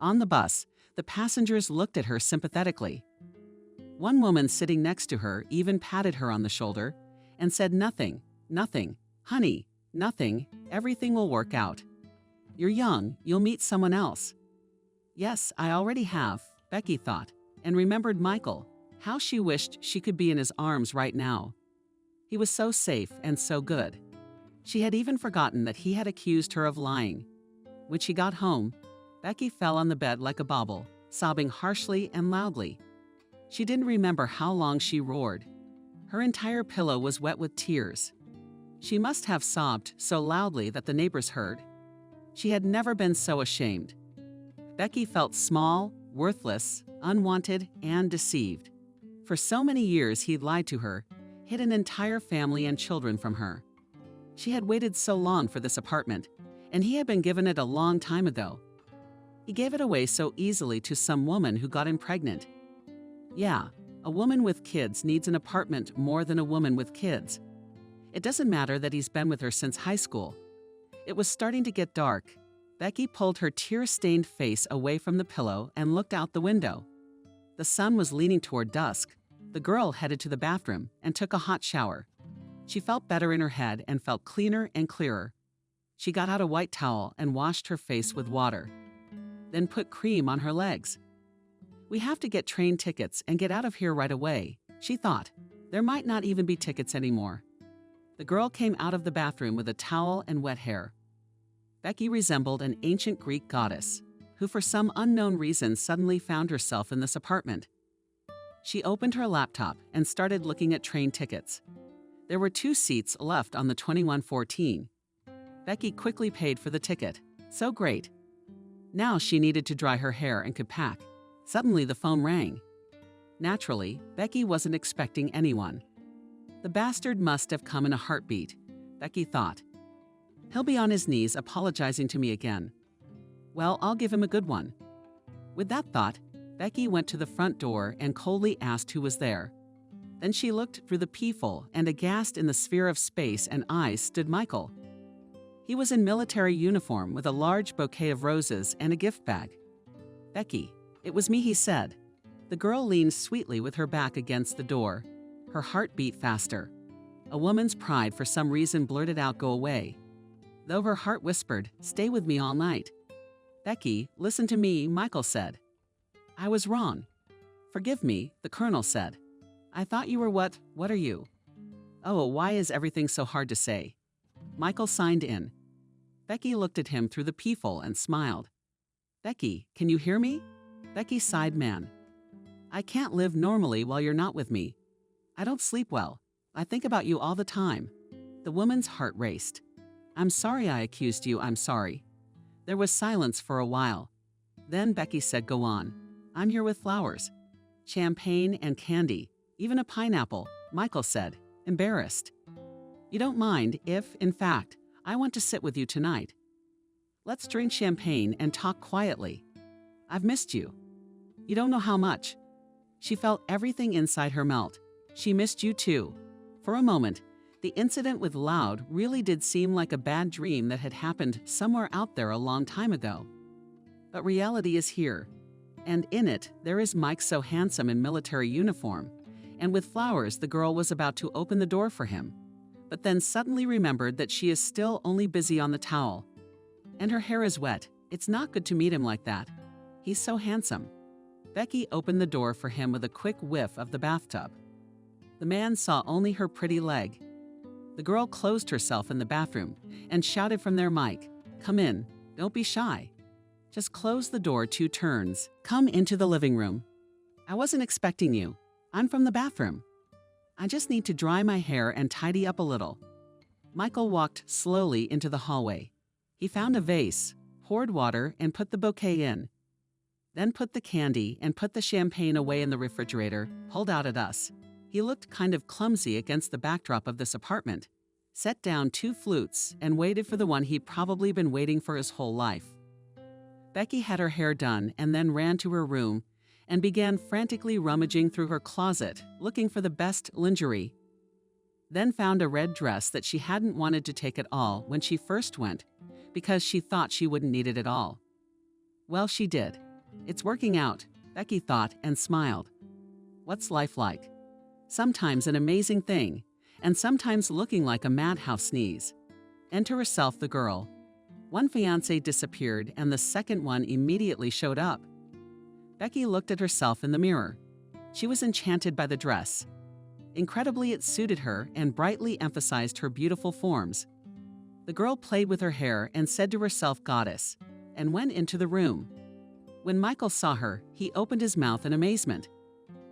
On the bus, the passengers looked at her sympathetically. One woman sitting next to her even patted her on the shoulder and said, Nothing, honey, nothing, everything will work out. You're young, you'll meet someone else. Yes, I already have, Becky thought, and remembered Michael, how she wished she could be in his arms right now. He was so safe and so good. She had even forgotten that he had accused her of lying. When she got home, Becky fell on the bed like a bauble, sobbing harshly and loudly. She didn't remember how long she roared. Her entire pillow was wet with tears. She must have sobbed so loudly that the neighbors heard. She had never been so ashamed. Becky felt small, worthless, unwanted, and deceived. For so many years he'd lied to her, hid an entire family and children from her. She had waited so long for this apartment, and he had been given it a long time ago. He gave it away so easily to some woman who got him pregnant. Yeah, a woman with kids needs an apartment more than a woman with kids. It doesn't matter that he's been with her since high school. It was starting to get dark. Becky pulled her tear-stained face away from the pillow and looked out the window. The sun was leaning toward dusk. The girl headed to the bathroom and took a hot shower. She felt better in her head and felt cleaner and clearer. She got out a white towel and washed her face with water, then put cream on her legs. We have to get train tickets and get out of here right away, she thought. There might not even be tickets anymore. The girl came out of the bathroom with a towel and wet hair. Becky resembled an ancient Greek goddess, who for some unknown reason suddenly found herself in this apartment. She opened her laptop and started looking at train tickets. There were 2 seats left on the 2114. Becky quickly paid for the ticket. So great. Now she needed to dry her hair and could pack. Suddenly the phone rang. Naturally, Becky wasn't expecting anyone. The bastard must have come in a heartbeat, Becky thought. He'll be on his knees apologizing to me again. Well, I'll give him a good one. With that thought, Becky went to the front door and coldly asked who was there. Then she looked through the peephole, and aghast in the sphere of space and eyes stood Michael. He was in military uniform with a large bouquet of roses and a gift bag. Becky, it was me, he said. The girl leaned sweetly with her back against the door. Her heart beat faster. A woman's pride for some reason blurted out, "Go away." Though her heart whispered, "Stay with me all night." Becky, listen to me, Michael said. I was wrong. Forgive me, the colonel said. I thought you were what are you? Oh, why is everything so hard to say? Michael signed in. Becky looked at him through the peephole and smiled. Becky, can you hear me? Becky sighed, man. I can't live normally while you're not with me. I don't sleep well. I think about you all the time. The woman's heart raced. I'm sorry I accused you, I'm sorry. There was silence for a while. Then Becky said, go on. I'm here with flowers. Champagne and candy, even a pineapple, Michael said, embarrassed. You don't mind if, in fact, I want to sit with you tonight. Let's drink champagne and talk quietly. I've missed you. You don't know how much. She felt everything inside her melt. She missed you too. For a moment, the incident with Loud really did seem like a bad dream that had happened somewhere out there a long time ago. But reality is here, and in it there is Mike so handsome in military uniform, and with flowers the girl was about to open the door for him, but then suddenly remembered that she is still only busy on the towel. And her hair is wet. It's not good to meet him like that. He's so handsome. Becky opened the door for him with a quick whiff of the bathtub. The man saw only her pretty leg. The girl closed herself in the bathroom and shouted from their mic, come in, don't be shy. Just close the door 2 turns. Come into the living room. I wasn't expecting you. I'm from the bathroom. I just need to dry my hair and tidy up a little. Michael walked slowly into the hallway. He found a vase, poured water, and put the bouquet in. Then put the candy and put the champagne away in the refrigerator, pulled out at us. He looked kind of clumsy against the backdrop of this apartment, set down 2 flutes, and waited for the one he'd probably been waiting for his whole life. Becky had her hair done and then ran to her room and began frantically rummaging through her closet, looking for the best lingerie. Then found a red dress that she hadn't wanted to take at all when she first went, because she thought she wouldn't need it at all. Well, she did. It's working out, Becky thought and smiled. What's life like? Sometimes an amazing thing, and sometimes looking like a madhouse sneeze. Enter herself the girl. One fiancé disappeared and the second one immediately showed up. Becky looked at herself in the mirror. She was enchanted by the dress. Incredibly, it suited her and brightly emphasized her beautiful forms. The girl played with her hair and said to herself, goddess, and went into the room. When Michael saw her, he opened his mouth in amazement.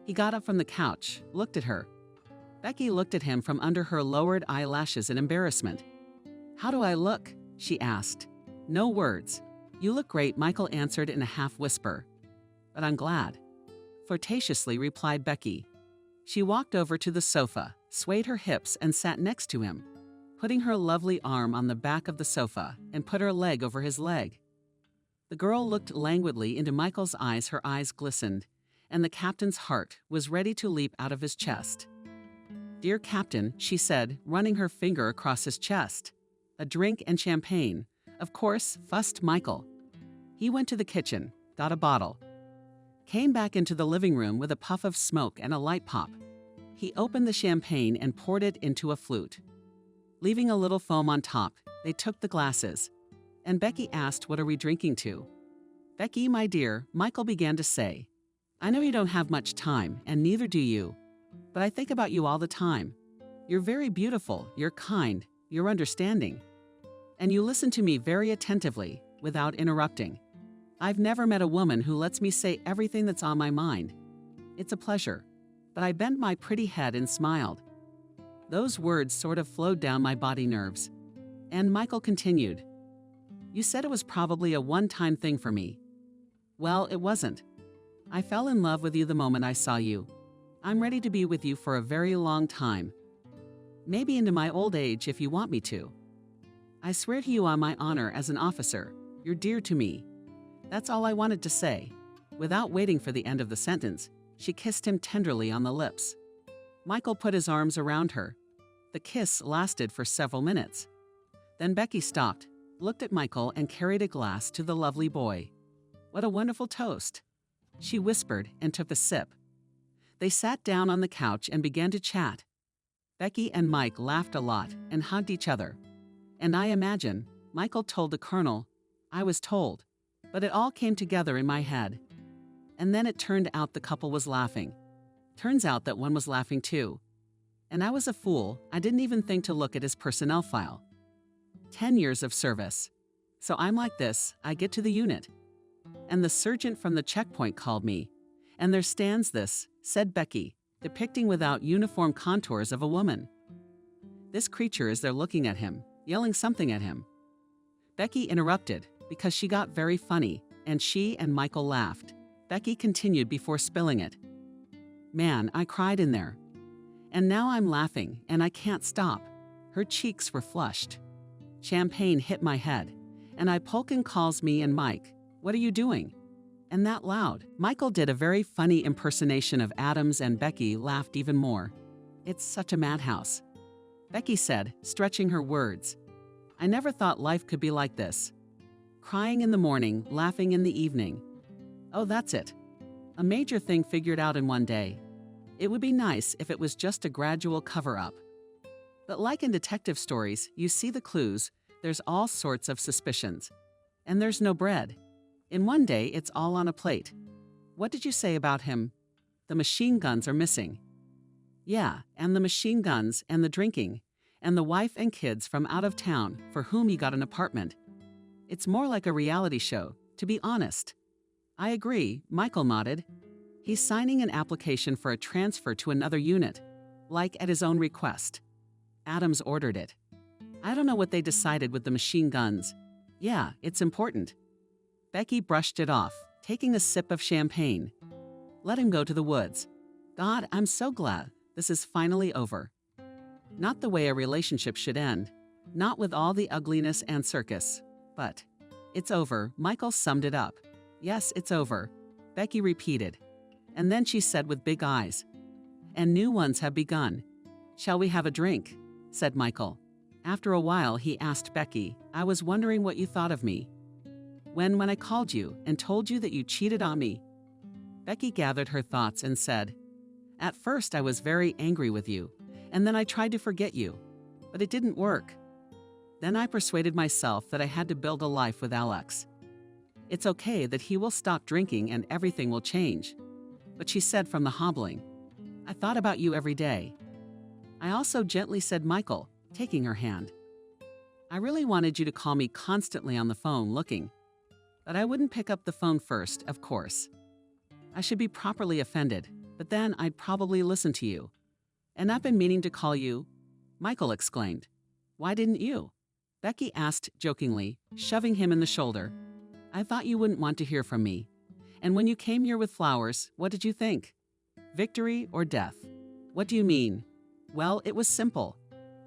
He got up from the couch, looked at her. Becky looked at him from under her lowered eyelashes in embarrassment. How do I look? She asked. No words. You look great, Michael answered in a half-whisper. But I'm glad. Flirtatiously replied Becky. She walked over to the sofa, swayed her hips, and sat next to him, putting her lovely arm on the back of the sofa and put her leg over his leg. The girl looked languidly into Michael's eyes. Her eyes glistened, and the captain's heart was ready to leap out of his chest. Dear Captain, she said, running her finger across his chest. A drink and champagne, of course, fussed Michael. He went to the kitchen, got a bottle, came back into the living room with a puff of smoke and a light pop. He opened the champagne and poured it into a flute. Leaving a little foam on top, they took the glasses. And Becky asked, what are we drinking to? Becky, my dear, Michael began to say, I know you don't have much time, and neither do you, but I think about you all the time. You're very beautiful, you're kind, you're understanding. And you listen to me very attentively, without interrupting. I've never met a woman who lets me say everything that's on my mind. It's a pleasure. but I bent my pretty head and smiled. Those words sort of flowed down my body nerves. And Michael continued, "You said it was probably a one-time thing for me. Well, it wasn't. I fell in love with you the moment I saw you. I'm ready to be with you for a very long time. Maybe into my old age if you want me to. I swear to you on my honor as an officer, you're dear to me." That's all I wanted to say. Without waiting for the end of the sentence, she kissed him tenderly on the lips. Michael put his arms around her. The kiss lasted for several minutes. Then Becky stopped, looked at Michael, and carried a glass to the lovely boy. "What a wonderful toast," she whispered and took a sip. They sat down on the couch and began to chat. Becky and Mike laughed a lot and hugged each other. And I imagine, Michael told the colonel, I was told, but it all came together in my head. And then it turned out the couple was laughing. Turns out that one was laughing too. And I was a fool, I didn't even think to look at his personnel file. 10 years of service. So I'm like this, I get to the unit. And the sergeant from the checkpoint called me. And there stands this, said Becky, depicting without uniform contours of a woman. This creature is there looking at him, yelling something at him. Becky interrupted, because she got very funny, and she and Michael laughed. Becky continued before spilling it. "Man, I cried in there. And now I'm laughing, and I can't stop." Her cheeks were flushed. Champagne hit my head, and Polkin calls me and Mike, "What are you doing?" And that loud. Michael did a very funny impersonation of Adams, and Becky laughed even more. "It's such a madhouse," Becky said, stretching her words. "I never thought life could be like this. Crying in the morning, laughing in the evening. Oh, that's it. A major thing figured out in one day. It would be nice if it was just a gradual cover-up. But like in detective stories, you see the clues, there's all sorts of suspicions. And there's no bread. In one day, it's all on a plate. What did you say about him? The machine guns are missing." "Yeah, and the machine guns, and the drinking, and the wife and kids from out of town for whom he got an apartment. It's more like a reality show, to be honest." "I agree," Michael nodded. "He's signing an application for a transfer to another unit, like at his own request. Adams ordered it. I don't know what they decided with the machine guns. Yeah, it's important." Becky brushed it off, taking a sip of champagne. "Let him go to the woods. God, I'm so glad this is finally over. Not the way a relationship should end, not with all the ugliness and circus, but it's over." Michael summed it up. "Yes, it's over," Becky repeated. And then she said with big eyes, "And new ones have begun. Shall we have a drink?" said Michael. After a while, he asked Becky, "I was wondering what you thought of me. When I called you and told you that you cheated on me." Becky gathered her thoughts and said, "At first I was very angry with you, and then I tried to forget you, but it didn't work. Then I persuaded myself that I had to build a life with Alex. It's okay that he will stop drinking and everything will change." But she said from the hobbling, "I thought about you every day." I also gently said, Michael, taking her hand, "I really wanted you to call me constantly on the phone looking. But I wouldn't pick up the phone first, of course. I should be properly offended, but then I'd probably listen to you. And I've been meaning to call you," Michael exclaimed. "Why didn't you?" Becky asked jokingly, shoving him in the shoulder. "I thought you wouldn't want to hear from me. And when you came here with flowers, what did you think? Victory or death? What do you mean?" "Well, it was simple.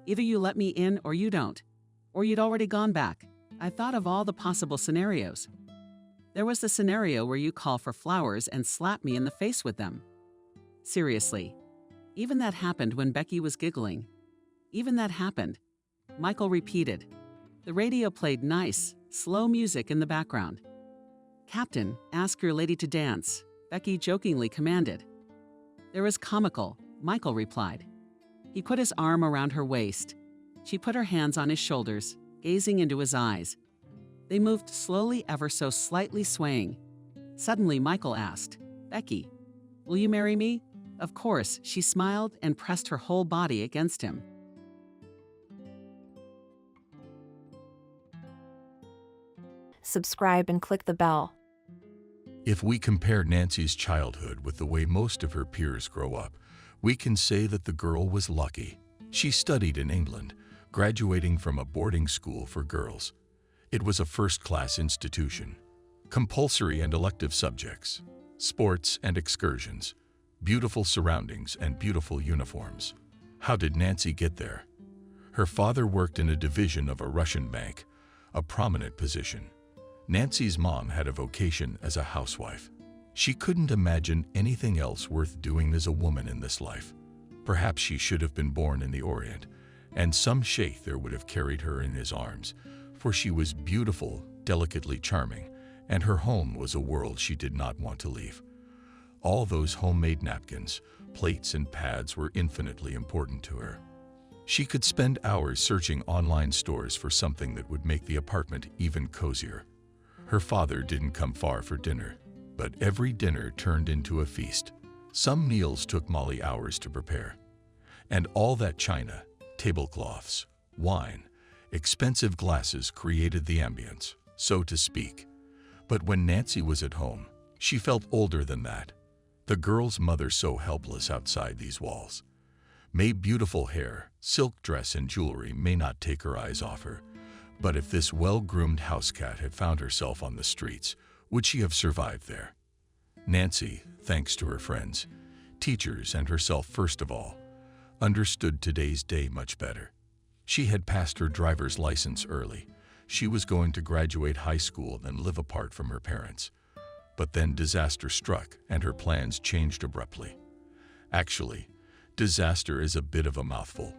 Either you let me in or you don't. Or you'd already gone back. I thought of all the possible scenarios. There was the scenario where you call for flowers and slap me in the face with them. Seriously. Even that happened when Becky was giggling. Even that happened," Michael repeated. The radio played nice, slow music in the background. "Captain, ask your lady to dance," Becky jokingly commanded. "There is comical," Michael replied. He put his arm around her waist. She put her hands on his shoulders, gazing into his eyes. They moved slowly, ever so slightly swaying. Suddenly, Michael asked, "Becky, will you marry me?" Of course, she smiled and pressed her whole body against him. Subscribe and click the bell. If we compare Nancy's childhood with the way most of her peers grow up, We can say that the girl was lucky. She studied in England, graduating from a boarding school for girls. It was a first-class institution. Compulsory and elective subjects, sports and excursions, beautiful surroundings and beautiful uniforms. How did Nancy get there? Her father worked in a division of a Russian bank, a prominent position. Nancy's mom had a vocation as a housewife. She couldn't imagine anything else worth doing as a woman in this life. Perhaps she should have been born in the Orient, and some sheikh there would have carried her in his arms, for she was beautiful, delicately charming, and her home was a world she did not want to leave. All those homemade napkins, plates, and pads were infinitely important to her. She could spend hours searching online stores for something that would make the apartment even cozier. Her father didn't come far for dinner, but every dinner turned into a feast. Some meals took Molly hours to prepare. And all that china, tablecloths, wine, expensive glasses created the ambience, so to speak. But when Nancy was at home, she felt older than that. The girl's mother so helpless outside these walls. May beautiful hair, silk dress, and jewelry may not take her eyes off her, but if this well-groomed house cat had found herself on the streets, would she have survived there? Nancy, thanks to her friends, teachers, and herself first of all, understood today's day much better. She had passed her driver's license early. She was going to graduate high school and live apart from her parents. But then disaster struck and her plans changed abruptly. Actually, disaster is a bit of a mouthful.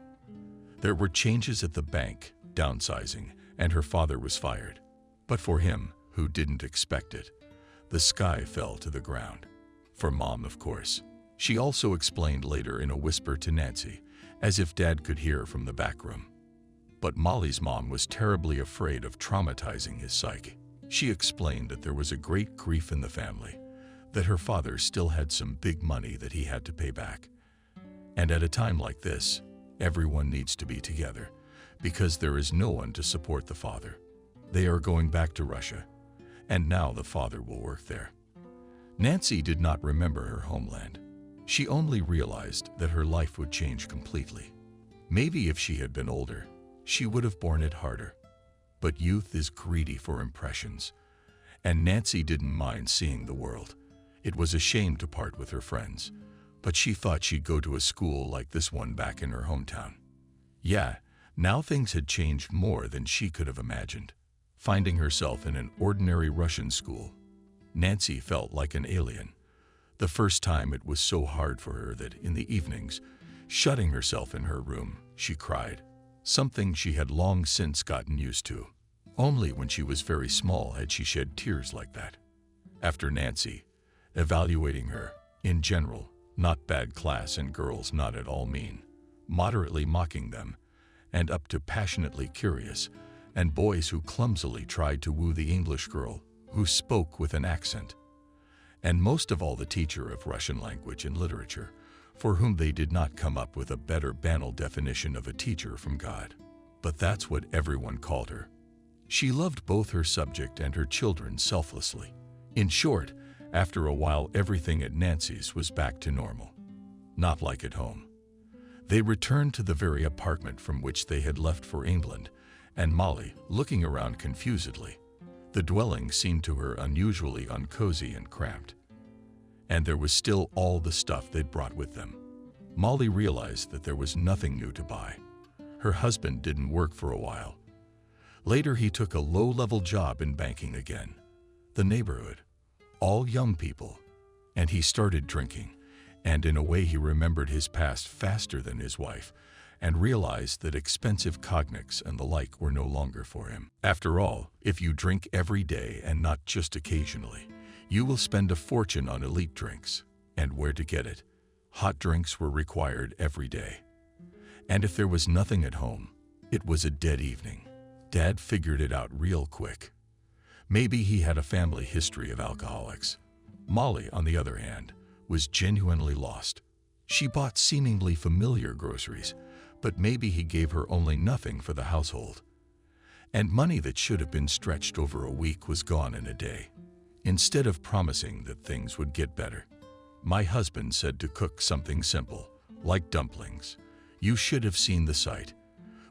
There were changes at the bank, downsizing, and her father was fired. But for him, who didn't expect it, the sky fell to the ground. For Mom, of course. She also explained later in a whisper to Nancy, as if Dad could hear from the back room. But Molly's mom was terribly afraid of traumatizing his psyche. She explained that there was a great grief in the family, that her father still had some big money that he had to pay back. And at a time like this, everyone needs to be together, because there is no one to support the father. They are going back to Russia, and now the father will work there. Nancy did not remember her homeland. She only realized that her life would change completely. Maybe if she had been older, she would have borne it harder. But youth is greedy for impressions, and Nancy didn't mind seeing the world. It was a shame to part with her friends, but she thought she'd go to a school like this one back in her hometown. Yeah, now things had changed more than she could have imagined. Finding herself in an ordinary Russian school, Nancy felt like an alien. The first time it was so hard for her that in the evenings, shutting herself in her room, she cried. Something she had long since gotten used to. Only when she was very small had she shed tears like that. After Nancy, evaluating her, in general, not bad class and girls not at all mean, moderately mocking them, and up to passionately curious, and boys who clumsily tried to woo the English girl who spoke with an accent. And most of all the teacher of Russian language and literature, for whom they did not come up with a better banal definition of a teacher from God. But that's what everyone called her. She loved both her subject and her children selflessly. In short, after a while everything at Nancy's was back to normal. Not like at home. They returned to the very apartment from which they had left for England, and Molly, looking around confusedly, the dwelling seemed to her unusually uncozy and cramped. And there was still all the stuff they'd brought with them. Molly realized that there was nothing new to buy. Her husband didn't work for a while. Later he took a low-level job in banking again. The neighborhood, all young people. And he started drinking, and in a way he remembered his past faster than his wife, and realized that expensive cognacs and the like were no longer for him. After all, if you drink every day and not just occasionally, you will spend a fortune on elite drinks. And where to get it? Hot drinks were required every day. And if there was nothing at home, it was a dead evening. Dad figured it out real quick. Maybe he had a family history of alcoholics. Molly, on the other hand, was genuinely lost. She bought seemingly familiar groceries, but maybe he gave her only nothing for the household. And money that should have been stretched over a week was gone in a day. Instead of promising that things would get better, my husband said to cook something simple, like dumplings. You should have seen the sight.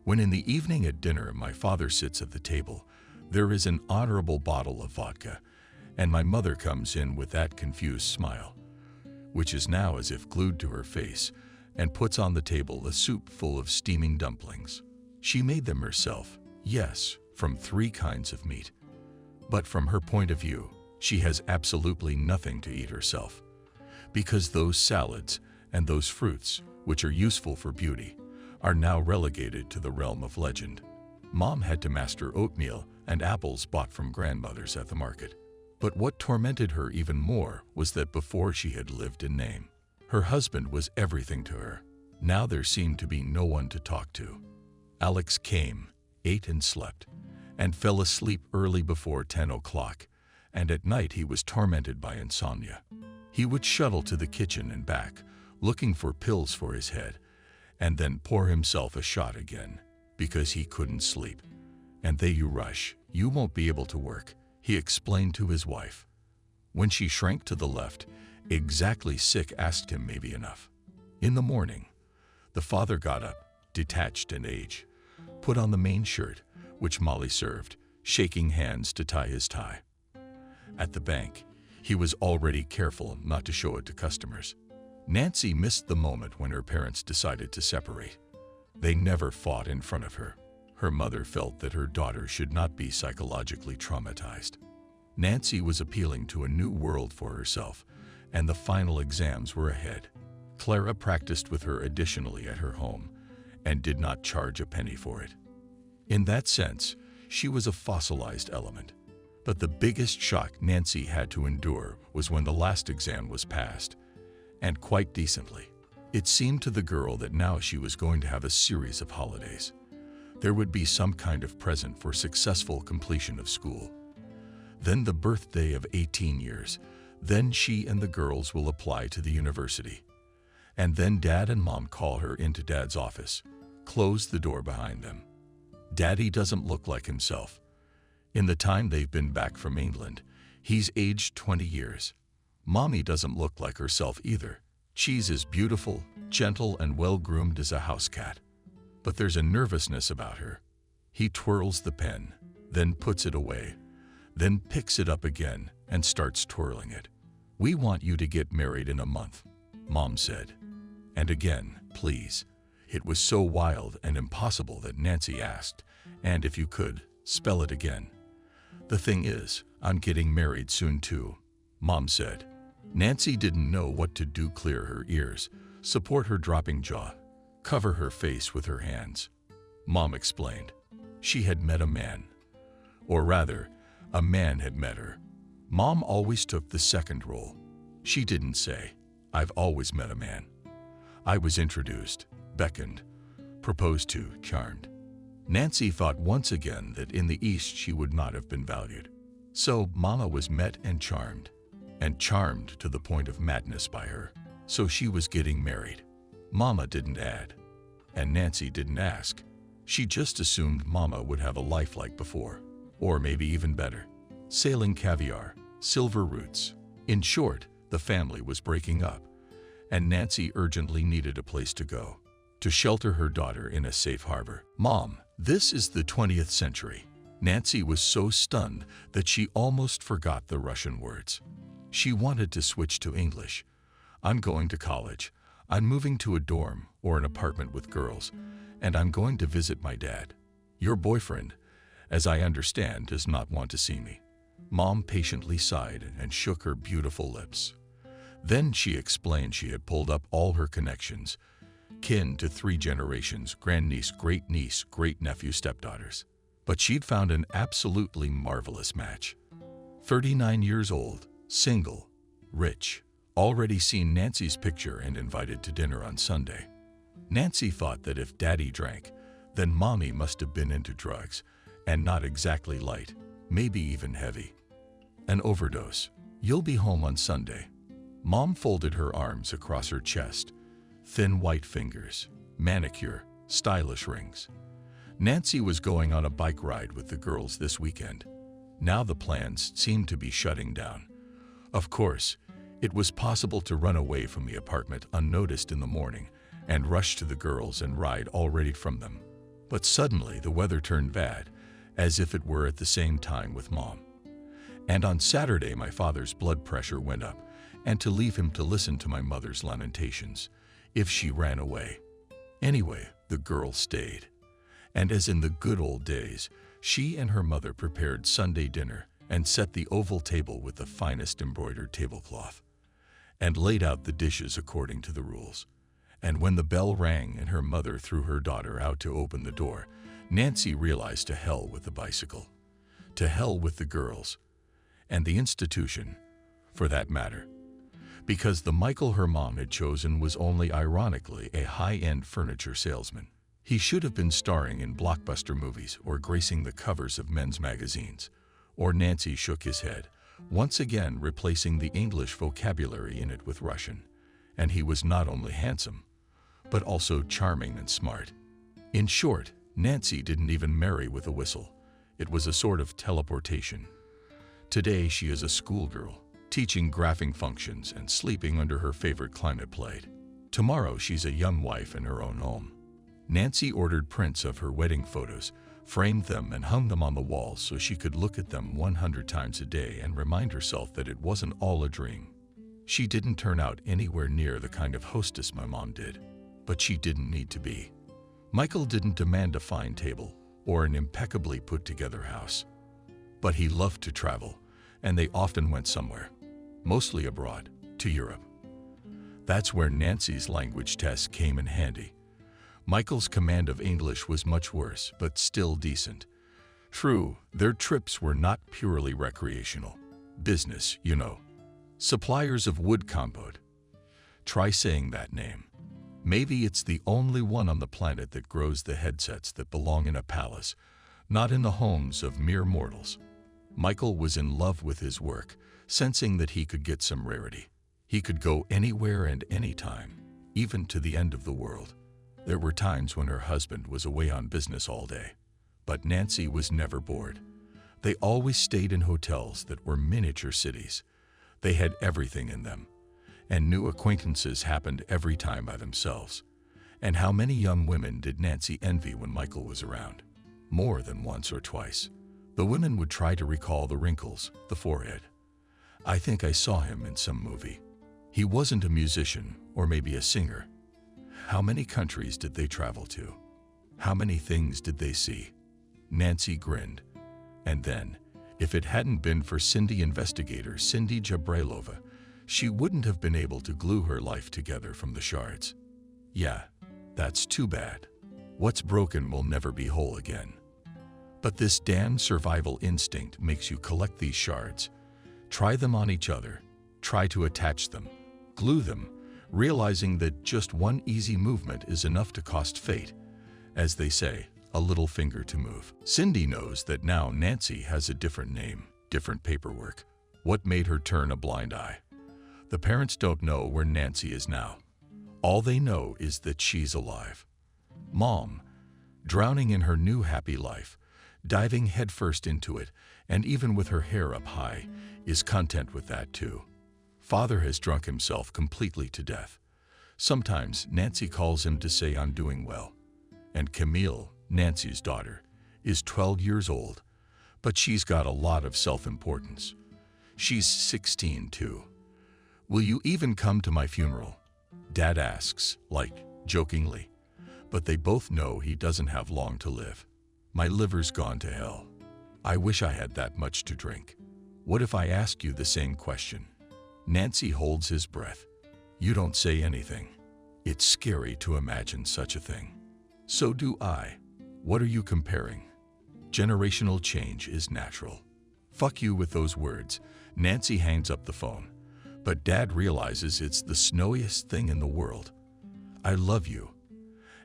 When in the evening at dinner my father sits at the table, there is an honorable bottle of vodka, and my mother comes in with that confused smile, which is now as if glued to her face, and puts on the table a soup full of steaming dumplings. She made them herself, yes, from 3 kinds of meat. But from her point of view, she has absolutely nothing to eat herself, because those salads and those fruits, which are useful for beauty, are now relegated to the realm of legend. Mom had to master oatmeal and apples bought from grandmothers at the market. But what tormented her even more was that before she had lived in name, her husband was everything to her. Now there seemed to be no one to talk to. Alex came, ate and slept, and fell asleep early before 10 o'clock, and at night he was tormented by insomnia. He would shuttle to the kitchen and back, looking for pills for his head, and then pour himself a shot again, because he couldn't sleep. And they you rush, you won't be able to work, he explained to his wife. When she shrank to the left, exactly sick asked him maybe enough. In the morning, the father got up, detached in age, put on the main shirt, which Molly served, shaking hands to tie his tie. At the bank, he was already careful not to show it to customers. Nancy missed the moment when her parents decided to separate. They never fought in front of her. Her mother felt that her daughter should not be psychologically traumatized. Nancy was appealing to a new world for herself, and the final exams were ahead. Clara practiced with her additionally at her home, and did not charge a penny for it. In that sense, she was a fossilized element. But the biggest shock Nancy had to endure was when the last exam was passed, and quite decently. It seemed to the girl that now she was going to have a series of holidays. There would be some kind of present for successful completion of school. Then the birthday of 18 years. Then she and the girls will apply to the university. And then Dad and Mom call her into Dad's office, close the door behind them. Daddy doesn't look like himself. In the time they've been back from England, he's aged 20 years. Mommy doesn't look like herself either. She's as beautiful, gentle, and well-groomed as a house cat. But there's a nervousness about her. He twirls the pen, then puts it away, then picks it up again and starts twirling it. "We want you to get married in a month," Mom said. And again, please. It was so wild and impossible that Nancy asked, "And if you could, spell it again." "The thing is, I'm getting married soon too," Mom said. Nancy didn't know what to do. Clear her ears, support her dropping jaw, cover her face with her hands. Mom explained. She had met a man. Or rather, a man had met her. Mom always took the second role. She didn't say, "I've always met a man." I was introduced, beckoned, proposed to, charmed. Nancy thought once again that in the East she would not have been valued. So Mama was met and charmed to the point of madness by her. So she was getting married. Mama didn't add, and Nancy didn't ask. She just assumed Mama would have a life like before, or maybe even better. Sailing caviar, silver roots. In short, the family was breaking up, and Nancy urgently needed a place to go, to shelter her daughter in a safe harbor. "Mom, this is the 20th century." Nancy was so stunned that she almost forgot the Russian words. She wanted to switch to English. "I'm going to college. I'm moving to a dorm or an apartment with girls, and I'm going to visit my dad. Your boyfriend, as I understand, does not want to see me." Mom patiently sighed and shook her beautiful lips. Then she explained she had pulled up all her connections, kin to 3 generations, grandniece, great-niece, great-nephew, stepdaughters. But she'd found an absolutely marvelous match. 39 years old, single, rich, already seen Nancy's picture and invited to dinner on Sunday. Nancy thought that if Daddy drank, then Mommy must have been into drugs, and not exactly light, maybe even heavy. An overdose. "You'll be home on Sunday." Mom folded her arms across her chest, thin white fingers, manicure, stylish rings. Nancy was going on a bike ride with the girls this weekend. Now the plans seemed to be shutting down. Of course, it was possible to run away from the apartment unnoticed in the morning and rush to the girls and ride all ready from them. But suddenly the weather turned bad, as if it were at the same time with Mom. And on Saturday my father's blood pressure went up, and to leave him to listen to my mother's lamentations, if she ran away. Anyway, the girl stayed. And as in the good old days, she and her mother prepared Sunday dinner and set the oval table with the finest embroidered tablecloth, and laid out the dishes according to the rules. And when the bell rang and her mother threw her daughter out to open the door, Nancy realized to hell with the bicycle, to hell with the girls, and the institution, for that matter, because the Michael her mom had chosen was only ironically a high-end furniture salesman. He should have been starring in blockbuster movies or gracing the covers of men's magazines. Or Nancy shook his head, once again replacing the English vocabulary in it with Russian. And he was not only handsome, but also charming and smart. In short, Nancy didn't even marry with a whistle. It was a sort of teleportation. Today she is a schoolgirl, teaching graphing functions and sleeping under her favorite climate plate. Tomorrow she's a young wife in her own home. Nancy ordered prints of her wedding photos, framed them and hung them on the walls so she could look at them 100 times a day and remind herself that it wasn't all a dream. She didn't turn out anywhere near the kind of hostess my mom did, but she didn't need to be. Michael didn't demand a fine table or an impeccably put-together house. But he loved to travel, and they often went somewhere, mostly abroad, to Europe. That's where Nancy's language test came in handy. Michael's command of English was much worse, but still decent. True, their trips were not purely recreational. Business, you know. Suppliers of wood compote. Try saying that name. Maybe it's the only one on the planet that grows the headsets that belong in a palace, not in the homes of mere mortals. Michael was in love with his work, sensing that he could get some rarity. He could go anywhere and anytime, even to the end of the world. There were times when her husband was away on business all day, but Nancy was never bored. They always stayed in hotels that were miniature cities. They had everything in them, and new acquaintances happened every time by themselves. And how many young women did Nancy envy when Michael was around? More than once or twice. The women would try to recall the wrinkles, the forehead. I think I saw him in some movie. He wasn't a musician, or maybe a singer. How many countries did they travel to? How many things did they see? Nancy grinned. And then, if it hadn't been for Cindy investigator Cindy Jabrailova, she wouldn't have been able to glue her life together from the shards. Yeah, that's too bad. What's broken will never be whole again. But this damn survival instinct makes you collect these shards. Try them on each other. Try to attach them. Glue them, realizing that just one easy movement is enough to cost fate. As they say, a little finger to move. Cindy knows that now Nancy has a different name, different paperwork. What made her turn a blind eye? The parents don't know where Nancy is now. All they know is that she's alive. Mom, drowning in her new happy life, diving headfirst into it, and even with her hair up high, is content with that too. Father has drunk himself completely to death. Sometimes Nancy calls him to say I'm doing well. And Camille, Nancy's daughter, is 12 years old, but she's got a lot of self-importance. She's 16 too. Will you even come to my funeral? Dad asks, like, jokingly. But they both know he doesn't have long to live. My liver's gone to hell. I wish I had that much to drink. What if I ask you the same question? Nancy holds his breath. You don't say anything. It's scary to imagine such a thing. So do I. What are you comparing? Generational change is natural. Fuck you with those words. Nancy hangs up the phone. But Dad realizes it's the snowiest thing in the world. I love you.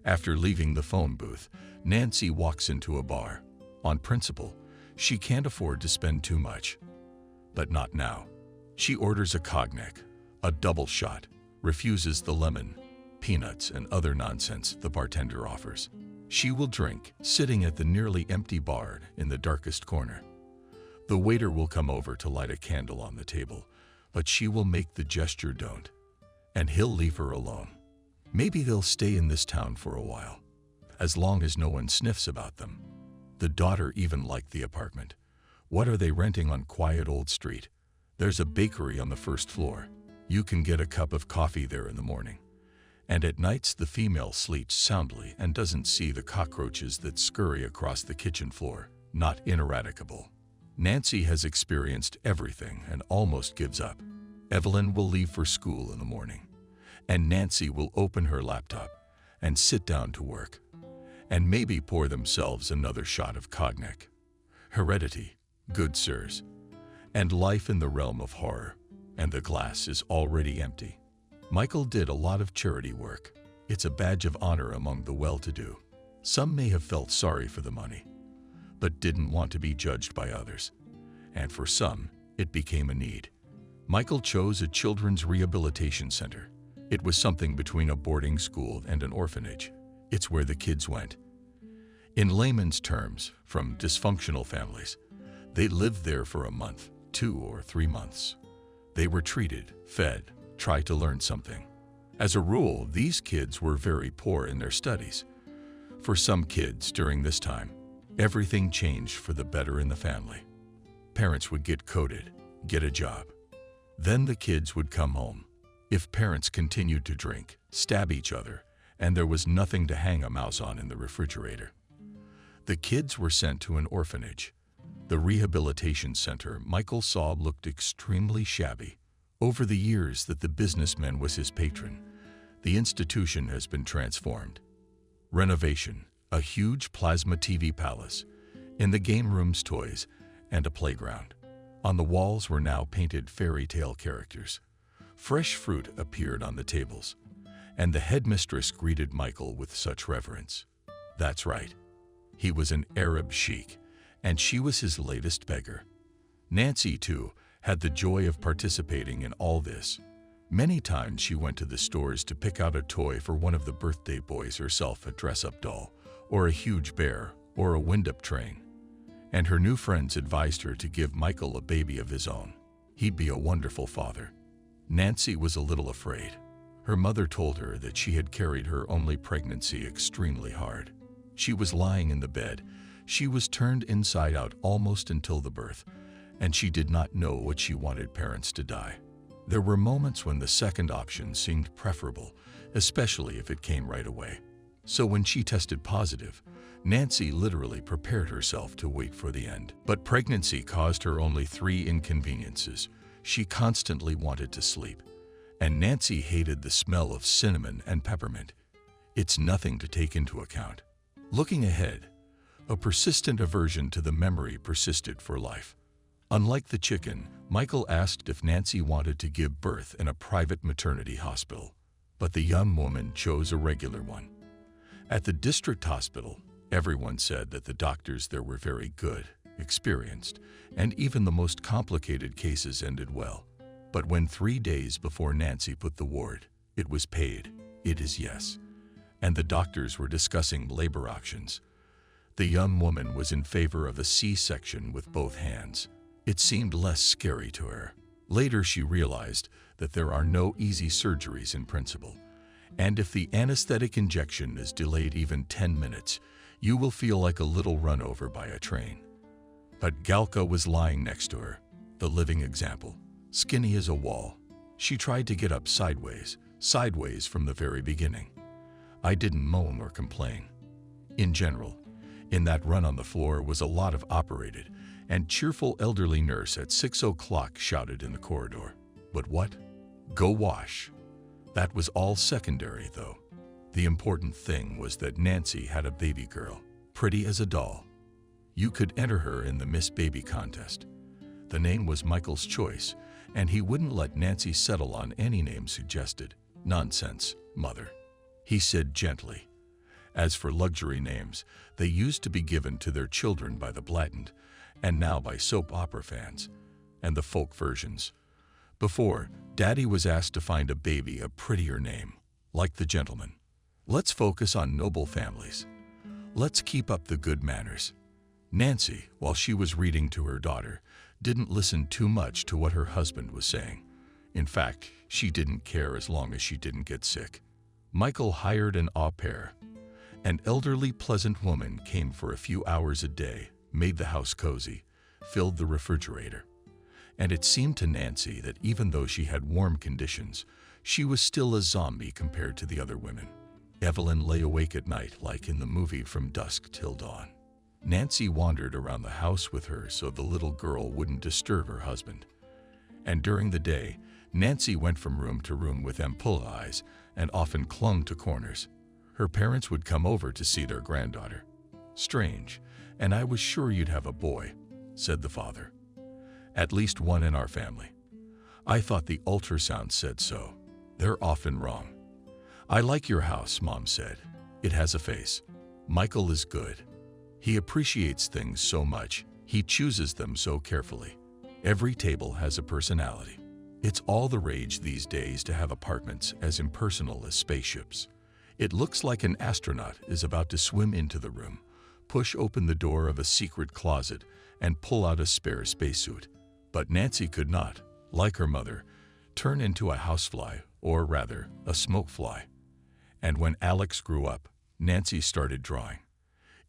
After leaving the phone booth, Nancy walks into a bar. On principle, she can't afford to spend too much. But not now. She orders a cognac, a double shot, refuses the lemon, peanuts, and other nonsense the bartender offers. She will drink, sitting at the nearly empty bar in the darkest corner. The waiter will come over to light a candle on the table, but she will make the gesture don't, and he'll leave her alone. Maybe they'll stay in this town for a while, as long as no one sniffs about them. The daughter even liked the apartment. What are they renting on quiet old street? There's a bakery on the first floor. You can get a cup of coffee there in the morning. And at nights the female sleeps soundly and doesn't see the cockroaches that scurry across the kitchen floor. Not ineradicable. Nancy has experienced everything and almost gives up. Evelyn will leave for school in the morning, and Nancy will open her laptop and sit down to work, and maybe pour themselves another shot of cognac. Heredity, good sirs, and life in the realm of horror, and the glass is already empty. Michael did a lot of charity work. It's a badge of honor among the well-to-do. Some may have felt sorry for the money, but didn't want to be judged by others. And for some, it became a need. Michael chose a children's rehabilitation center. It was something between a boarding school and an orphanage. It's where the kids went. In layman's terms, from dysfunctional families, they lived there for a month, 2 or 3 months. They were treated, fed, tried to learn something. As a rule, these kids were very poor in their studies. For some kids during this time, everything changed for the better in the family. Parents would get coded, get a job. Then the kids would come home. If parents continued to drink, stab each other, and there was nothing to hang a mouse on in the refrigerator, the kids were sent to an orphanage. The rehabilitation center Michael saw looked extremely shabby. Over the years that the businessman was his patron, the institution has been transformed. Renovation, a huge plasma TV palace, in the game rooms toys, and a playground. On the walls were now painted fairy tale characters. Fresh fruit appeared on the tables, and the headmistress greeted Michael with such reverence. That's right. He was an Arab sheik, and she was his latest beggar. Nancy, too, had the joy of participating in all this. Many times she went to the stores to pick out a toy for one of the birthday boys, herself a dress-up doll, or a huge bear, or a wind-up train. And her new friends advised her to give Michael a baby of his own. He'd be a wonderful father. Nancy was a little afraid. Her mother told her that she had carried her only pregnancy extremely hard. She was lying in the bed. She was turned inside out almost until the birth, and she did not know what she wanted parents to die. There were moments when the second option seemed preferable, especially if it came right away. So when she tested positive, Nancy literally prepared herself to wait for the end. But pregnancy caused her only 3 inconveniences. She constantly wanted to sleep, and Nancy hated the smell of cinnamon and peppermint. It's nothing to take into account. Looking ahead, a persistent aversion to the memory persisted for life. Unlike the chicken, Michael asked if Nancy wanted to give birth in a private maternity hospital, but the young woman chose a regular one. At the district hospital, everyone said that the doctors there were very good, experienced, and even the most complicated cases ended well. But when 3 days before Nancy put the word, it was paid, it is yes, and the doctors were discussing labor options, the young woman was in favor of a C-section with both hands. It seemed less scary to her. Later she realized that there are no easy surgeries in principle, and if the anesthetic injection is delayed even 10 minutes, you will feel like a little run over by a train. But Galka was lying next to her, the living example, skinny as a wall. She tried to get up sideways from the very beginning. I didn't moan or complain. In general, in that run on the floor was a lot of operated and cheerful elderly nurse at 6 o'clock shouted in the corridor. But what? Go wash. That was all secondary, though. The important thing was that Nancy had a baby girl, pretty as a doll. You could enter her in the Miss Baby contest. The name was Michael's choice, and he wouldn't let Nancy settle on any name suggested. Nonsense, mother, he said gently. As for luxury names, they used to be given to their children by the blatant, and now by soap opera fans, and the folk versions. Before, Daddy was asked to find a baby a prettier name, like the gentleman. Let's focus on noble families. Let's keep up the good manners. Nancy, while she was reading to her daughter, didn't listen too much to what her husband was saying. In fact, she didn't care as long as she didn't get sick. Michael hired an au pair. An elderly, pleasant woman came for a few hours a day, made the house cozy, filled the refrigerator. And it seemed to Nancy that even though she had warm conditions, she was still a zombie compared to the other women. Evelyn lay awake at night like in the movie From Dusk Till Dawn. Nancy wandered around the house with her so the little girl wouldn't disturb her husband. And during the day, Nancy went from room to room with ampoule eyes and often clung to corners. Her parents would come over to see their granddaughter. "Strange, and I was sure you'd have a boy," said the father. "At least one in our family. I thought the ultrasound said so. They're often wrong." "I like your house," Mom said. "It has a face. Michael is good. He appreciates things so much. He chooses them so carefully. Every table has a personality. It's all the rage these days to have apartments as impersonal as spaceships. It looks like an astronaut is about to swim into the room, push open the door of a secret closet, and pull out a spare spacesuit. But Nancy could not, like her mother, turn into a housefly, or rather, a smokefly. And when Alex grew up, Nancy started drawing.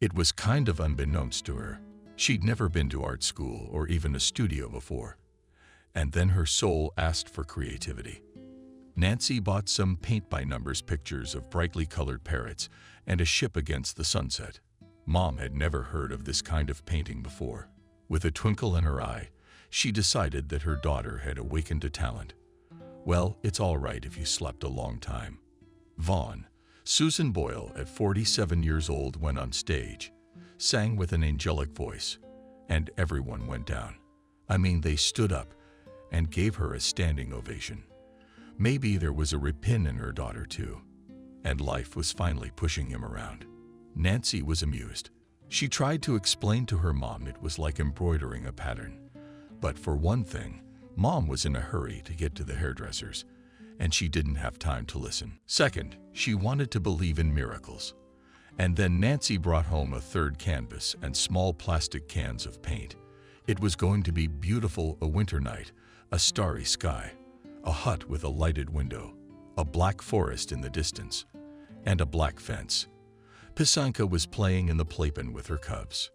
It was kind of unbeknownst to her. She'd never been to art school or even a studio before. And then her soul asked for creativity. Nancy bought some paint-by-numbers pictures of brightly colored parrots and a ship against the sunset. Mom had never heard of this kind of painting before. With a twinkle in her eye, she decided that her daughter had awakened a talent. "Well, it's all right if you slept a long time." Vaughn, Susan Boyle, at 47 years old, went on stage, sang with an angelic voice, and everyone went down. I mean, they stood up and gave her a standing ovation. Maybe there was a repin in her daughter too, and life was finally pushing him around. Nancy was amused. She tried to explain to her mom it was like embroidering a pattern. But for one thing, Mom was in a hurry to get to the hairdressers, and she didn't have time to listen. Second, she wanted to believe in miracles. And then Nancy brought home a third canvas and small plastic cans of paint. It was going to be beautiful, a winter night, a starry sky, a hut with a lighted window, a black forest in the distance, and a black fence. Pisanka was playing in the playpen with her cubs.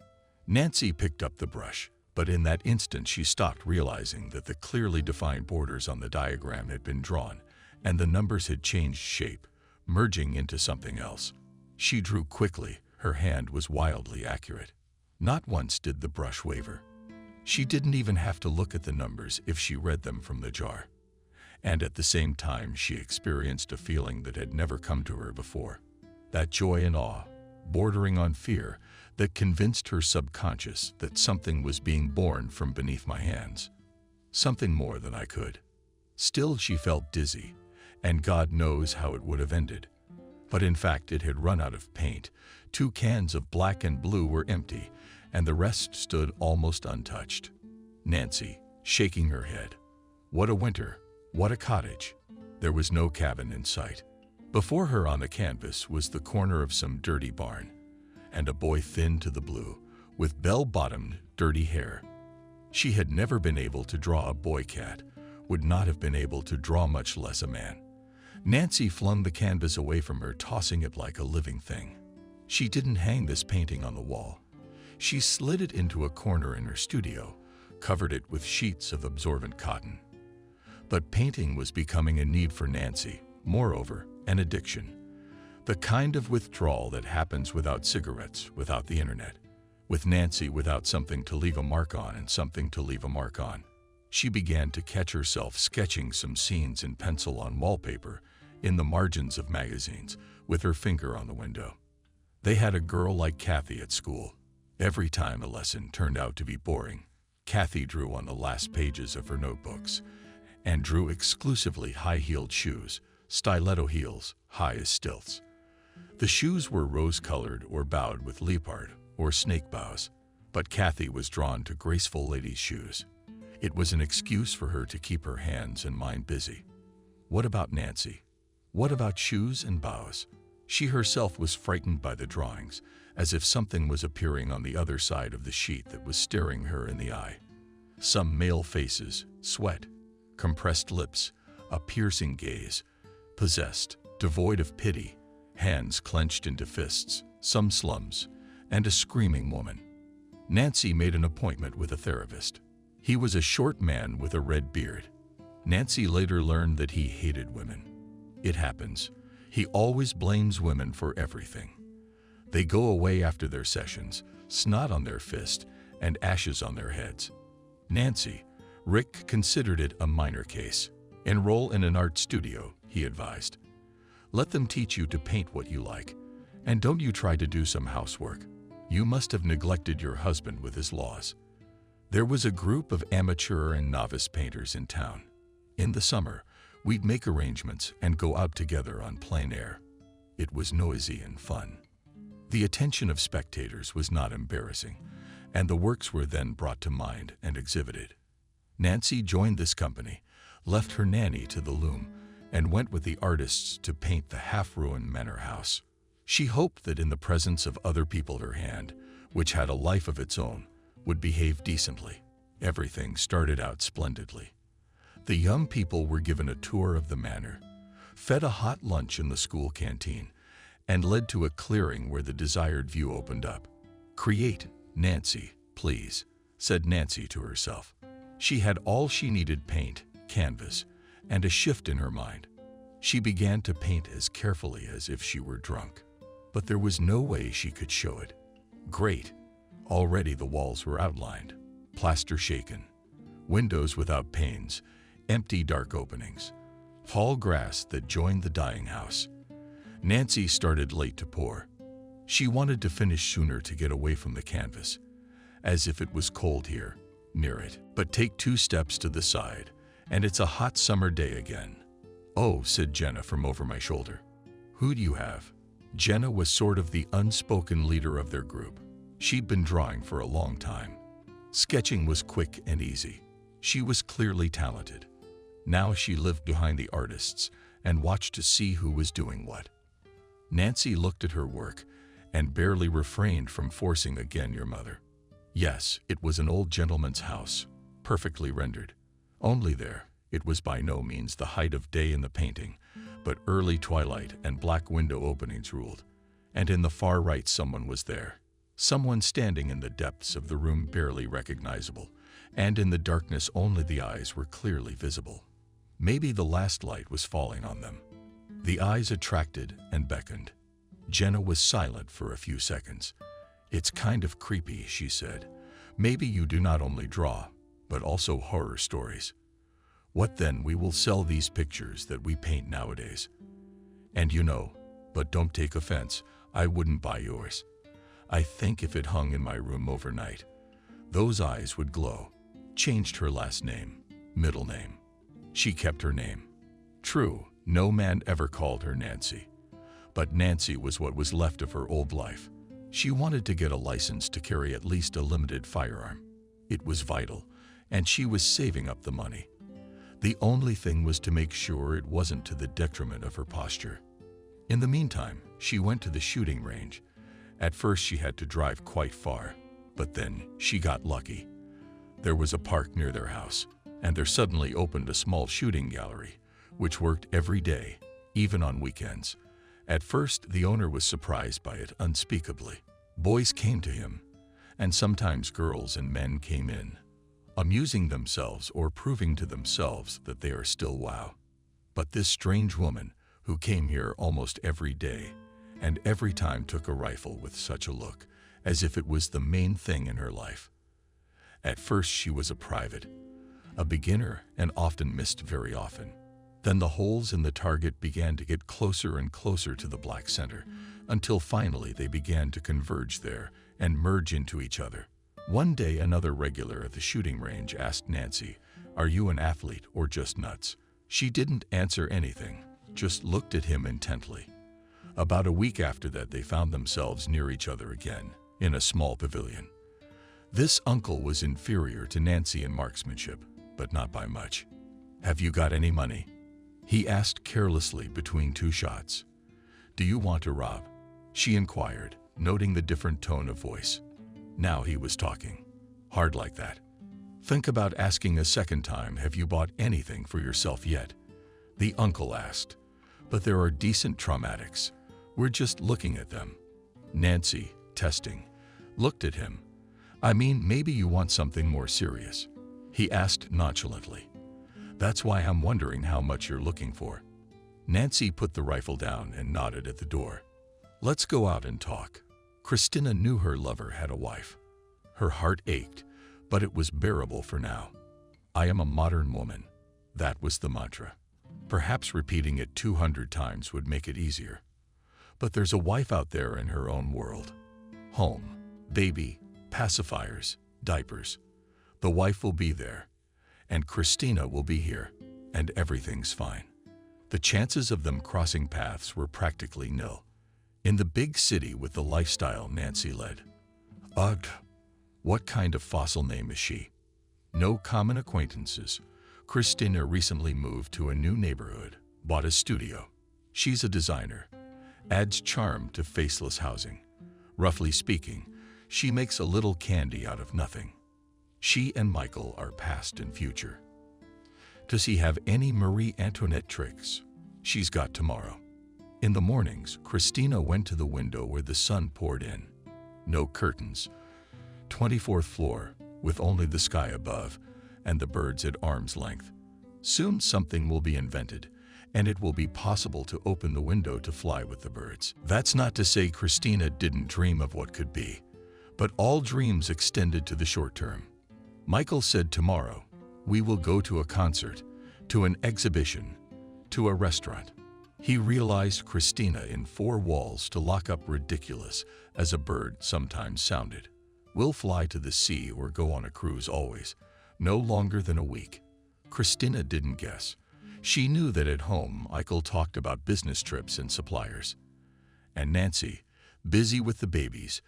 Nancy picked up the brush, but in that instant she stopped, realizing that the clearly defined borders on the diagram had been drawn, and the numbers had changed shape, merging into something else. She drew quickly. Her hand was wildly accurate. Not once did the brush waver. She didn't even have to look at the numbers if she read them from the jar. And at the same time, she experienced a feeling that had never come to her before. That joy and awe, bordering on fear, that convinced her subconscious that something was being born from beneath my hands. Something more than I could. Still, she felt dizzy, and God knows how it would have ended. But in fact, it had run out of paint. 2 cans of black and blue were empty, and the rest stood almost untouched. Nancy, shaking her head. What a winter! What a cottage! There was no cabin in sight. Before her on the canvas was the corner of some dirty barn, and a boy thin to the blue, with bell-bottomed, dirty hair. She had never been able to draw a boy cat, would not have been able to draw much less a man. Nancy flung the canvas away from her, tossing it like a living thing. She didn't hang this painting on the wall. She slid it into a corner in her studio, covered it with sheets of absorbent cotton. But painting was becoming a need for Nancy, moreover, an addiction. The kind of withdrawal that happens without cigarettes, without the internet. With Nancy, without something to leave a mark on and something to leave a mark on. She began to catch herself sketching some scenes in pencil on wallpaper, in the margins of magazines, with her finger on the window. They had a girl like Kathy at school. Every time a lesson turned out to be boring, Kathy drew on the last pages of her notebooks, and drew exclusively high-heeled shoes, stiletto heels, high as stilts. The shoes were rose-colored or bowed with leopard or snake bows, but Kathy was drawn to graceful ladies' shoes. It was an excuse for her to keep her hands and mind busy. What about Nancy? What about shoes and bows? She herself was frightened by the drawings, as if something was appearing on the other side of the sheet that was staring her in the eye. Some male faces, sweat, compressed lips, a piercing gaze, possessed, devoid of pity, hands clenched into fists, some slums, and a screaming woman. Nancy made an appointment with a therapist. He was a short man with a red beard. Nancy later learned that he hated women. It happens. He always blames women for everything. They go away after their sessions, snot on their fist, and ashes on their heads. Nancy, Rick considered it a minor case. Enroll in an art studio, he advised. Let them teach you to paint what you like, and don't you try to do some housework. You must have neglected your husband with his laws. There was a group of amateur and novice painters in town. In the summer, we'd make arrangements and go out together on plein air. It was noisy and fun. The attention of spectators was not embarrassing, and the works were then brought to mind and exhibited. Nancy joined this company, left her nanny to the loom, and went with the artists to paint the half-ruined manor house. She hoped that in the presence of other people her hand, which had a life of its own, would behave decently. Everything started out splendidly. The young people were given a tour of the manor, fed a hot lunch in the school canteen, and led to a clearing where the desired view opened up. "Create, Nancy, please," said Nancy to herself. She had all she needed: paint, canvas, and a shift in her mind. She began to paint as carefully as if she were drunk. But there was no way she could show it. Great. Already the walls were outlined, plaster shaken, windows without panes, empty dark openings, tall grass that joined the dying house. Nancy started late to pour. She wanted to finish sooner to get away from the canvas, as if it was cold here, near it. But take 2 steps to the side, and it's a hot summer day again. "Oh," said Jenna from over my shoulder. "Who do you have?" Jenna was sort of the unspoken leader of their group. She'd been drawing for a long time. Sketching was quick and easy. She was clearly talented. Now she lived behind the artists and watched to see who was doing what. Nancy looked at her work and barely refrained from forcing again, "Your mother." Yes, it was an old gentleman's house, perfectly rendered. Only there, it was by no means the height of day in the painting, but early twilight and black window openings ruled. And in the far right someone was there. Someone standing in the depths of the room, barely recognizable, and in the darkness only the eyes were clearly visible. Maybe the last light was falling on them. The eyes attracted and beckoned. Jenna was silent for a few seconds. "It's kind of creepy," she said. "Maybe you do not only draw, but also horror stories. What then? We will sell these pictures that we paint nowadays. And you know, but don't take offense, I wouldn't buy yours. I think if it hung in my room overnight, those eyes would glow." Changed her last name, middle name. She kept her name. True, no man ever called her Nancy. But Nancy was what was left of her old life. She wanted to get a license to carry at least a limited firearm. It was vital, and she was saving up the money. The only thing was to make sure it wasn't to the detriment of her posture. In the meantime, she went to the shooting range. At first she had to drive quite far, but then she got lucky. There was a park near their house, and there suddenly opened a small shooting gallery, which worked every day, even on weekends. At first, the owner was surprised by it unspeakably. Boys came to him, and sometimes girls and men came in, amusing themselves or proving to themselves that they are still wow. But this strange woman, who came here almost every day, and every time took a rifle with such a look, as if it was the main thing in her life. At first she was a private, a beginner, and often missed very often. Then the holes in the target began to get closer and closer to the black center, until finally they began to converge there and merge into each other. One day another regular at the shooting range asked Nancy, "Are you an athlete or just nuts?" She didn't answer anything, just looked at him intently. About a week after that, they found themselves near each other again, in a small pavilion. This uncle was inferior to Nancy in marksmanship, but not by much. "Have you got any money?" he asked carelessly between 2 shots. "Do you want to rob?" she inquired, noting the different tone of voice. Now he was talking. "Hard like that. Think about asking a second time, have you bought anything for yourself yet?" the uncle asked, But there are decent traumatics. We're just looking at them. Nancy, testing, looked at him. I mean, maybe you want something more serious. He asked nonchalantly. That's why I'm wondering how much you're looking for. Nancy put the rifle down and nodded at the door. Let's go out and talk. Christina knew her lover had a wife. Her heart ached, but it was bearable for now. I am a modern woman. That was the mantra. Perhaps repeating it 200 times would make it easier. But there's a wife out there in her own world. Home, baby, pacifiers, diapers. The wife will be there, and Christina will be here, and everything's fine. The chances of them crossing paths were practically nil. In the big city with the lifestyle Nancy led. Ugh, what kind of fossil name is she? No common acquaintances. Christina recently moved to a new neighborhood, bought a studio. She's a designer, adds charm to faceless housing. Roughly speaking, she makes a little candy out of nothing. She and Michael are past and future. Does he have any Marie Antoinette tricks? She's got tomorrow. In the mornings, Christina went to the window where the sun poured in. No curtains. 24th floor, with only the sky above and the birds at arm's length. Soon something will be invented, and it will be possible to open the window to fly with the birds. That's not to say Christina didn't dream of what could be, but all dreams extended to the short term. Michael said tomorrow, we will go to a concert, to an exhibition, to a restaurant. He realized Christina in four walls to lock up ridiculous as a bird sometimes sounded. We'll fly to the sea or go on a cruise always, no longer than a week. Christina didn't guess. She knew that at home Michael talked about business trips and suppliers. And Nancy, busy with the babies,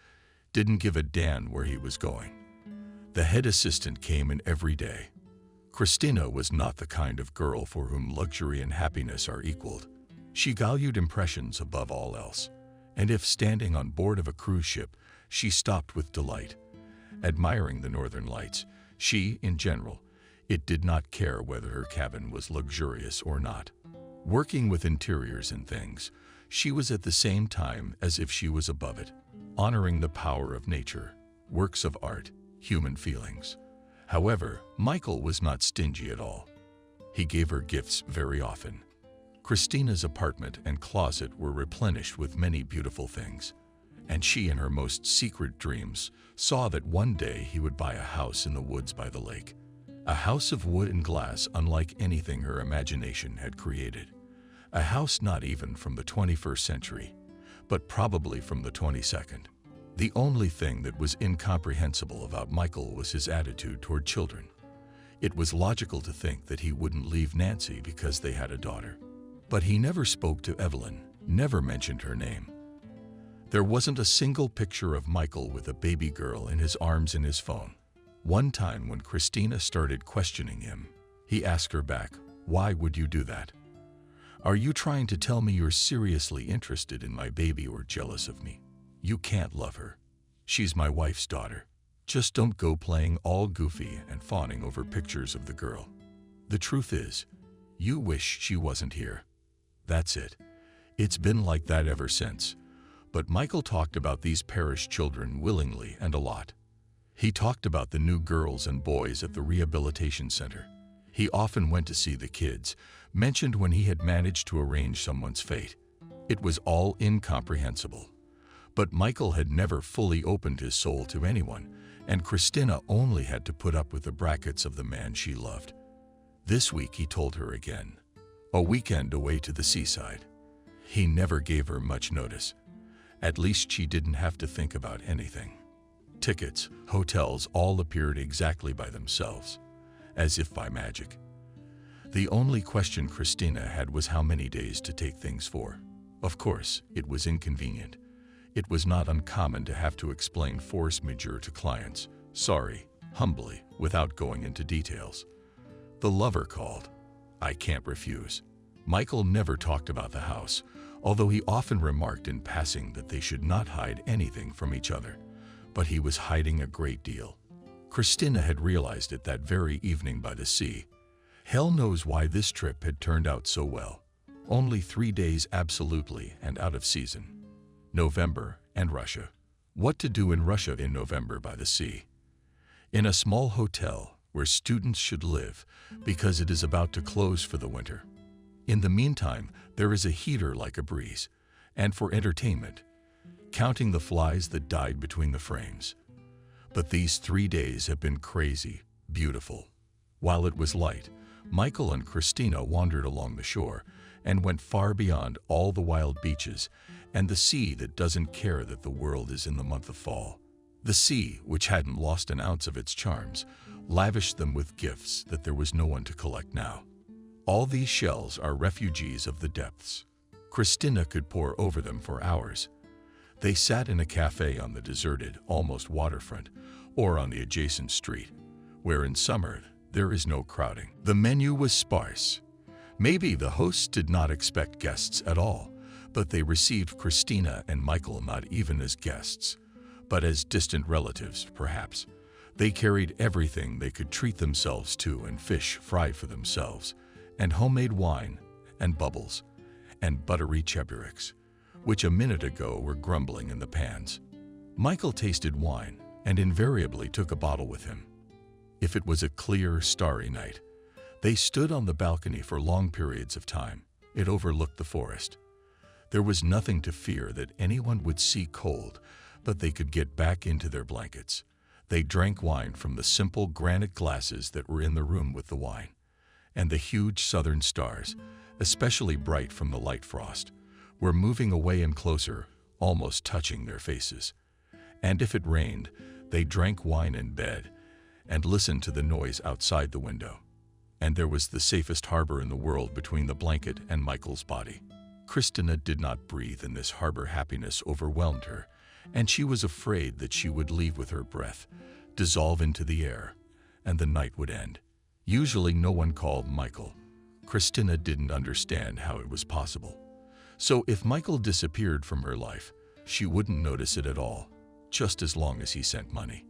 didn't give a damn where he was going. The head assistant came in every day. Christina was not the kind of girl for whom luxury and happiness are equaled. She valued impressions above all else, and if standing on board of a cruise ship, she stopped with delight. Admiring the northern lights, she, in general, it did not care whether her cabin was luxurious or not. Working with interiors and things, she was at the same time as if she was above it, honoring the power of nature, works of art, human feelings. However, Michael was not stingy at all. He gave her gifts very often. Christina's apartment and closet were replenished with many beautiful things, and she in her most secret dreams saw that one day he would buy a house in the woods by the lake. A house of wood and glass unlike anything her imagination had created. A house not even from the 21st century, but probably from the 22nd. The only thing that was incomprehensible about Michael was his attitude toward children. It was logical to think that he wouldn't leave Nancy because they had a daughter. But he never spoke to Evelyn, never mentioned her name. There wasn't a single picture of Michael with a baby girl in his arms in his phone. One time when Christina started questioning him, he asked her back, "Why would you do that? Are you trying to tell me you're seriously interested in my baby or jealous of me? You can't love her. She's my wife's daughter. Just don't go playing all goofy and fawning over pictures of the girl. The truth is, you wish she wasn't here. That's it. It's been like that ever since." But Michael talked about these parish children willingly and a lot. He talked about the new girls and boys at the rehabilitation center. He often went to see the kids, mentioned when he had managed to arrange someone's fate. It was all incomprehensible. But Michael had never fully opened his soul to anyone, and Christina only had to put up with the brackets of the man she loved. This week he told her again. A weekend away to the seaside. He never gave her much notice. At least she didn't have to think about anything. Tickets, hotels all appeared exactly by themselves, as if by magic. The only question Christina had was how many days to take things for. Of course, it was inconvenient. It was not uncommon to have to explain force majeure to clients, sorry, humbly, without going into details. The lover called. I can't refuse. Michael never talked about the house, although he often remarked in passing that they should not hide anything from each other. But he was hiding a great deal. Christina had realized it that very evening by the sea. Hell knows why this trip had turned out so well. Only 3 days absolutely and out of season. November and Russia. What to do in Russia in November by the sea? In a small hotel where students should live because it is about to close for the winter. In the meantime, there is a heater like a breeze, and for entertainment, counting the flies that died between the frames. But these 3 days have been crazy, beautiful. While it was light, Michael and Christina wandered along the shore and went far beyond all the wild beaches and the sea that doesn't care that the world is in the month of fall. The sea, which hadn't lost an ounce of its charms, lavished them with gifts that there was no one to collect now. All these shells are refugees of the depths. Christina could pore over them for hours. They sat in a cafe on the deserted, almost waterfront, or on the adjacent street, where in summer there is no crowding. The menu was sparse. Maybe the hosts did not expect guests at all, but they received Christina and Michael not even as guests, but as distant relatives, perhaps. They carried everything they could treat themselves to, and fish fried for themselves, and homemade wine, and bubbles, and buttery cheburiks, which a minute ago were grumbling in the pans. Michael tasted wine and invariably took a bottle with him. If it was a clear, starry night, they stood on the balcony for long periods of time. It overlooked the forest. There was nothing to fear that anyone would see cold, but they could get back into their blankets. They drank wine from the simple granite glasses that were in the room with the wine, and the huge southern stars, especially bright from the light frost, were moving away and closer, almost touching their faces. And if it rained, they drank wine in bed and listened to the noise outside the window. And there was the safest harbor in the world between the blanket and Michael's body. Christina did not breathe, and this harbor happiness overwhelmed her, and she was afraid that she would leave with her breath, dissolve into the air, and the night would end. Usually no one called Michael. Christina didn't understand how it was possible. So if Michael disappeared from her life, she wouldn't notice it at all, just as long as he sent money.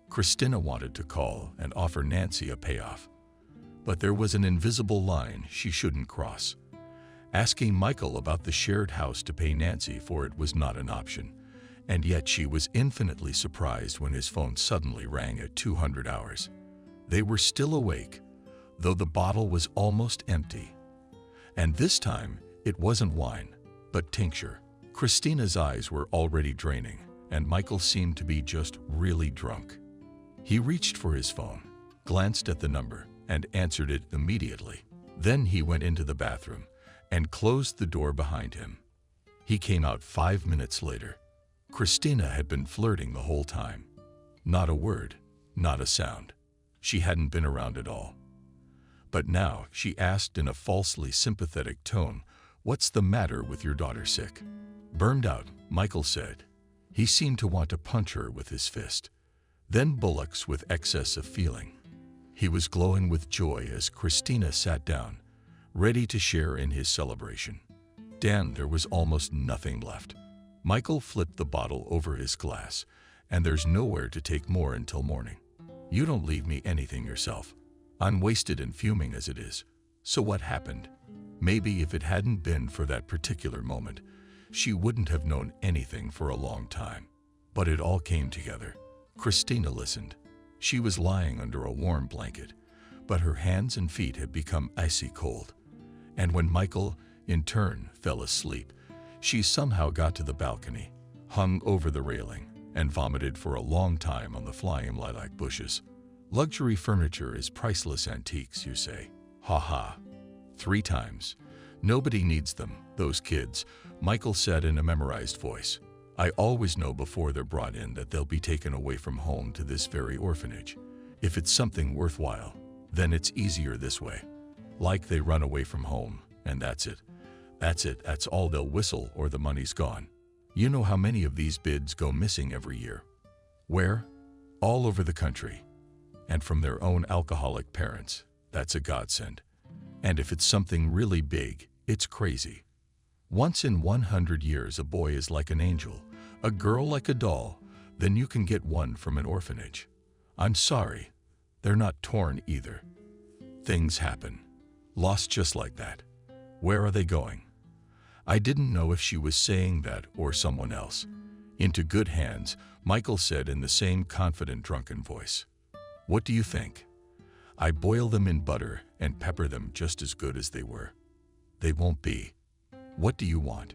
Christina wanted to call and offer Nancy a payoff, but there was an invisible line she shouldn't cross. Asking Michael about the shared house to pay Nancy for it was not an option, and yet she was infinitely surprised when his phone suddenly rang at 200 hours. They were still awake, though the bottle was almost empty. And this time, it wasn't wine, but tincture. Christina's eyes were already draining, and Michael seemed to be just really drunk. He reached for his phone, glanced at the number, and answered it immediately. Then he went into the bathroom and closed the door behind him. He came out 5 minutes later. Christina had been flirting the whole time. Not a word, not a sound. She hadn't been around at all. But now she asked in a falsely sympathetic tone, "What's the matter with your daughter? Sick?" "Burned out," Michael said. He seemed to want to punch her with his fist. Then bullocks with excess of feeling. He was glowing with joy as Christina sat down, ready to share in his celebration. Dan, there was almost nothing left. Michael flipped the bottle over his glass, and there's nowhere to take more until morning. You don't leave me anything yourself. I'm wasted and fuming as it is. So what happened? Maybe if it hadn't been for that particular moment, she wouldn't have known anything for a long time. But it all came together. Christina listened. She was lying under a warm blanket, but her hands and feet had become icy cold. And when Michael, in turn, fell asleep, she somehow got to the balcony, hung over the railing, and vomited for a long time on the flying lilac bushes. Luxury furniture is priceless antiques, you say. Ha ha. 3 times. Nobody needs them, those kids, Michael said in a memorized voice. I always know before they're brought in that they'll be taken away from home to this very orphanage. If it's something worthwhile, then it's easier this way. Like they run away from home, and that's it. That's all they'll whistle or the money's gone. You know how many of these bids go missing every year? Where? All over the country. And from their own alcoholic parents. That's a godsend. And if it's something really big, it's crazy. Once in 100 years a boy is like an angel, a girl like a doll, then you can get one from an orphanage. I'm sorry, they're not torn either. Things happen. Lost just like that. Where are they going? I didn't know if she was saying that or someone else. Into good hands, Michael said in the same confident, drunken voice. What do you think? I boil them in butter and pepper them just as good as they were. They won't be. What do you want?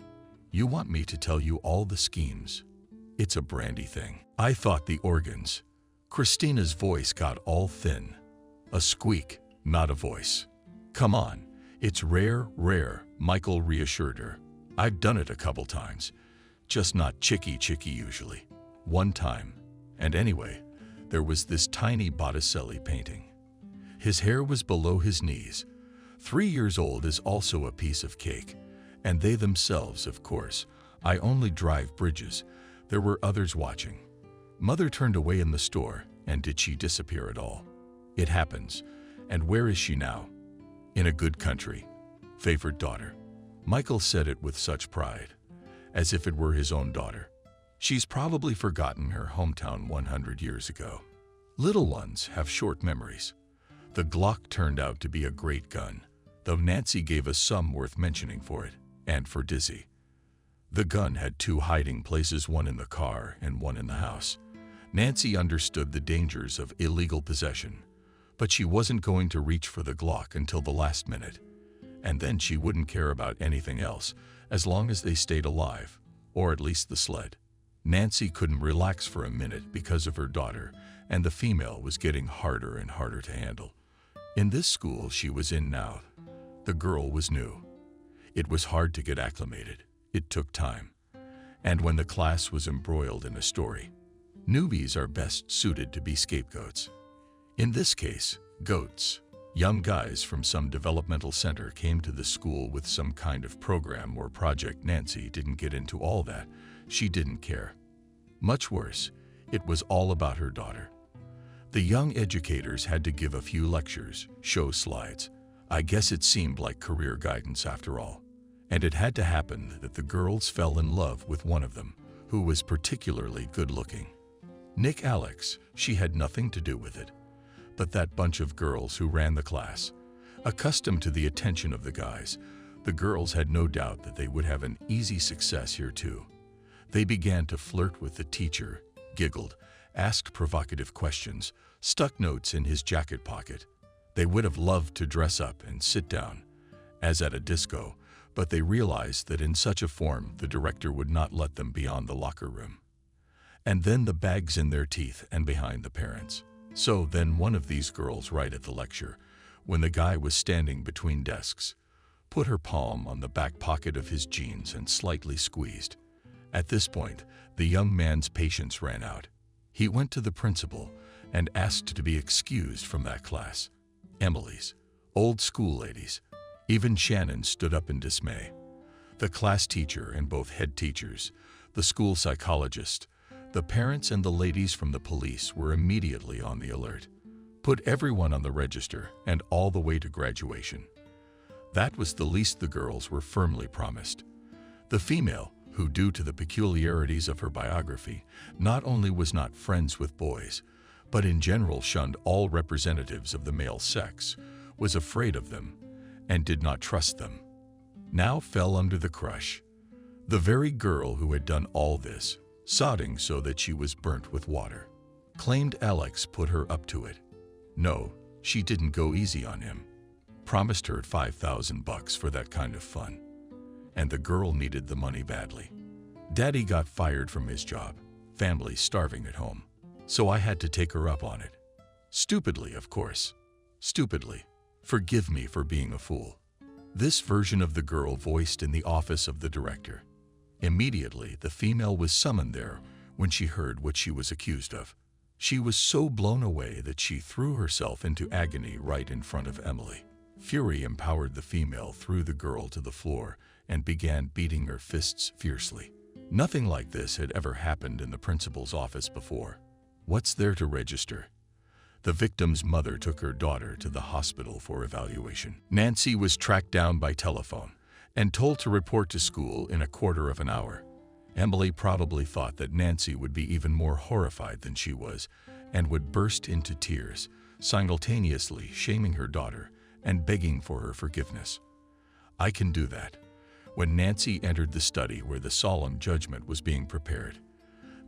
You want me to tell you all the schemes? It's a brandy thing. I thought the organs. Christina's voice got all thin. A squeak, not a voice. Come on, it's rare, Michael reassured her. I've done it a couple times. Just not chicky usually. One time. And anyway, there was this tiny Botticelli painting. His hair was below his knees. 3 years old is also a piece of cake. And they themselves, of course. I only drive bridges. There were others watching. Mother turned away in the store, and did she disappear at all? It happens. And where is she now? In a good country. Favored daughter. Michael said it with such pride, as if it were his own daughter. She's probably forgotten her hometown 100 years ago. Little ones have short memories. The Glock turned out to be a great gun, though Nancy gave a sum worth mentioning for it, and for Dizzy. The gun had 2 hiding places, one in the car and one in the house. Nancy understood the dangers of illegal possession, but she wasn't going to reach for the Glock until the last minute. And then she wouldn't care about anything else, as long as they stayed alive, or at least the sled. Nancy couldn't relax for a minute because of her daughter, and the female was getting harder and harder to handle. In this school she was in now, the girl was new. It was hard to get acclimated. It took time. And when the class was embroiled in a story, newbies are best suited to be scapegoats. In this case, goats. Young guys from some developmental center came to the school with some kind of program or project. Nancy didn't get into all that. She didn't care. Much worse, it was all about her daughter. The young educators had to give a few lectures, show slides. I guess it seemed like career guidance after all. And it had to happen that the girls fell in love with one of them, who was particularly good-looking. Nick Alex, she had nothing to do with it. But that bunch of girls who ran the class, accustomed to the attention of the guys, the girls had no doubt that they would have an easy success here too. They began to flirt with the teacher, giggled, asked provocative questions, stuck notes in his jacket pocket. They would have loved to dress up and sit down, as at a disco, but they realized that in such a form the director would not let them beyond the locker room. And then the bags in their teeth and behind the parents. So then one of these girls right at the lecture, when the guy was standing between desks, put her palm on the back pocket of his jeans and slightly squeezed. At this point, the young man's patience ran out. He went to the principal and asked to be excused from that class. Emily's, old school ladies. Even Shannon stood up in dismay. The class teacher and both head teachers, the school psychologist, the parents and the ladies from the police were immediately on the alert. Put everyone on the register and all the way to graduation. That was the least the girls were firmly promised. The female, who due to the peculiarities of her biography, not only was not friends with boys, but in general shunned all representatives of the male sex, was afraid of them, and did not trust them, now fell under the crush. The very girl who had done all this, sodding so that she was burnt with water, claimed Alex put her up to it. No, she didn't go easy on him. Promised her $5,000 for that kind of fun. And the girl needed the money badly. Daddy got fired from his job, family starving at home. So I had to take her up on it. Stupidly, of course. Stupidly. Forgive me for being a fool. This version of the girl voiced in the office of the director. Immediately, the female was summoned there when she heard what she was accused of. She was so blown away that she threw herself into agony right in front of Emily. Fury empowered the female, threw the girl to the floor, and began beating her fists fiercely. Nothing like this had ever happened in the principal's office before. What's there to register? The victim's mother took her daughter to the hospital for evaluation. Nancy was tracked down by telephone and told to report to school in a quarter of an hour. Emily probably thought that Nancy would be even more horrified than she was and would burst into tears, simultaneously shaming her daughter and begging for her forgiveness. I can do that. When Nancy entered the study where the solemn judgment was being prepared,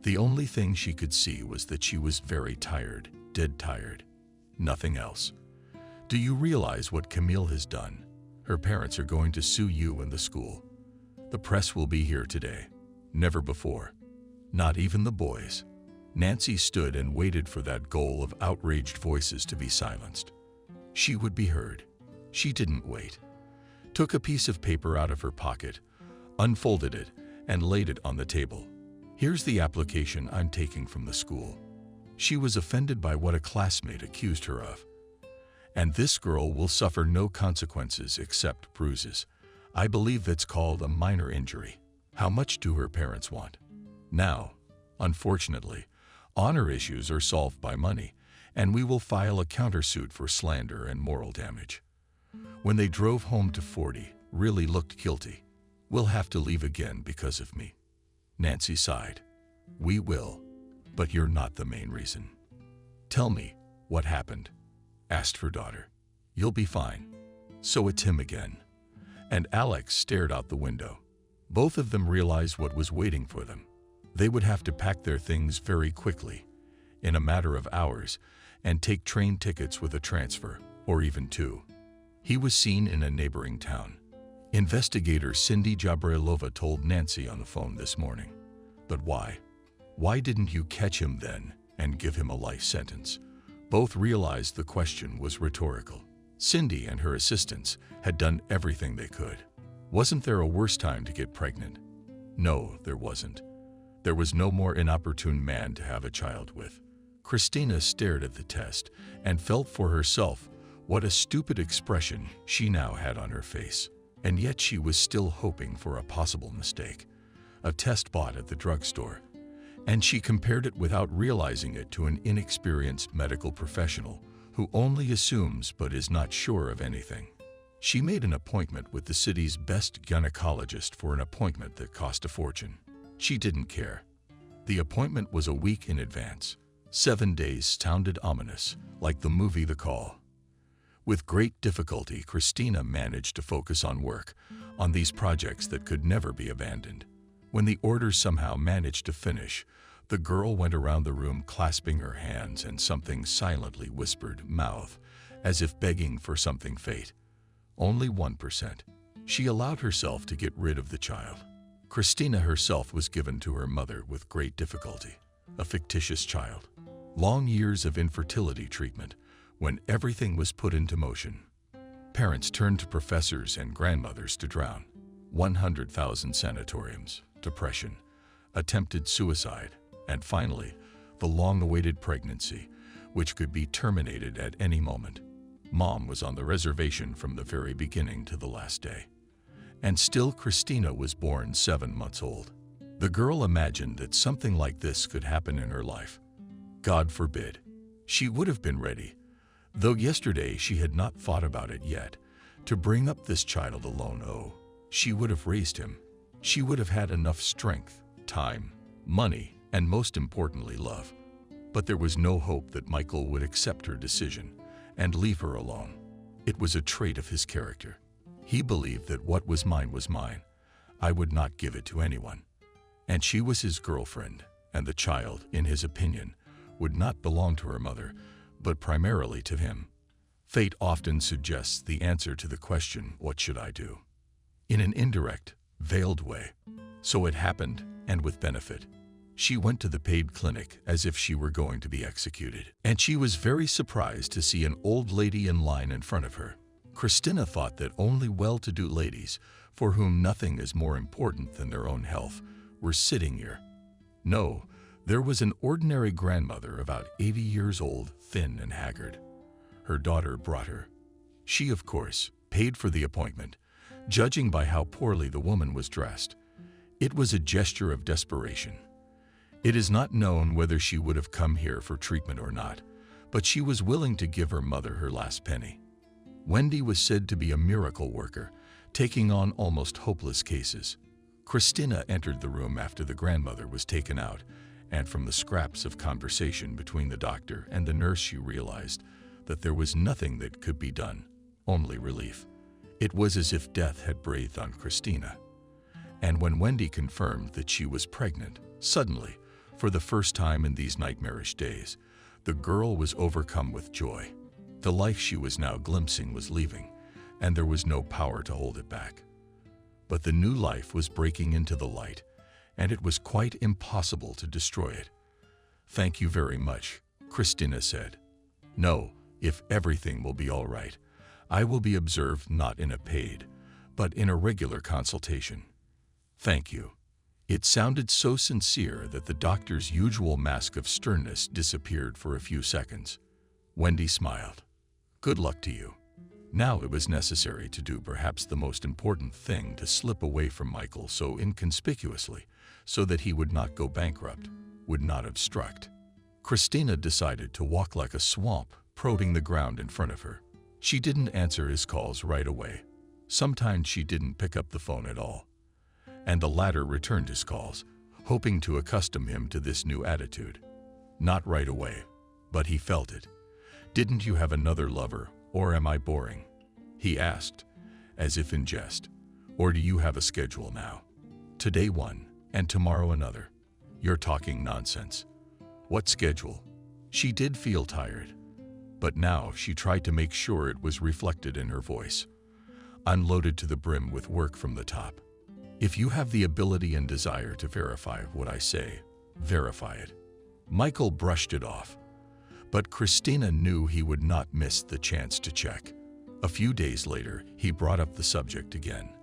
the only thing she could see was that she was very tired, dead tired. Nothing else. Do you realize what Camille has done? Her parents are going to sue you and the school. The press will be here today. Never before. Not even the boys. Nancy stood and waited for that goal of outraged voices to be silenced. She would be heard. She didn't wait. Took a piece of paper out of her pocket, unfolded it, and laid it on the table. Here's the application I'm taking from the school. She was offended by what a classmate accused her of. And this girl will suffer no consequences except bruises. I believe that's called a minor injury. How much do her parents want? Now, unfortunately, honor issues are solved by money, and we will file a countersuit for slander and moral damage. When they drove home to 40, really looked guilty. We'll have to leave again because of me. Nancy sighed. We will, but you're not the main reason. Tell me, what happened? Asked her daughter. You'll be fine. So it's him again. And Alex stared out the window. Both of them realized what was waiting for them. They would have to pack their things very quickly, in a matter of hours, and take train tickets with a transfer, or even two. He was seen in a neighboring town. Investigator Cindy Jabrailova told Nancy on the phone this morning. But why? Why didn't you catch him then and give him a life sentence? Both realized the question was rhetorical. Cindy and her assistants had done everything they could. Wasn't there a worse time to get pregnant? No, there wasn't. There was no more inopportune man to have a child with. Christina stared at the test and felt for herself what a stupid expression she now had on her face. And yet she was still hoping for a possible mistake. A test bought at the drugstore. And she compared it without realizing it to an inexperienced medical professional who only assumes but is not sure of anything. She made an appointment with the city's best gynecologist for an appointment that cost a fortune. She didn't care. The appointment was a week in advance. 7 days sounded ominous, like the movie The Call. With great difficulty, Christina managed to focus on work, on these projects that could never be abandoned. When the order somehow managed to finish, the girl went around the room clasping her hands and something silently whispered, mouth, as if begging for something fate. Only 1%. She allowed herself to get rid of the child. Christina herself was given to her mother with great difficulty, a fictitious child. Long years of infertility treatment, when everything was put into motion. Parents turned to professors and grandmothers to drown. 100,000 sanatoriums, depression, attempted suicide, and finally, the long-awaited pregnancy, which could be terminated at any moment. Mom was on the reservation from the very beginning to the last day. And still Christina was born 7 months old. The girl imagined that something like this could happen in her life. God forbid. She would have been ready, though yesterday she had not thought about it yet, to bring up this child alone. Oh, she would have raised him. She would have had enough strength, time, money, and most importantly, love. But there was no hope that Michael would accept her decision and leave her alone. It was a trait of his character. He believed that what was mine was mine. I would not give it to anyone. And she was his girlfriend, and the child, in his opinion, would not belong to her mother, but primarily to him. Fate often suggests the answer to the question, what should I do? In an indirect, veiled way. So it happened, and with benefit. She went to the paid clinic as if she were going to be executed, and she was very surprised to see an old lady in line in front of her. Christina thought that only well-to-do ladies, for whom nothing is more important than their own health, were sitting here. No, there was an ordinary grandmother about 80 years old, thin and haggard. Her daughter brought her. She, of course, paid for the appointment, judging by how poorly the woman was dressed. It was a gesture of desperation. It is not known whether she would have come here for treatment or not, but she was willing to give her mother her last penny. Wendy was said to be a miracle worker, taking on almost hopeless cases. Christina entered the room after the grandmother was taken out, and from the scraps of conversation between the doctor and the nurse she realized that there was nothing that could be done, only relief. It was as if death had breathed on Christina. And when Wendy confirmed that she was pregnant, suddenly, for the first time in these nightmarish days, the girl was overcome with joy. The life she was now glimpsing was leaving, and there was no power to hold it back. But the new life was breaking into the light, and it was quite impossible to destroy it. "Thank you very much," Christina said. "No, if everything will be all right, I will be observed not in a paid, but in a regular consultation. Thank you." It sounded so sincere that the doctor's usual mask of sternness disappeared for a few seconds. Wendy smiled. "Good luck to you." Now it was necessary to do perhaps the most important thing, to slip away from Michael so inconspicuously, so that he would not go bankrupt, would not obstruct. Christina decided to walk like a swamp, prodding the ground in front of her. She didn't answer his calls right away. Sometimes she didn't pick up the phone at all. And the latter returned his calls, hoping to accustom him to this new attitude. Not right away, but he felt it. "Didn't you have another lover, or am I boring?" he asked, as if in jest. "Or do you have a schedule now? Today one, and tomorrow another. You're talking nonsense." "What schedule?" She did feel tired, but now she tried to make sure it was reflected in her voice. "I'm loaded to the brim with work from the top. If you have the ability and desire to verify what I say, verify it." Michael brushed it off, but Christina knew he would not miss the chance to check. A few days later, he brought up the subject again,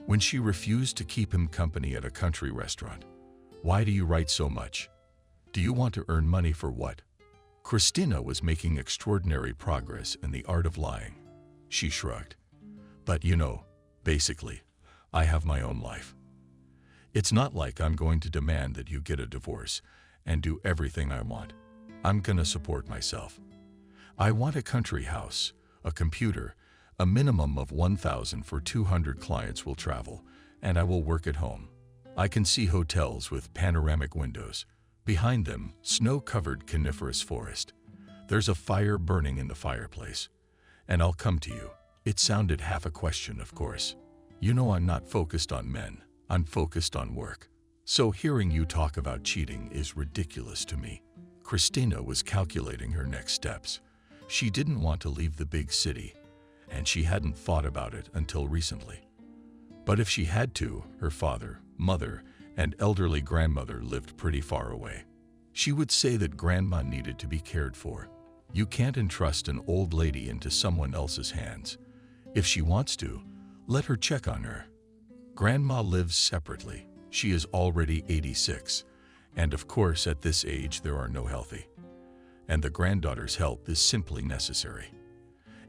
when she refused to keep him company at a country restaurant. "Why do you write so much? Do you want to earn money for what?" Christina was making extraordinary progress in the art of lying. She shrugged. "But you know, basically, I have my own life. It's not like I'm going to demand that you get a divorce and do everything I want. I'm gonna support myself. I want a country house, a computer, a minimum of 1,000 for 200 clients will travel, and I will work at home. I can see hotels with panoramic windows. Behind them, snow-covered coniferous forest. There's a fire burning in the fireplace. And I'll come to you." It sounded half a question, of course. "You know I'm not focused on men. I'm focused on work. So hearing you talk about cheating is ridiculous to me." Christina was calculating her next steps. She didn't want to leave the big city, and she hadn't thought about it until recently. But if she had to, her father, mother, and elderly grandmother lived pretty far away. She would say that grandma needed to be cared for. You can't entrust an old lady into someone else's hands. If she wants to, let her check on her. Grandma lives separately. She is already 86, and of course at this age there are no healthy. And the granddaughter's help is simply necessary.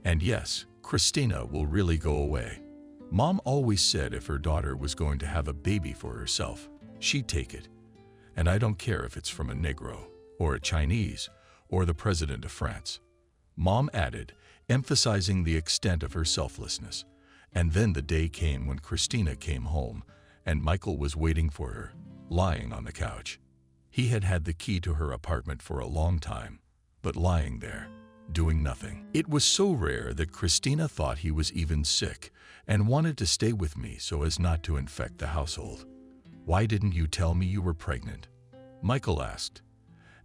And yes, Christina will really go away. Mom always said if her daughter was going to have a baby for herself, she'd take it. And I don't care if it's from a Negro, or a Chinese, or the President of France. Mom added, emphasizing the extent of her selflessness. And then the day came when Christina came home, and Michael was waiting for her, lying on the couch. He had had the key to her apartment for a long time, but lying there, doing nothing. It was so rare that Christina thought he was even sick and wanted to stay with me so as not to infect the household. "Why didn't you tell me you were pregnant?" Michael asked.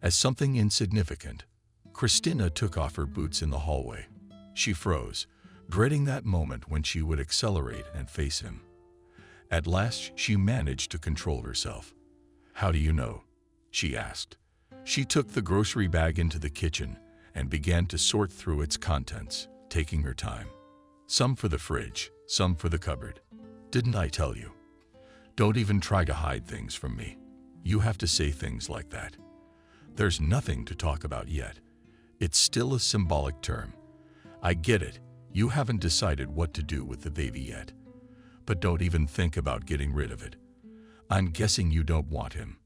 As something insignificant, Christina took off her boots in the hallway. She froze, dreading that moment when she would accelerate and face him. At last, she managed to control herself. "How do you know?" she asked. She took the grocery bag into the kitchen and began to sort through its contents, taking her time. Some for the fridge, some for the cupboard. "Didn't I tell you? Don't even try to hide things from me. You have to say things like that. There's nothing to talk about yet. It's still a symbolic term. I get it. You haven't decided what to do with the baby yet. But don't even think about getting rid of it. I'm guessing you don't want him.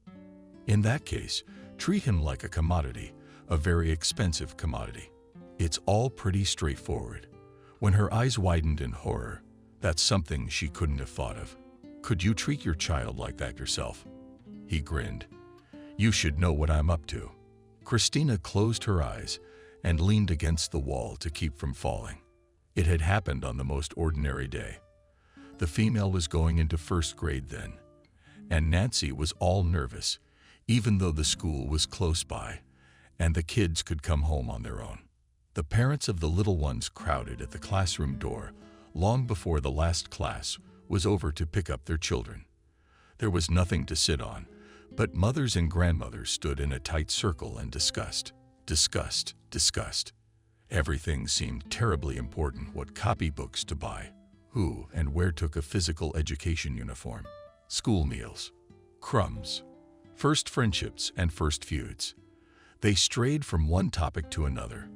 In that case, treat him like a commodity, a very expensive commodity. It's all pretty straightforward." When her eyes widened in horror, that's something she couldn't have thought of. "Could you treat your child like that yourself?" He grinned. "You should know what I'm up to." Christina closed her eyes and leaned against the wall to keep from falling. It had happened on the most ordinary day. The female was going into first grade then, and Nancy was all nervous, even though the school was close by, and the kids could come home on their own. The parents of the little ones crowded at the classroom door long before the last class was over to pick up their children. There was nothing to sit on, but mothers and grandmothers stood in a tight circle and discussed. Everything seemed terribly important: what copybooks to buy, who and where took a physical education uniform, school meals, crumbs, first friendships and first feuds. They strayed from one topic to another,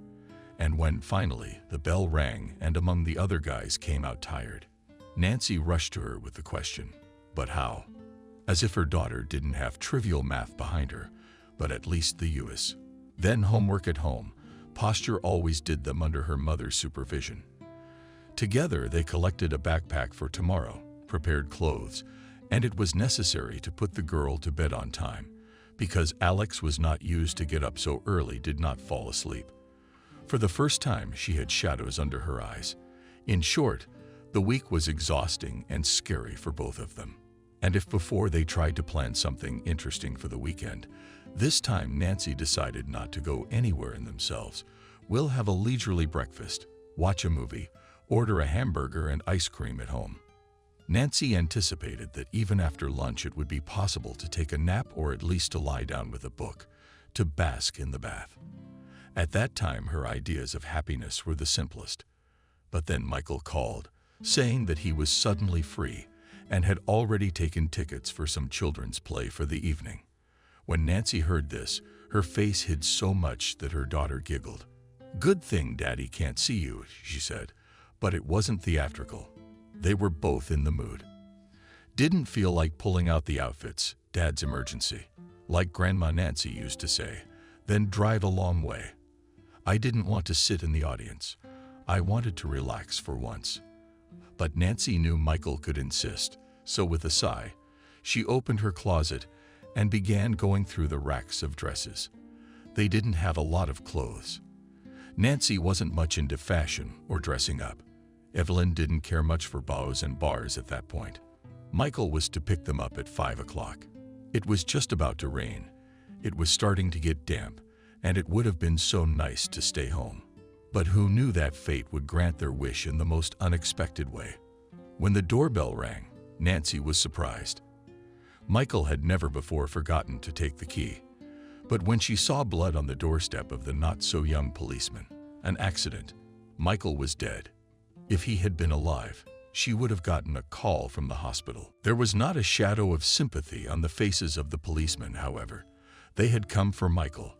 and when finally the bell rang and among the other guys came out tired, Nancy rushed to her with the question, "But how?" As if her daughter didn't have trivial math behind her, but at least the US. Then homework at home. Posture always did them under her mother's supervision. Together they collected a backpack for tomorrow, prepared clothes, and it was necessary to put the girl to bed on time, because Alex was not used to get up so early, did not fall asleep. For the first time she had shadows under her eyes. In short, the week was exhausting and scary for both of them. And if before they tried to plan something interesting for the weekend, this time Nancy decided not to go anywhere in themselves. We'll have a leisurely breakfast, watch a movie, order a hamburger and ice cream at home. Nancy anticipated that even after lunch it would be possible to take a nap or at least to lie down with a book, to bask in the bath. At that time her ideas of happiness were the simplest. But then Michael called, saying that he was suddenly free and had already taken tickets for some children's play for the evening. When Nancy heard this, her face hid so much that her daughter giggled. "Good thing Daddy can't see you," she said, but it wasn't theatrical. They were both in the mood. Didn't feel like pulling out the outfits, Dad's emergency. Like Grandma Nancy used to say, then drive a long way. I didn't want to sit in the audience. I wanted to relax for once. But Nancy knew Michael could insist, so with a sigh, she opened her closet and began going through the racks of dresses. They didn't have a lot of clothes. Nancy wasn't much into fashion or dressing up. Evelyn didn't care much for bows and bars at that point. Michael was to pick them up at 5 o'clock. It was just about to rain. It was starting to get damp, and it would have been so nice to stay home. But who knew that fate would grant their wish in the most unexpected way? When the doorbell rang, Nancy was surprised. Michael had never before forgotten to take the key. But when she saw blood on the doorstep of the not-so-young policeman, an accident, Michael was dead. If he had been alive, she would have gotten a call from the hospital. There was not a shadow of sympathy on the faces of the policemen, however. They had come for Michael,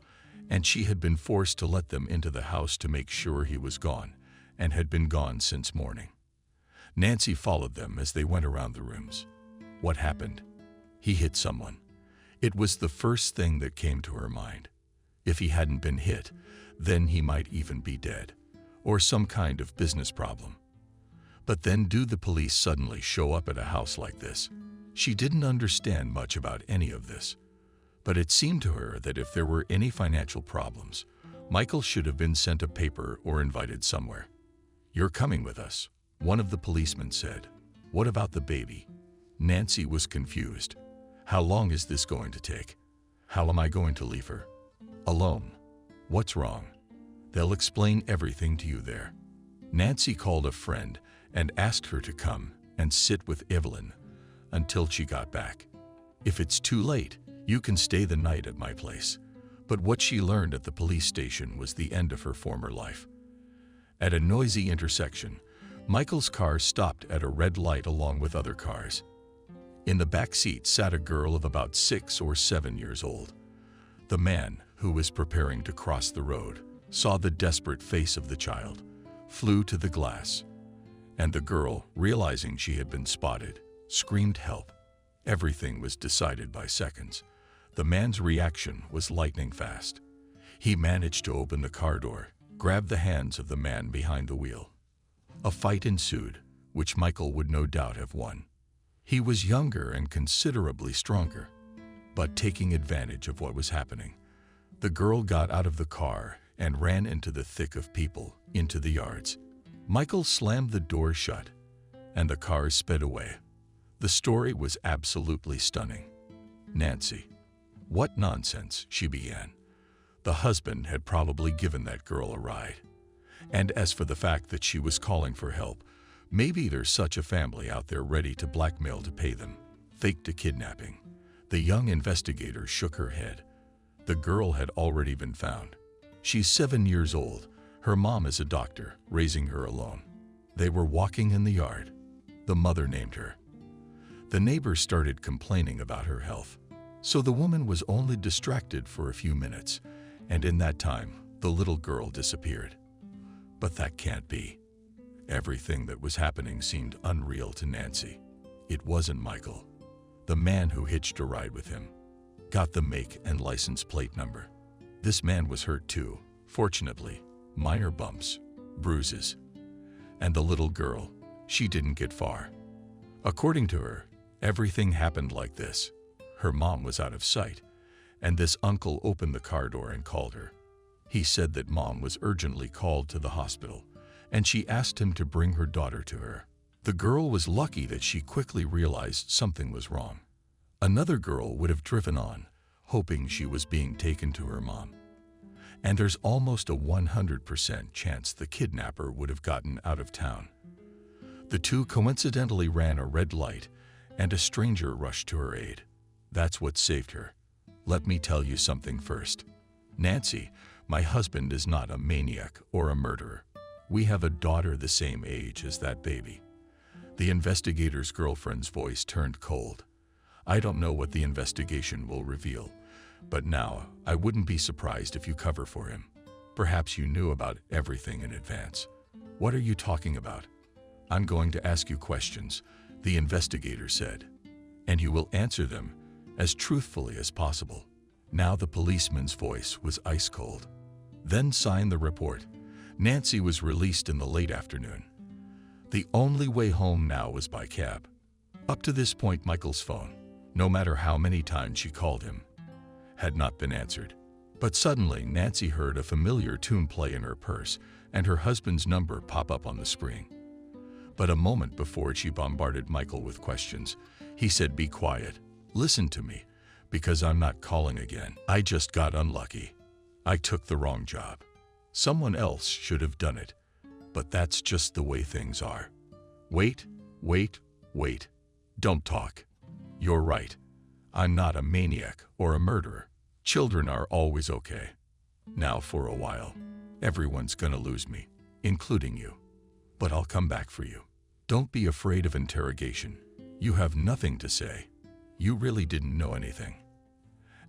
and she had been forced to let them into the house to make sure he was gone, and had been gone since morning. Nancy followed them as they went around the rooms. What happened? He hit someone. It was the first thing that came to her mind. If he hadn't been hit, then he might even be dead, or some kind of business problem. But then do the police suddenly show up at a house like this? She didn't understand much about any of this. But it seemed to her that if there were any financial problems, Michael should have been sent a paper or invited somewhere. "You're coming with us," one of the policemen said. "What about the baby?" Nancy was confused. How long is this going to take? How am I going to leave her? Alone. What's wrong? They'll explain everything to you there. Nancy called a friend and asked her to come and sit with Evelyn until she got back. If it's too late, you can stay the night at my place. But what she learned at the police station was the end of her former life. At a noisy intersection, Michael's car stopped at a red light along with other cars. In the back seat sat a girl of about 6 or 7 years old. The man, who was preparing to cross the road, saw the desperate face of the child, flew to the glass, and the girl, realizing she had been spotted, screamed help. Everything was decided by seconds. The man's reaction was lightning fast. He managed to open the car door, grabbed the hands of the man behind the wheel. A fight ensued, which Michael would no doubt have won. He was younger and considerably stronger, but taking advantage of what was happening, the girl got out of the car and ran into the thick of people, into the yards. Michael slammed the door shut, and the cars sped away. The story was absolutely stunning. Nancy. What nonsense, she began. The husband had probably given that girl a ride. And as for the fact that she was calling for help, maybe there's such a family out there ready to blackmail to pay them. Faked a kidnapping. The young investigator shook her head. The girl had already been found. She's 7 years old. Her mom is a doctor, raising her alone. They were walking in the yard. The mother named her. The neighbors started complaining about her health. So the woman was only distracted for a few minutes, and in that time, the little girl disappeared. But that can't be. Everything that was happening seemed unreal to Nancy. It wasn't Michael. The man who hitched a ride with him got the make and license plate number. This man was hurt too, fortunately. Minor bumps, bruises. And the little girl, she didn't get far. According to her, everything happened like this. Her mom was out of sight, and this uncle opened the car door and called her. He said that mom was urgently called to the hospital, and she asked him to bring her daughter to her. The girl was lucky that she quickly realized something was wrong. Another girl would have driven on, hoping she was being taken to her mom. And there's almost a 100% chance the kidnapper would have gotten out of town. The two coincidentally ran a red light, and a stranger rushed to her aid. That's what saved her. Let me tell you something first. Nancy, my husband is not a maniac or a murderer. We have a daughter the same age as that baby. The investigator's girlfriend's voice turned cold. I don't know what the investigation will reveal, but now I wouldn't be surprised if you cover for him. Perhaps you knew about everything in advance. What are you talking about? I'm going to ask you questions, the investigator said, and you will answer them as truthfully as possible. Now the policeman's voice was ice cold. Then sign the report. Nancy was released in the late afternoon. The only way home now was by cab. Up to this point, Michael's phone, no matter how many times she called him, had not been answered. But suddenly, Nancy heard a familiar tune play in her purse and her husband's number pop up on the screen. But a moment before she bombarded Michael with questions, he said, "Be quiet. Listen to me, because I'm not calling again. I just got unlucky. I took the wrong job. Someone else should have done it. But that's just the way things are. Wait, wait, wait. Don't talk. You're right. I'm not a maniac or a murderer. Children are always okay. Now for a while, everyone's gonna lose me, including you. But I'll come back for you. Don't be afraid of interrogation. You have nothing to say. You really didn't know anything."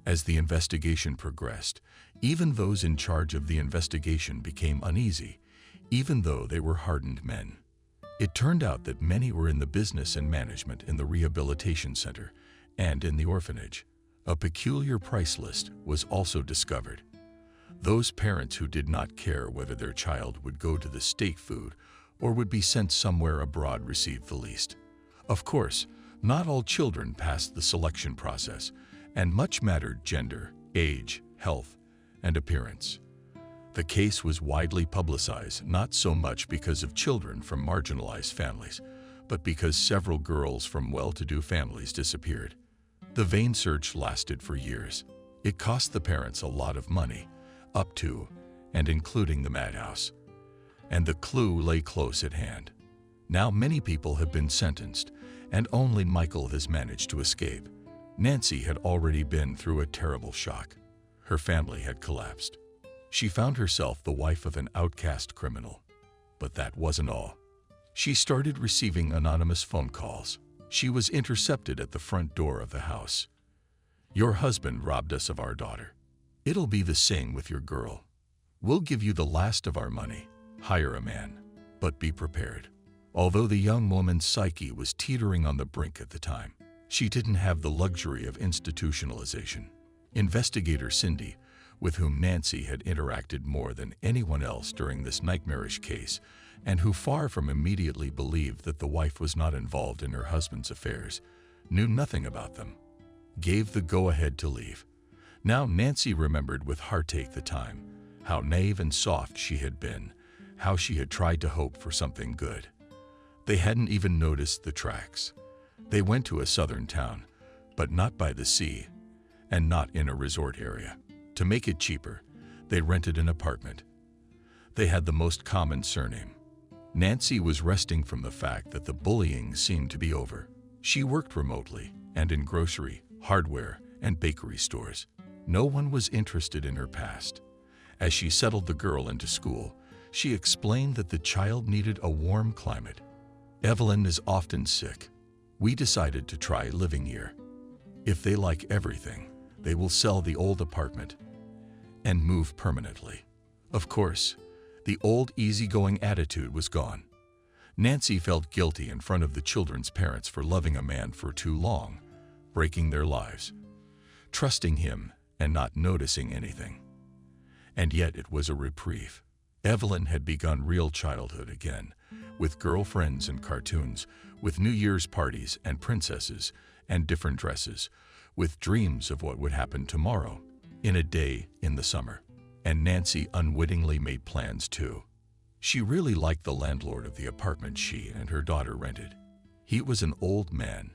As the investigation progressed, even those in charge of the investigation became uneasy, even though they were hardened men. It turned out that many were in the business and management in the rehabilitation center and in the orphanage. A peculiar price list was also discovered. Those parents who did not care whether their child would go to the state food or would be sent somewhere abroad received the least. Of course, not all children passed the selection process, and much mattered gender, age, health, and appearance. The case was widely publicized, not so much because of children from marginalized families, but because several girls from well-to-do families disappeared. The vain search lasted for years. It cost the parents a lot of money, up to and including the madhouse. And the clue lay close at hand. Now many people have been sentenced, and only Michael has managed to escape. Nancy had already been through a terrible shock. Her family had collapsed. She found herself the wife of an outcast criminal. But that wasn't all. She started receiving anonymous phone calls. She was intercepted at the front door of the house. "Your husband robbed us of our daughter. It'll be the same with your girl. We'll give you the last of our money. Hire a man, but be prepared." Although the young woman's psyche was teetering on the brink at the time, she didn't have the luxury of institutionalization. Investigator Cindy, with whom Nancy had interacted more than anyone else during this nightmarish case, and who far from immediately believed that the wife was not involved in her husband's affairs, knew nothing about them, gave the go-ahead to leave. Now Nancy remembered with heartache the time, how naive and soft she had been, how she had tried to hope for something good. They hadn't even noticed the tracks. They went to a southern town, but not by the sea, and not in a resort area. To make it cheaper, they rented an apartment. They had the most common surname. Nancy was resting from the fact that the bullying seemed to be over. She worked remotely and in grocery, hardware, and bakery stores. No one was interested in her past. As she settled the girl into school, she explained that the child needed a warm climate. Evelyn is often sick. We decided to try living here. If they like everything, they will sell the old apartment and move permanently. Of course, the old easygoing attitude was gone. Nancy felt guilty in front of the children's parents for loving a man for too long, breaking their lives, trusting him and not noticing anything. And yet it was a reprieve. Evelyn had begun real childhood again, with girlfriends and cartoons, with New Year's parties and princesses and different dresses, with dreams of what would happen tomorrow, in a day in the summer. And Nancy unwittingly made plans too. She really liked the landlord of the apartment she and her daughter rented. He was an old man.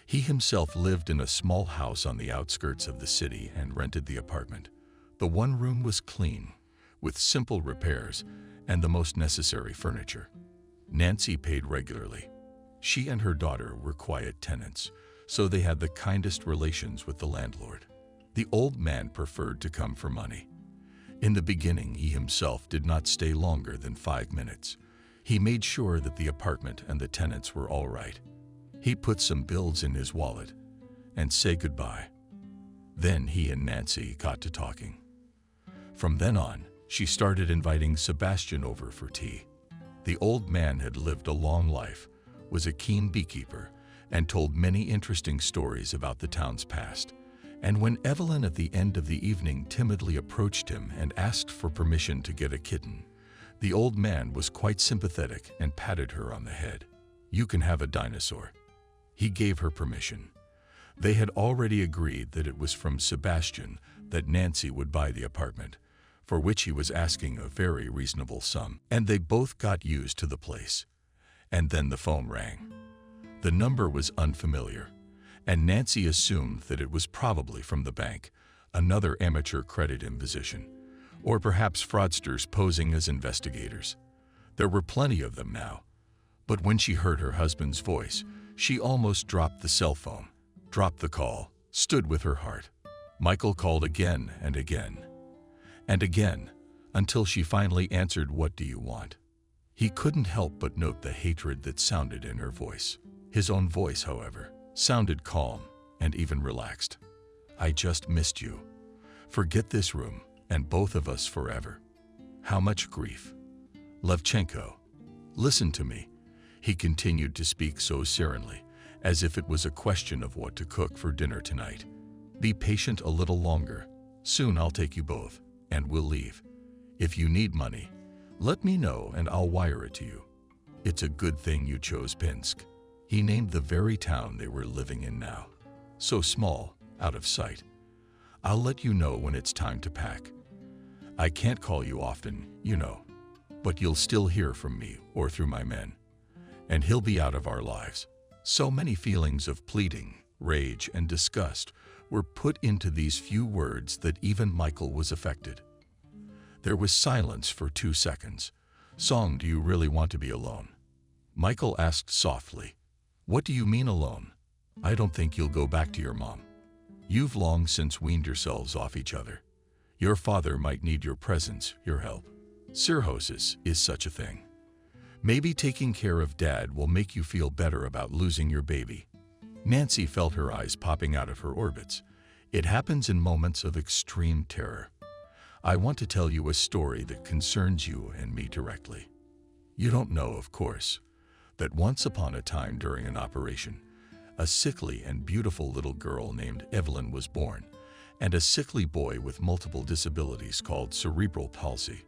He himself lived in a small house on the outskirts of the city and rented the apartment. The one room was clean, with simple repairs and the most necessary furniture. Nancy paid regularly. She and her daughter were quiet tenants, so they had the kindest relations with the landlord. The old man preferred to come for money. In the beginning, he himself did not stay longer than 5 minutes. He made sure that the apartment and the tenants were all right. He put some bills in his wallet and said goodbye. Then he and Nancy got to talking. From then on, she started inviting Sebastian over for tea. The old man had lived a long life, was a keen beekeeper, and told many interesting stories about the town's past. And when Evelyn at the end of the evening timidly approached him and asked for permission to get a kitten, the old man was quite sympathetic and patted her on the head. "You can have a dinosaur." He gave her permission. They had already agreed that it was from Sebastian that Nancy would buy the apartment, for which he was asking a very reasonable sum, and they both got used to the place. And then the phone rang. The number was unfamiliar, and Nancy assumed that it was probably from the bank, another amateur credit imposition, or perhaps fraudsters posing as investigators. There were plenty of them now. But when she heard her husband's voice, she almost dropped the cell phone, dropped the call, stood with her heart. Michael called again and again, and again, until she finally answered, "What do you want?" He couldn't help but note the hatred that sounded in her voice. His own voice, however, sounded calm and even relaxed. "I just missed you. Forget this room and both of us forever. How much grief. Levchenko, listen to me." He continued to speak so serenely, as if it was a question of what to cook for dinner tonight. "Be patient a little longer. Soon I'll take you both, and we'll leave. If you need money, let me know and I'll wire it to you. It's a good thing you chose Pinsk." He named the very town they were living in now. "So small, out of sight. I'll let you know when it's time to pack. I can't call you often, you know, but you'll still hear from me or through my men. And he'll be out of our lives." So many feelings of pleading, rage, and disgust were put into these few words that even Michael was affected. There was silence for 2 seconds. "Song, do you really want to be alone?" Michael asked softly. "What do you mean alone? I don't think you'll go back to your mom. You've long since weaned yourselves off each other. Your father might need your presence, your help. Cirrhosis is such a thing. Maybe taking care of Dad will make you feel better about losing your baby." Nancy felt her eyes popping out of her orbits. "It happens in moments of extreme terror. I want to tell you a story that concerns you and me directly. You don't know, of course, that once upon a time during an operation, a sickly and beautiful little girl named Evelyn was born, and a sickly boy with multiple disabilities called cerebral palsy.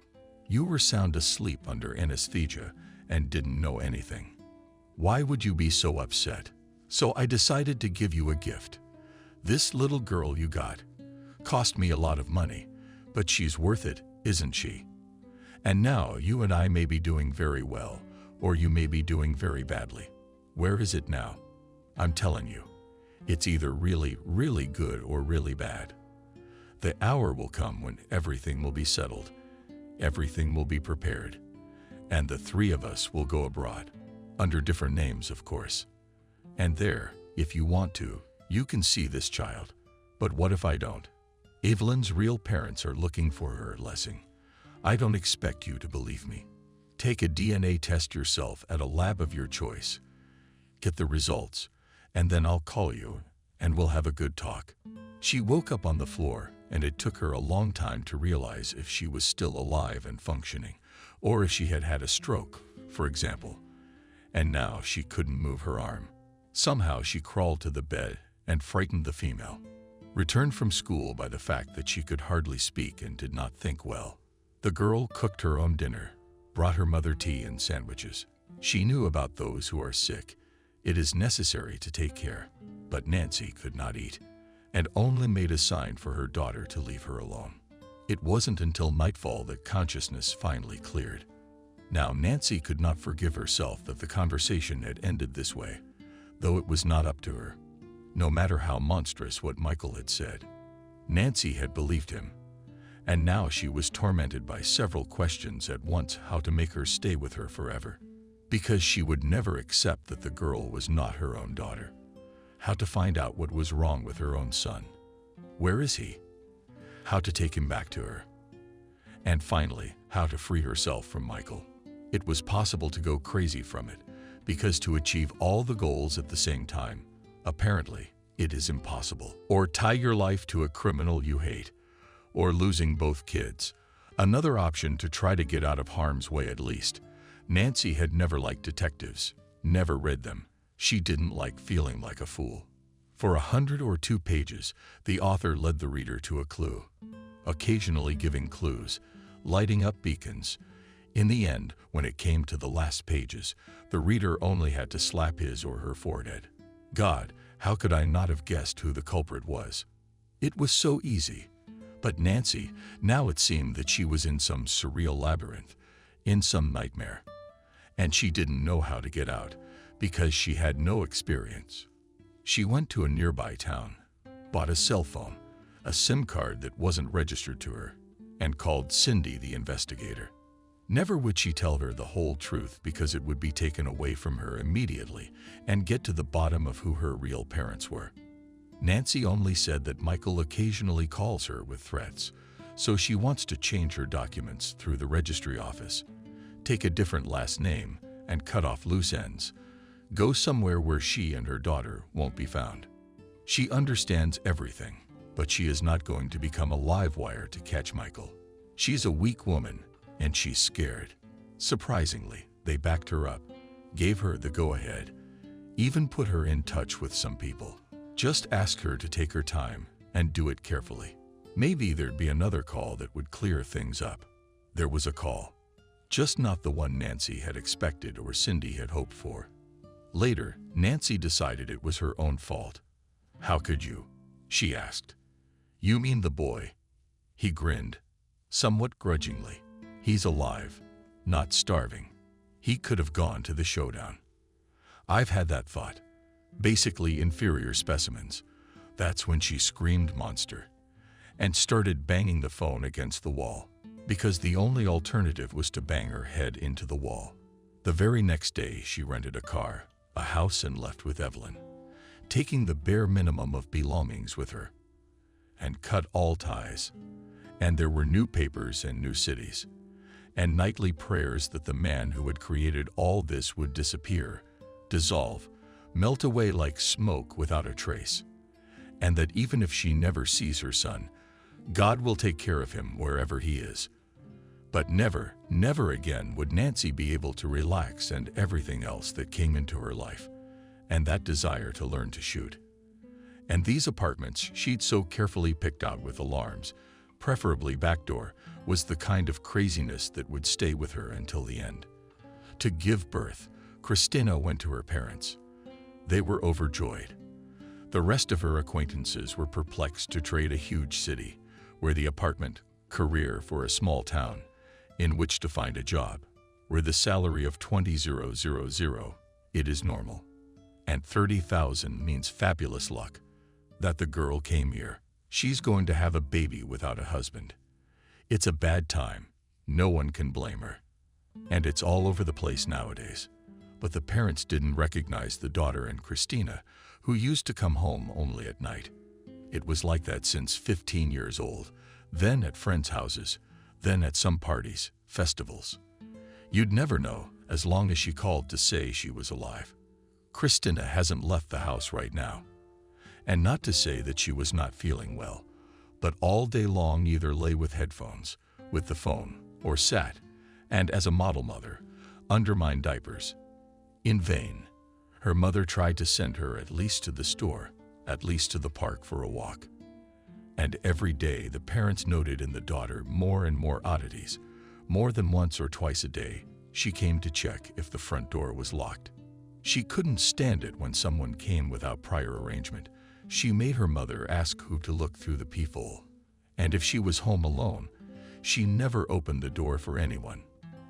You were sound asleep under anesthesia and didn't know anything. Why would you be so upset? So I decided to give you a gift. This little girl you got. Cost me a lot of money, but she's worth it, isn't she? And now you and I may be doing very well, or you may be doing very badly. Where is it now? I'm telling you, it's either really, really good or really bad. The hour will come when everything will be settled, everything will be prepared, and the three of us will go abroad, under different names, of course. And there, if you want to, you can see this child. But what if I don't? Evelyn's real parents are looking for her, Lessing. I don't expect you to believe me. Take a DNA test yourself at a lab of your choice. Get the results, and then I'll call you, and we'll have a good talk. She woke up on the floor, and it took her a long time to realize if she was still alive and functioning, or if she had had a stroke, for example. And now she couldn't move her arm. Somehow she crawled to the bed and frightened the female. Returned from school by the fact that she could hardly speak and did not think well. The girl cooked her own dinner, brought her mother tea and sandwiches. She knew about those who are sick. It is necessary to take care. But Nancy could not eat, and only made a sign for her daughter to leave her alone. It wasn't until nightfall that consciousness finally cleared. Now Nancy could not forgive herself that the conversation had ended this way, though it was not up to her. No matter how monstrous what Michael had said, Nancy had believed him, and now she was tormented by several questions at once: how to make her stay with her forever, because she would never accept that the girl was not her own daughter; how to find out what was wrong with her own son. Where is he? How to take him back to her. And finally, how to free herself from Michael. It was possible to go crazy from it, because to achieve all the goals at the same time, apparently, it is impossible. Or tie your life to a criminal you hate, or losing both kids. Another option to try to get out of harm's way at least. Nancy had never liked detectives, never read them. She didn't like feeling like a fool. For 100 or 2 pages, the author led the reader to a clue, occasionally giving clues, lighting up beacons. In the end, when it came to the last pages, the reader only had to slap his or her forehead. God, how could I not have guessed who the culprit was? It was so easy. But Nancy, now it seemed that she was in some surreal labyrinth, in some nightmare. And she didn't know how to get out, because she had no experience. She went to a nearby town, bought a cell phone, a SIM card that wasn't registered to her, and called Cindy the investigator. Never would she tell her the whole truth, because it would be taken away from her immediately and get to the bottom of who her real parents were. Nancy only said that Michael occasionally calls her with threats, so she wants to change her documents through the registry office, take a different last name, and cut off loose ends. Go somewhere where she and her daughter won't be found. She understands everything, but she is not going to become a live wire to catch Michael. She's a weak woman, and she's scared. Surprisingly, they backed her up, gave her the go-ahead, even put her in touch with some people. Just ask her to take her time and do it carefully. Maybe there'd be another call that would clear things up. There was a call, just not the one Nancy had expected or Cindy had hoped for. Later, Nancy decided it was her own fault. "How could you?" she asked. "You mean the boy?" He grinned, somewhat grudgingly. "He's alive, not starving. He could have gone to the showdown." "I've had that thought. Basically inferior specimens." That's when she screamed monster and started banging the phone against the wall, because the only alternative was to bang her head into the wall. The very next day, she rented a car, a house, and left with Evelyn, taking the bare minimum of belongings with her, and cut all ties. And there were new papers and new cities, and nightly prayers that the man who had created all this would disappear, dissolve, melt away like smoke without a trace, and that even if she never sees her son, God will take care of him wherever he is. But never, never again would Nancy be able to relax and everything else that came into her life, and that desire to learn to shoot. And these apartments she'd so carefully picked out with alarms, preferably backdoor, was the kind of craziness that would stay with her until the end. To give birth, Christina went to her parents. They were overjoyed. The rest of her acquaintances were perplexed to trade a huge city, where the apartment, career for a small town, in which to find a job, where the salary of 20,000, it is normal. And 30,000 means fabulous luck. That the girl came here. She's going to have a baby without a husband. It's a bad time. No one can blame her. And it's all over the place nowadays. But the parents didn't recognize the daughter and Christina, who used to come home only at night. It was like that since 15 years old, then at friends' houses, then at some parties, festivals. You'd never know as long as she called to say she was alive. Christina hasn't left the house right now. And not to say that she was not feeling well, but all day long either lay with headphones, with the phone, or sat, and as a model mother, undermined diapers. In vain. Her mother tried to send her at least to the store, at least to the park for a walk. And every day the parents noted in the daughter more and more oddities. More than once or twice a day, she came to check if the front door was locked. She couldn't stand it when someone came without prior arrangement. She made her mother ask who to look through the peephole. And if she was home alone, she never opened the door for anyone.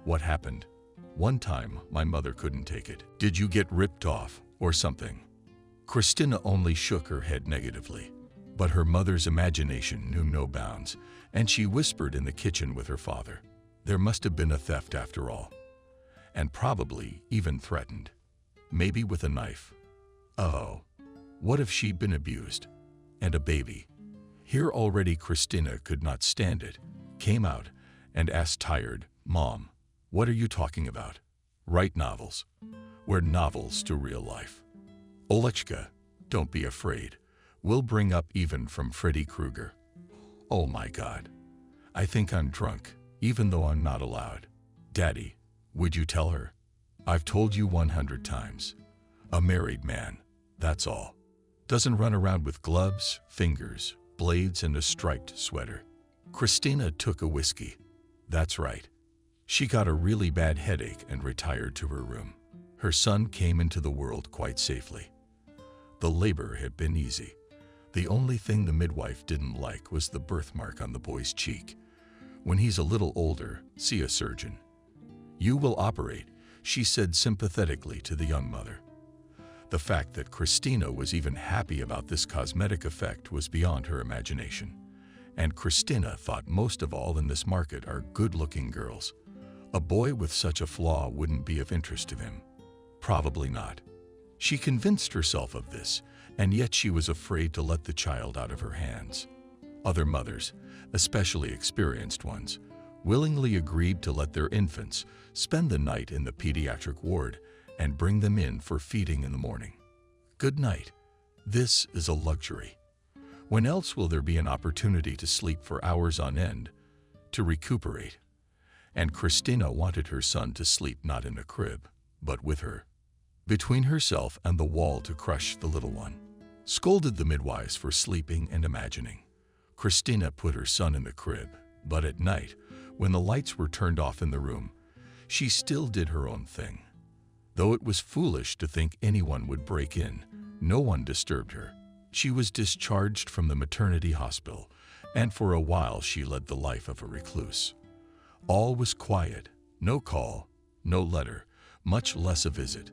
What happened? One time, my mother couldn't take it. Did you get ripped off or something? Christina only shook her head negatively. But her mother's imagination knew no bounds, and she whispered in the kitchen with her father. There must have been a theft after all. And probably even threatened. Maybe with a knife. Oh, what if she'd been abused? And a baby. Here already Christina could not stand it, came out, and asked tired, Mom, what are you talking about? Write novels. We're novels to real life. Olechka, don't be afraid. We'll bring up even from Freddy Krueger. Oh my God. I think I'm drunk, even though I'm not allowed. Daddy, would you tell her? I've told you 100 times. A married man, that's all. Doesn't run around with gloves, fingers, blades, and a striped sweater. Christina took a whiskey. That's right. She got a really bad headache and retired to her room. Her son came into the world quite safely. The labor had been easy. The only thing the midwife didn't like was the birthmark on the boy's cheek. When he's a little older, see a surgeon. You will operate, she said sympathetically to the young mother. The fact that Christina was even happy about this cosmetic effect was beyond her imagination. And Christina thought most of all in this market are good-looking girls. A boy with such a flaw wouldn't be of interest to him. Probably not. She convinced herself of this, and yet she was afraid to let the child out of her hands. Other mothers, especially experienced ones, willingly agreed to let their infants spend the night in the pediatric ward and bring them in for feeding in the morning. Good night. This is a luxury. When else will there be an opportunity to sleep for hours on end, to recuperate? And Christina wanted her son to sleep not in a crib, but with her, between herself and the wall to crush the little one. Scolded the midwives for sleeping and imagining. Christina put her son in the crib, but at night, when the lights were turned off in the room, she still did her own thing. Though it was foolish to think anyone would break in, no one disturbed her. She was discharged from the maternity hospital, and for a while she led the life of a recluse. All was quiet, no call, no letter, much less a visit.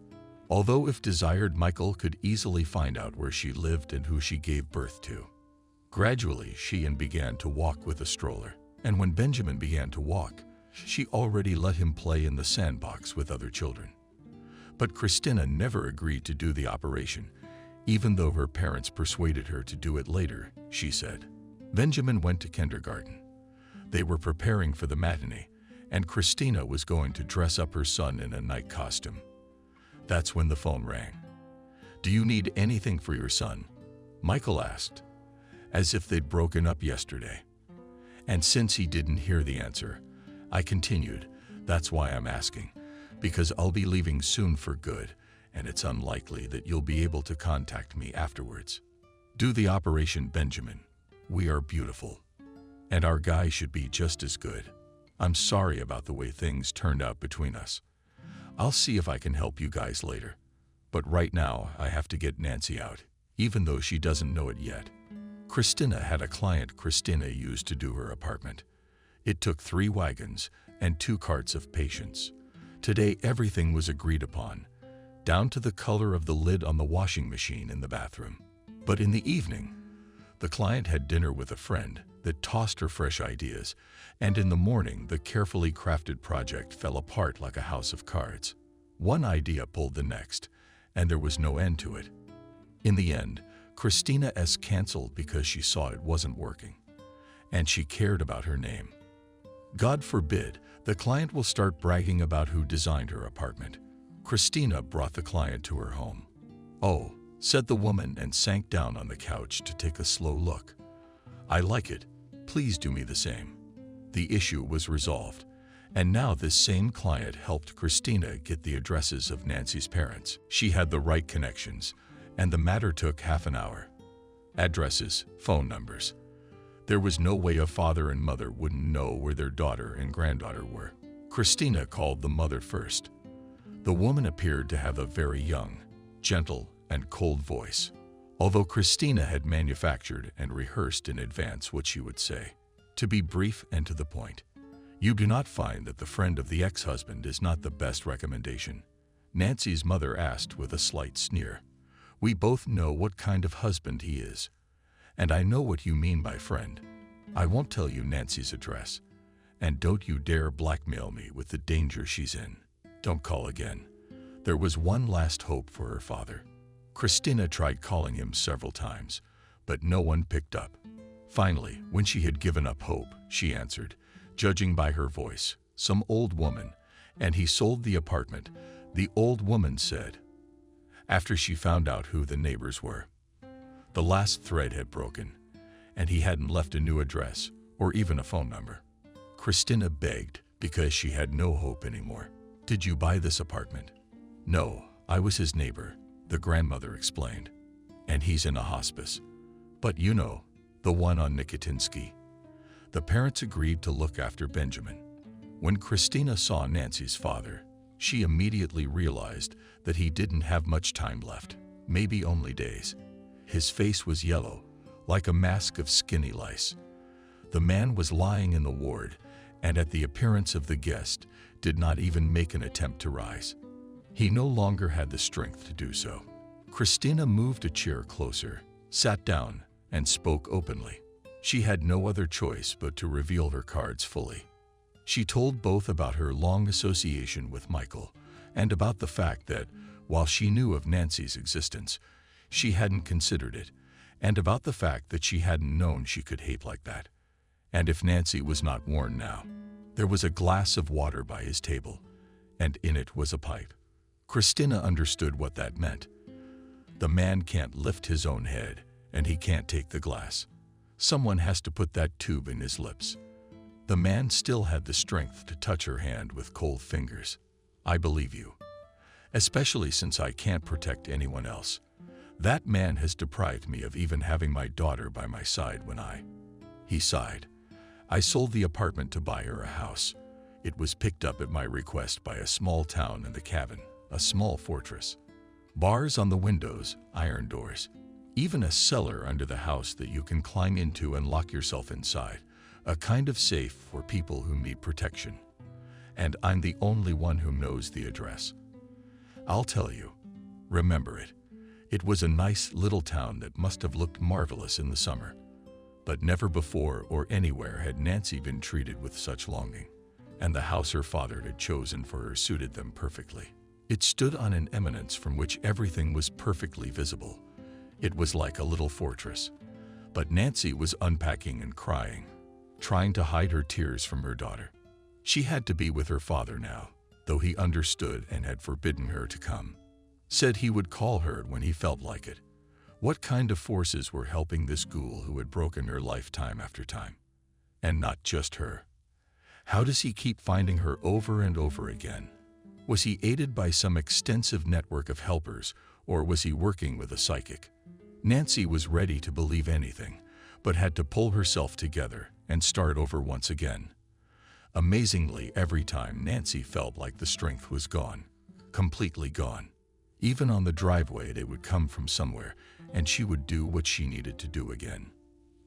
Although if desired, Michael could easily find out where she lived and who she gave birth to. Gradually, she began to walk with a stroller, and when Benjamin began to walk, she already let him play in the sandbox with other children. But Christina never agreed to do the operation, even though her parents persuaded her to do it later, she said. Benjamin went to kindergarten. They were preparing for the matinee, and Christina was going to dress up her son in a night costume. That's when the phone rang. Do you need anything for your son? Michael asked, as if they'd broken up yesterday. And since he didn't hear the answer, I continued, that's why I'm asking, because I'll be leaving soon for good, and it's unlikely that you'll be able to contact me afterwards. Do the operation, Benjamin. We are beautiful. And our guy should be just as good. I'm sorry about the way things turned out between us. I'll see if I can help you guys later. But right now, I have to get Nancy out, even though she doesn't know it yet. Christina had a client Christina used to do her apartment. It took 3 wagons and 2 carts of patients. Today, everything was agreed upon, down to the color of the lid on the washing machine in the bathroom. But in the evening, the client had dinner with a friend that tossed her fresh ideas, and in the morning, the carefully crafted project fell apart like a house of cards. One idea pulled the next, and there was no end to it. In the end, Christina S. canceled because she saw it wasn't working, and she cared about her name. God forbid the client will start bragging about who designed her apartment. Christina brought the client to her home. "Oh," said the woman and sank down on the couch to take a slow look. "I like it. Please do me the same." The issue was resolved, and now this same client helped Christina get the addresses of Nancy's parents. She had the right connections, and the matter took half an hour. Addresses, phone numbers. There was no way a father and mother wouldn't know where their daughter and granddaughter were. Christina called the mother first. The woman appeared to have a very young, gentle, and cold voice, although Christina had manufactured and rehearsed in advance what she would say. To be brief and to the point, you do not find that the friend of the ex-husband is not the best recommendation. Nancy's mother asked with a slight sneer. "We both know what kind of husband he is, and I know what you mean by friend. I won't tell you Nancy's address, and don't you dare blackmail me with the danger she's in. Don't call again." There was one last hope for her father. Christina tried calling him several times, but no one picked up. Finally, when she had given up hope, she answered, judging by her voice, "Some old woman, and he sold the apartment," the old woman said, after she found out who the neighbors were. The last thread had broken, and he hadn't left a new address or even a phone number. Christina begged because she had no hope anymore. "Did you buy this apartment?" "No, I was his neighbor," the grandmother explained. "And he's in a hospice. But you know, the one on Nicotinsky." The parents agreed to look after Benjamin. When Christina saw Nancy's father, she immediately realized that he didn't have much time left, maybe only days. His face was yellow, like a mask of skinny lice. The man was lying in the ward, and at the appearance of the guest, did not even make an attempt to rise. He no longer had the strength to do so. Christina moved a chair closer, sat down, and spoke openly. She had no other choice but to reveal her cards fully. She told both about her long association with Michael and about the fact that, while she knew of Nancy's existence, she hadn't considered it, and about the fact that she hadn't known she could hate like that. And if Nancy was not warned now, there was a glass of water by his table, and in it was a pipe. Christina understood what that meant. The man can't lift his own head, and he can't take the glass. Someone has to put that tube in his lips. The man still had the strength to touch her hand with cold fingers. "I believe you, especially since I can't protect anyone else. That man has deprived me of even having my daughter by my side when He sighed. "I sold the apartment to buy her a house. It was picked up at my request by a small town in the cabin, a small fortress. Bars on the windows, iron doors. Even a cellar under the house that you can climb into and lock yourself inside. A kind of safe for people who need protection. And I'm the only one who knows the address. I'll tell you. Remember it. It was a nice little town that must have looked marvelous in the summer. But never before or anywhere had Nancy been treated with such longing. And the house her father had chosen for her suited them perfectly. It stood on an eminence from which everything was perfectly visible. It was like a little fortress. But Nancy was unpacking and crying, trying to hide her tears from her daughter. She had to be with her father now, though he understood and had forbidden her to come. Said he would call her when he felt like it. What kind of forces were helping this ghoul who had broken her life time after time? And not just her. How does he keep finding her over and over again? Was he aided by some extensive network of helpers, or was he working with a psychic? Nancy was ready to believe anything, but had to pull herself together and start over once again. Amazingly, every time Nancy felt like the strength was gone, completely gone. Even on the driveway, it would come from somewhere, and she would do what she needed to do again.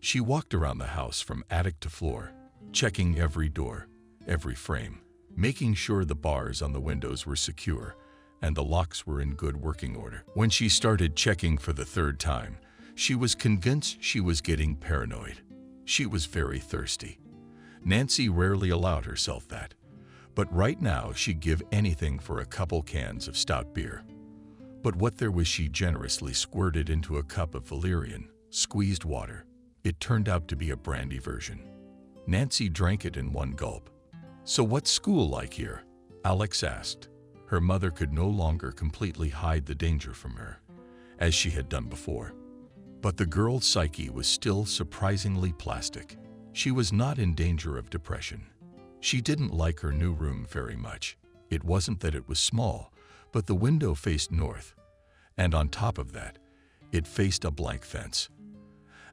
She walked around the house from attic to floor, checking every door, every frame, making sure the bars on the windows were secure and the locks were in good working order. When she started checking for the third time, she was convinced she was getting paranoid. She was very thirsty. Nancy rarely allowed herself that, but right now she'd give anything for a couple cans of stout beer. But what there was she generously squirted into a cup of valerian, squeezed water. It turned out to be a brandy version. Nancy drank it in one gulp. "So what's school like here?" Alex asked. Her mother could no longer completely hide the danger from her, as she had done before. But the girl's psyche was still surprisingly plastic. She was not in danger of depression. She didn't like her new room very much. It wasn't that it was small, but the window faced north, and on top of that, it faced a blank fence.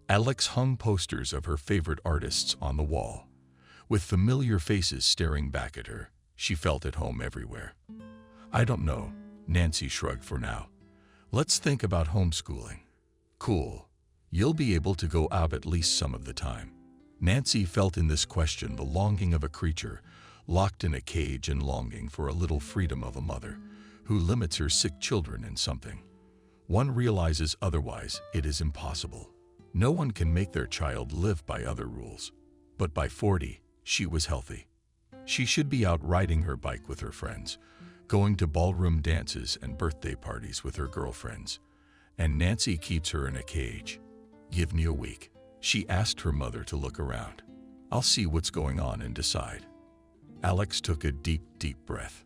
Alex hung posters of her favorite artists on the wall. With familiar faces staring back at her, she felt at home everywhere. "I don't know," Nancy shrugged for now. "Let's think about homeschooling." "Cool. You'll be able to go out at least some of the time." Nancy felt in this question the longing of a creature locked in a cage and longing for a little freedom of a mother who limits her sick children in something. One realizes otherwise it is impossible. No one can make their child live by other rules. But by 40, she was healthy. She should be out riding her bike with her friends, going to ballroom dances and birthday parties with her girlfriends. And Nancy keeps her in a cage. "Give me a week." She asked her mother to look around. "I'll see what's going on and decide." Alex took a deep, deep breath.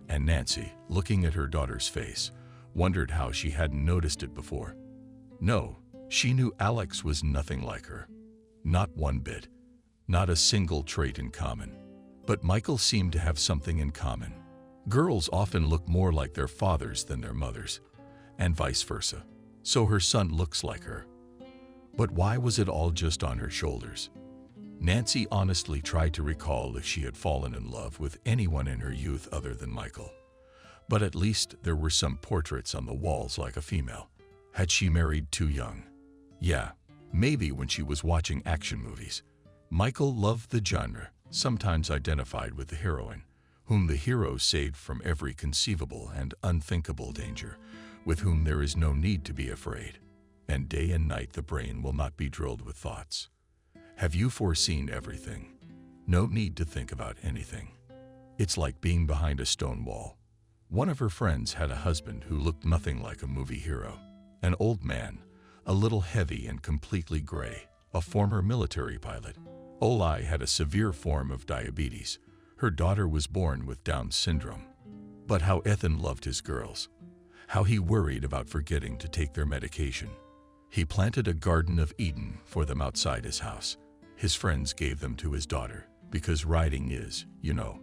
And Nancy, looking at her daughter's face, wondered how she hadn't noticed it before. No, she knew Alex was nothing like her. Not one bit. Not a single trait in common. But Michael seemed to have something in common. Girls often look more like their fathers than their mothers, and vice versa. So her son looks like her. But why was it all just on her shoulders? Nancy honestly tried to recall if she had fallen in love with anyone in her youth other than Michael. But at least there were some portraits on the walls like a female. Had she married too young? Yeah, maybe when she was watching action movies. Michael loved the genre, sometimes identified with the heroine, whom the hero saved from every conceivable and unthinkable danger, with whom there is no need to be afraid. And day and night the brain will not be drilled with thoughts. Have you foreseen everything? No need to think about anything. It's like being behind a stone wall. One of her friends had a husband who looked nothing like a movie hero. An old man, a little heavy and completely gray, a former military pilot. Oli had a severe form of diabetes. Her daughter was born with Down syndrome. But how Ethan loved his girls. How he worried about forgetting to take their medication. He planted a Garden of Eden for them outside his house. His friends gave them to his daughter, because riding is, you know.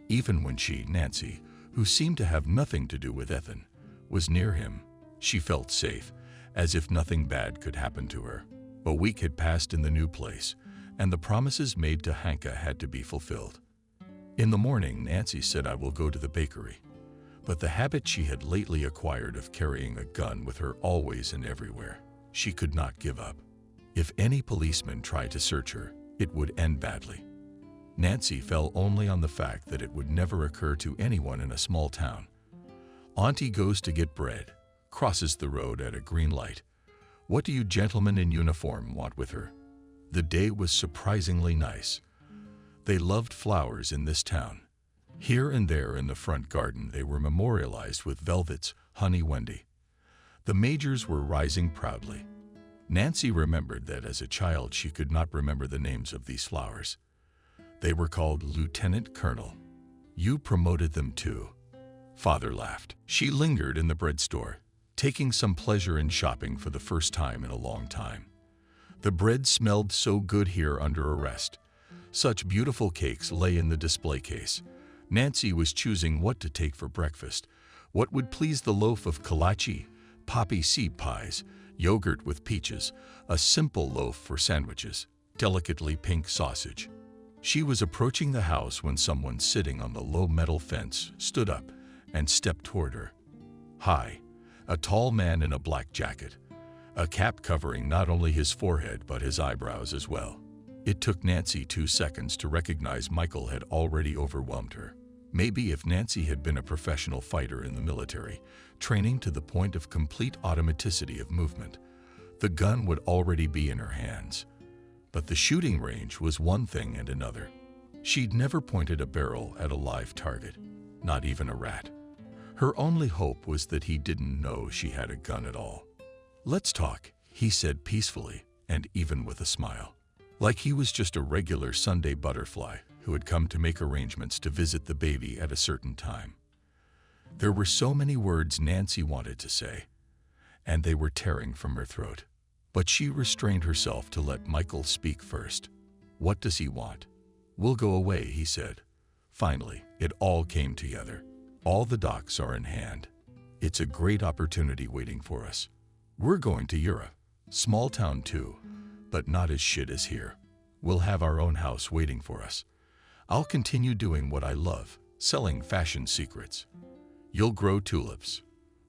Even when she, Nancy, who seemed to have nothing to do with Ethan, was near him, she felt safe, as if nothing bad could happen to her. A week had passed in the new place, and the promises made to Hanka had to be fulfilled. In the morning, Nancy said, "I will go to the bakery." But the habit she had lately acquired of carrying a gun with her always and everywhere, she could not give up. If any policeman tried to search her, it would end badly. Nancy fell only on the fact that it would never occur to anyone in a small town. Auntie goes to get bread, crosses the road at a green light. What do you gentlemen in uniform want with her? The day was surprisingly nice. They loved flowers in this town. Here and there in the front garden they were memorialized with velvets, Honey Wendy. The majors were rising proudly. Nancy remembered that as a child she could not remember the names of these flowers. They were called Lieutenant Colonel. You promoted them too. Father laughed. She lingered in the bread store, taking some pleasure in shopping for the first time in a long time. The bread smelled so good here under arrest. Such beautiful cakes lay in the display case. Nancy was choosing what to take for breakfast. What would please the loaf of kolache, poppy seed pies, yogurt with peaches, a simple loaf for sandwiches, delicately pink sausage. She was approaching the house when someone sitting on the low metal fence stood up and stepped toward her. Hi, a tall man in a black jacket, a cap covering not only his forehead but his eyebrows as well. It took Nancy 2 seconds to recognize Michael had already overwhelmed her. Maybe if Nancy had been a professional fighter in the military, training to the point of complete automaticity of movement, the gun would already be in her hands. But the shooting range was one thing and another. She'd never pointed a barrel at a live target, not even a rat. Her only hope was that he didn't know she had a gun at all. "Let's talk," he said peacefully and even with a smile, like he was just a regular Sunday butterfly who had come to make arrangements to visit the baby at a certain time. There were so many words Nancy wanted to say, and they were tearing from her throat. But she restrained herself to let Michael speak first. "What does he want?" "We'll go away," he said. Finally, it all came together. "All the docs are in hand. It's a great opportunity waiting for us. We're going to Europe. Small town too, but not as shit as here. We'll have our own house waiting for us. I'll continue doing what I love, selling fashion secrets. You'll grow tulips.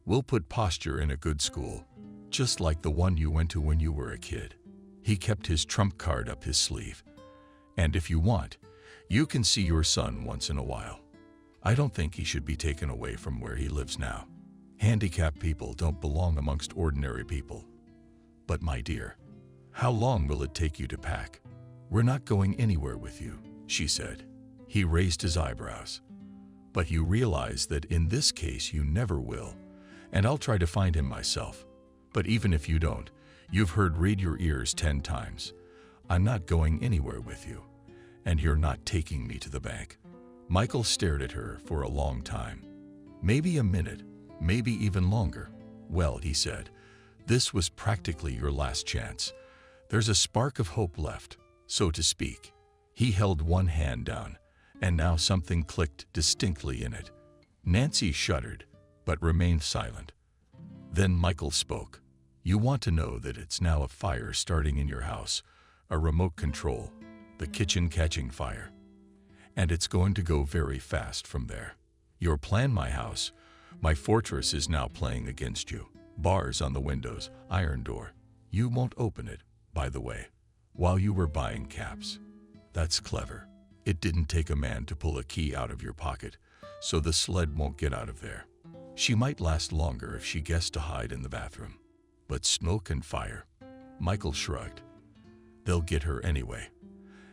We'll put posture in a good school, just like the one you went to when you were a kid." He kept his trump card up his sleeve. "And if you want, you can see your son once in a while. I don't think he should be taken away from where he lives now. Handicapped people don't belong amongst ordinary people." "But my dear, how long will it take you to pack?" "We're not going anywhere with you," she said. He raised his eyebrows. "But you realize that in this case you never will, and I'll try to find him myself. But even if you don't, you've heard read your ears 10 times. I'm not going anywhere with you, and you're not taking me to the bank." Michael stared at her for a long time. Maybe a minute, maybe even longer. "Well," he said, "this was practically your last chance. There's a spark of hope left, so to speak." He held one hand down, and now something clicked distinctly in it. Nancy shuddered, but remained silent. Then Michael spoke. "You want to know that it's now a fire starting in your house, a remote control, the kitchen catching fire. And it's going to go very fast from there. Your plan, my house, my fortress is now playing against you. Bars on the windows, iron door. You won't open it, by the way, while you were buying caps. That's clever. It didn't take a man to pull a key out of your pocket, so the sled won't get out of there. She might last longer if she guessed to hide in the bathroom. But smoke and fire." Michael shrugged. "They'll get her anyway.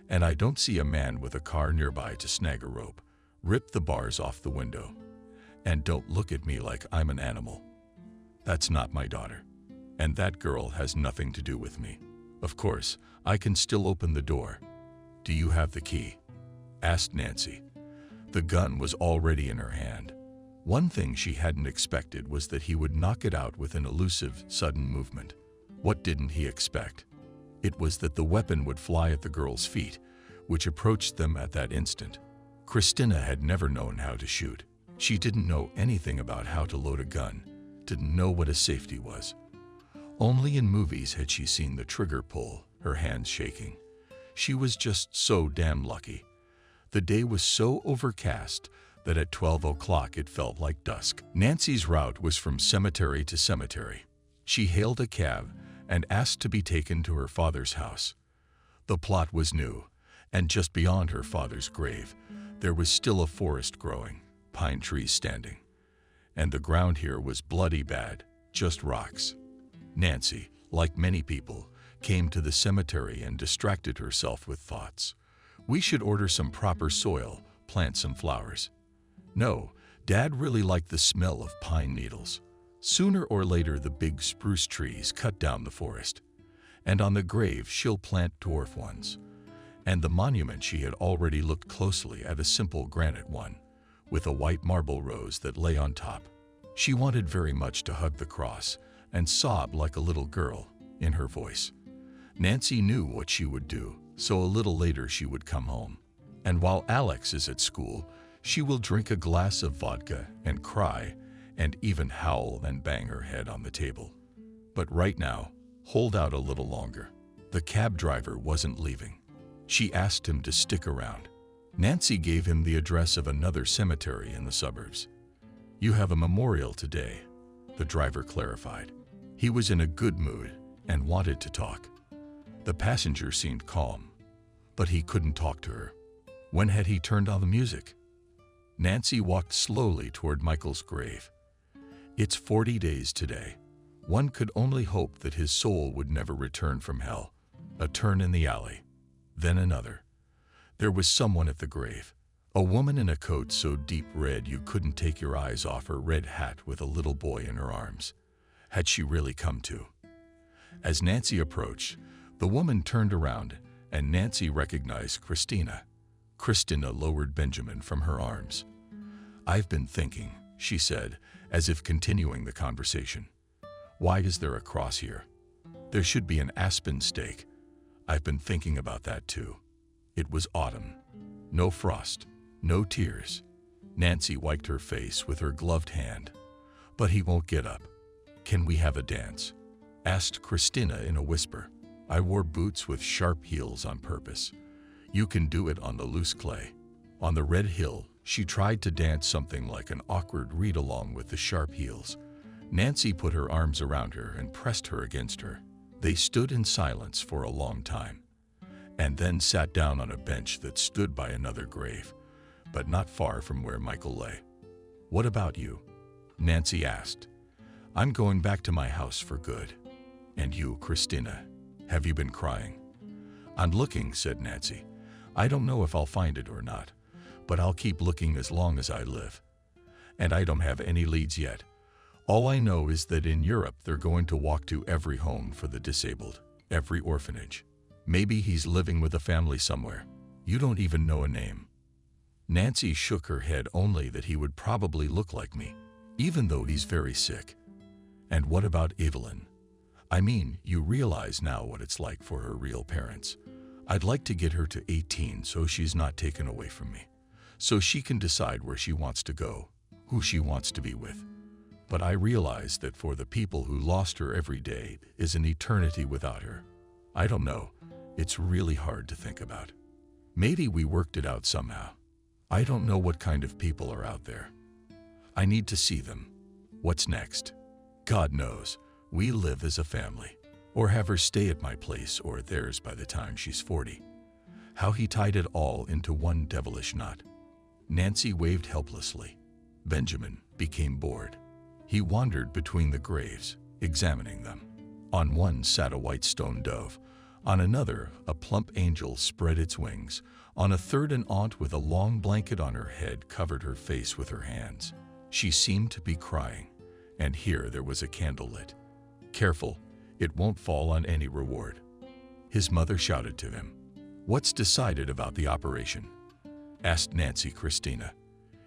And I don't see a man with a car nearby to snag a rope, rip the bars off the window. And don't look at me like I'm an animal. That's not my daughter. And that girl has nothing to do with me. Of course, I can still open the door. Do you have the key?" asked Nancy. The gun was already in her hand. One thing she hadn't expected was that he would knock it out with an elusive, sudden movement. What didn't he expect? It was that the weapon would fly at the girl's feet, which approached them at that instant. Christina had never known how to shoot. She didn't know anything about how to load a gun, didn't know what a safety was. Only in movies had she seen the trigger pull, her hands shaking. She was just so damn lucky. The day was so overcast that at 12 o'clock it felt like dusk. Nancy's route was from cemetery to cemetery. She hailed a cab and asked to be taken to her father's house. The plot was new, and just beyond her father's grave, there was still a forest growing, pine trees standing. And the ground here was bloody bad, just rocks. Nancy, like many people, came to the cemetery and distracted herself with thoughts. We should order some proper soil, plant some flowers. No, Dad really liked the smell of pine needles. Sooner or later the big spruce trees cut down the forest. And on the grave she'll plant dwarf ones. And the monument she had already looked closely at, a simple granite one, with a white marble rose that lay on top. She wanted very much to hug the cross and sob like a little girl in her voice. Nancy knew what she would do, so a little later she would come home. And while Alex is at school, she will drink a glass of vodka and cry and even howl and bang her head on the table. But right now, hold out a little longer. The cab driver wasn't leaving. She asked him to stick around. Nancy gave him the address of another cemetery in the suburbs. You have a memorial today, the driver clarified. He was in a good mood and wanted to talk. The passenger seemed calm. but he couldn't talk to her. When had he turned on the music? Nancy walked slowly toward Michael's grave. It's 40 days today. One could only hope that his soul would never return from hell. A turn in the alley, then another. There was someone at the grave. A woman in a coat so deep red you couldn't take your eyes off her red hat with a little boy in her arms. Had she really come to? As Nancy approached, the woman turned around and Nancy recognized Christina. Christina lowered Benjamin from her arms. "I've been thinking," she said, as if continuing the conversation. "Why is there a cross here? There should be an aspen stake. I've been thinking about that too." It was autumn. No frost, no tears. Nancy wiped her face with her gloved hand. "But he won't get up. Can we have a dance?" asked Christina in a whisper. "I wore boots with sharp heels on purpose. You can do it on the loose clay." On the red hill, she tried to dance something like an awkward read-along with the sharp heels. Nancy put her arms around her and pressed her against her. They stood in silence for a long time, and then sat down on a bench that stood by another grave, but not far from where Michael lay. "What about you?" Nancy asked. "I'm going back to my house for good." "And you, Christina, have you been crying?" "I'm looking," said Nancy. "I don't know if I'll find it or not, but I'll keep looking as long as I live. And I don't have any leads yet. All I know is that in Europe they're going to walk to every home for the disabled, every orphanage. Maybe he's living with a family somewhere. You don't even know a name." Nancy shook her head, only that he would probably look like me, even though he's very sick. "And what about Evelyn? I mean, you realize now what it's like for her real parents. I'd like to get her to 18 so she's not taken away from me, so she can decide where she wants to go, who she wants to be with. But I realize that for the people who lost her every day is an eternity without her. I don't know. It's really hard to think about. Maybe we worked it out somehow. I don't know what kind of people are out there. I need to see them. What's next? God knows. We live as a family. Or have her stay at my place or theirs by the time she's 40. How he tied it all into one devilish knot." Nancy waved helplessly. Benjamin became bored. He wandered between the graves, examining them. On one sat a white stone dove. On another, a plump angel spread its wings. On a third, an aunt with a long blanket on her head covered her face with her hands. She seemed to be crying, and here there was a candle lit. "Careful, it won't fall on any reward." His mother shouted to him. "What's decided about the operation?" asked Nancy Christina.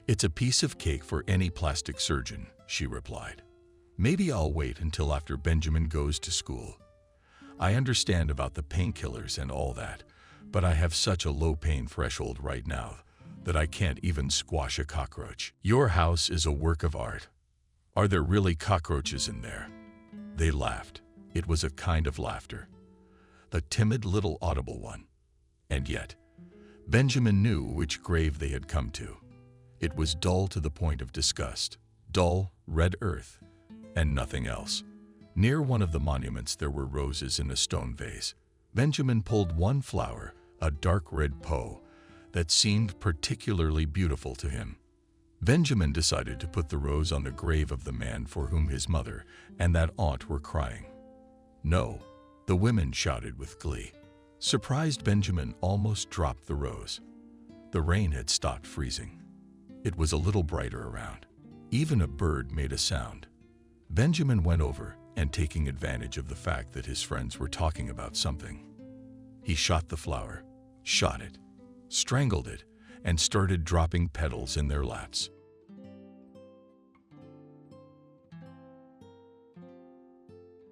"It's a piece of cake for any plastic surgeon," she replied. "Maybe I'll wait until after Benjamin goes to school. I understand about the painkillers and all that, but I have such a low pain threshold right now that I can't even squash a cockroach." "Your house is a work of art. Are there really cockroaches in there?" They laughed. It was a kind of laughter, a timid little audible one. And yet, Benjamin knew which grave they had come to. It was dull to the point of disgust, dull, red earth, and nothing else. Near one of the monuments there were roses in a stone vase. Benjamin pulled one flower, a dark red poe, that seemed particularly beautiful to him. Benjamin decided to put the rose on the grave of the man for whom his mother and that aunt were crying. "No," the women shouted with glee. Surprised, Benjamin almost dropped the rose. The rain had stopped freezing. It was a little brighter around. Even a bird made a sound. Benjamin went over and, taking advantage of the fact that his friends were talking about something, he shot the flower, shot it, strangled it, and started dropping petals in their laps.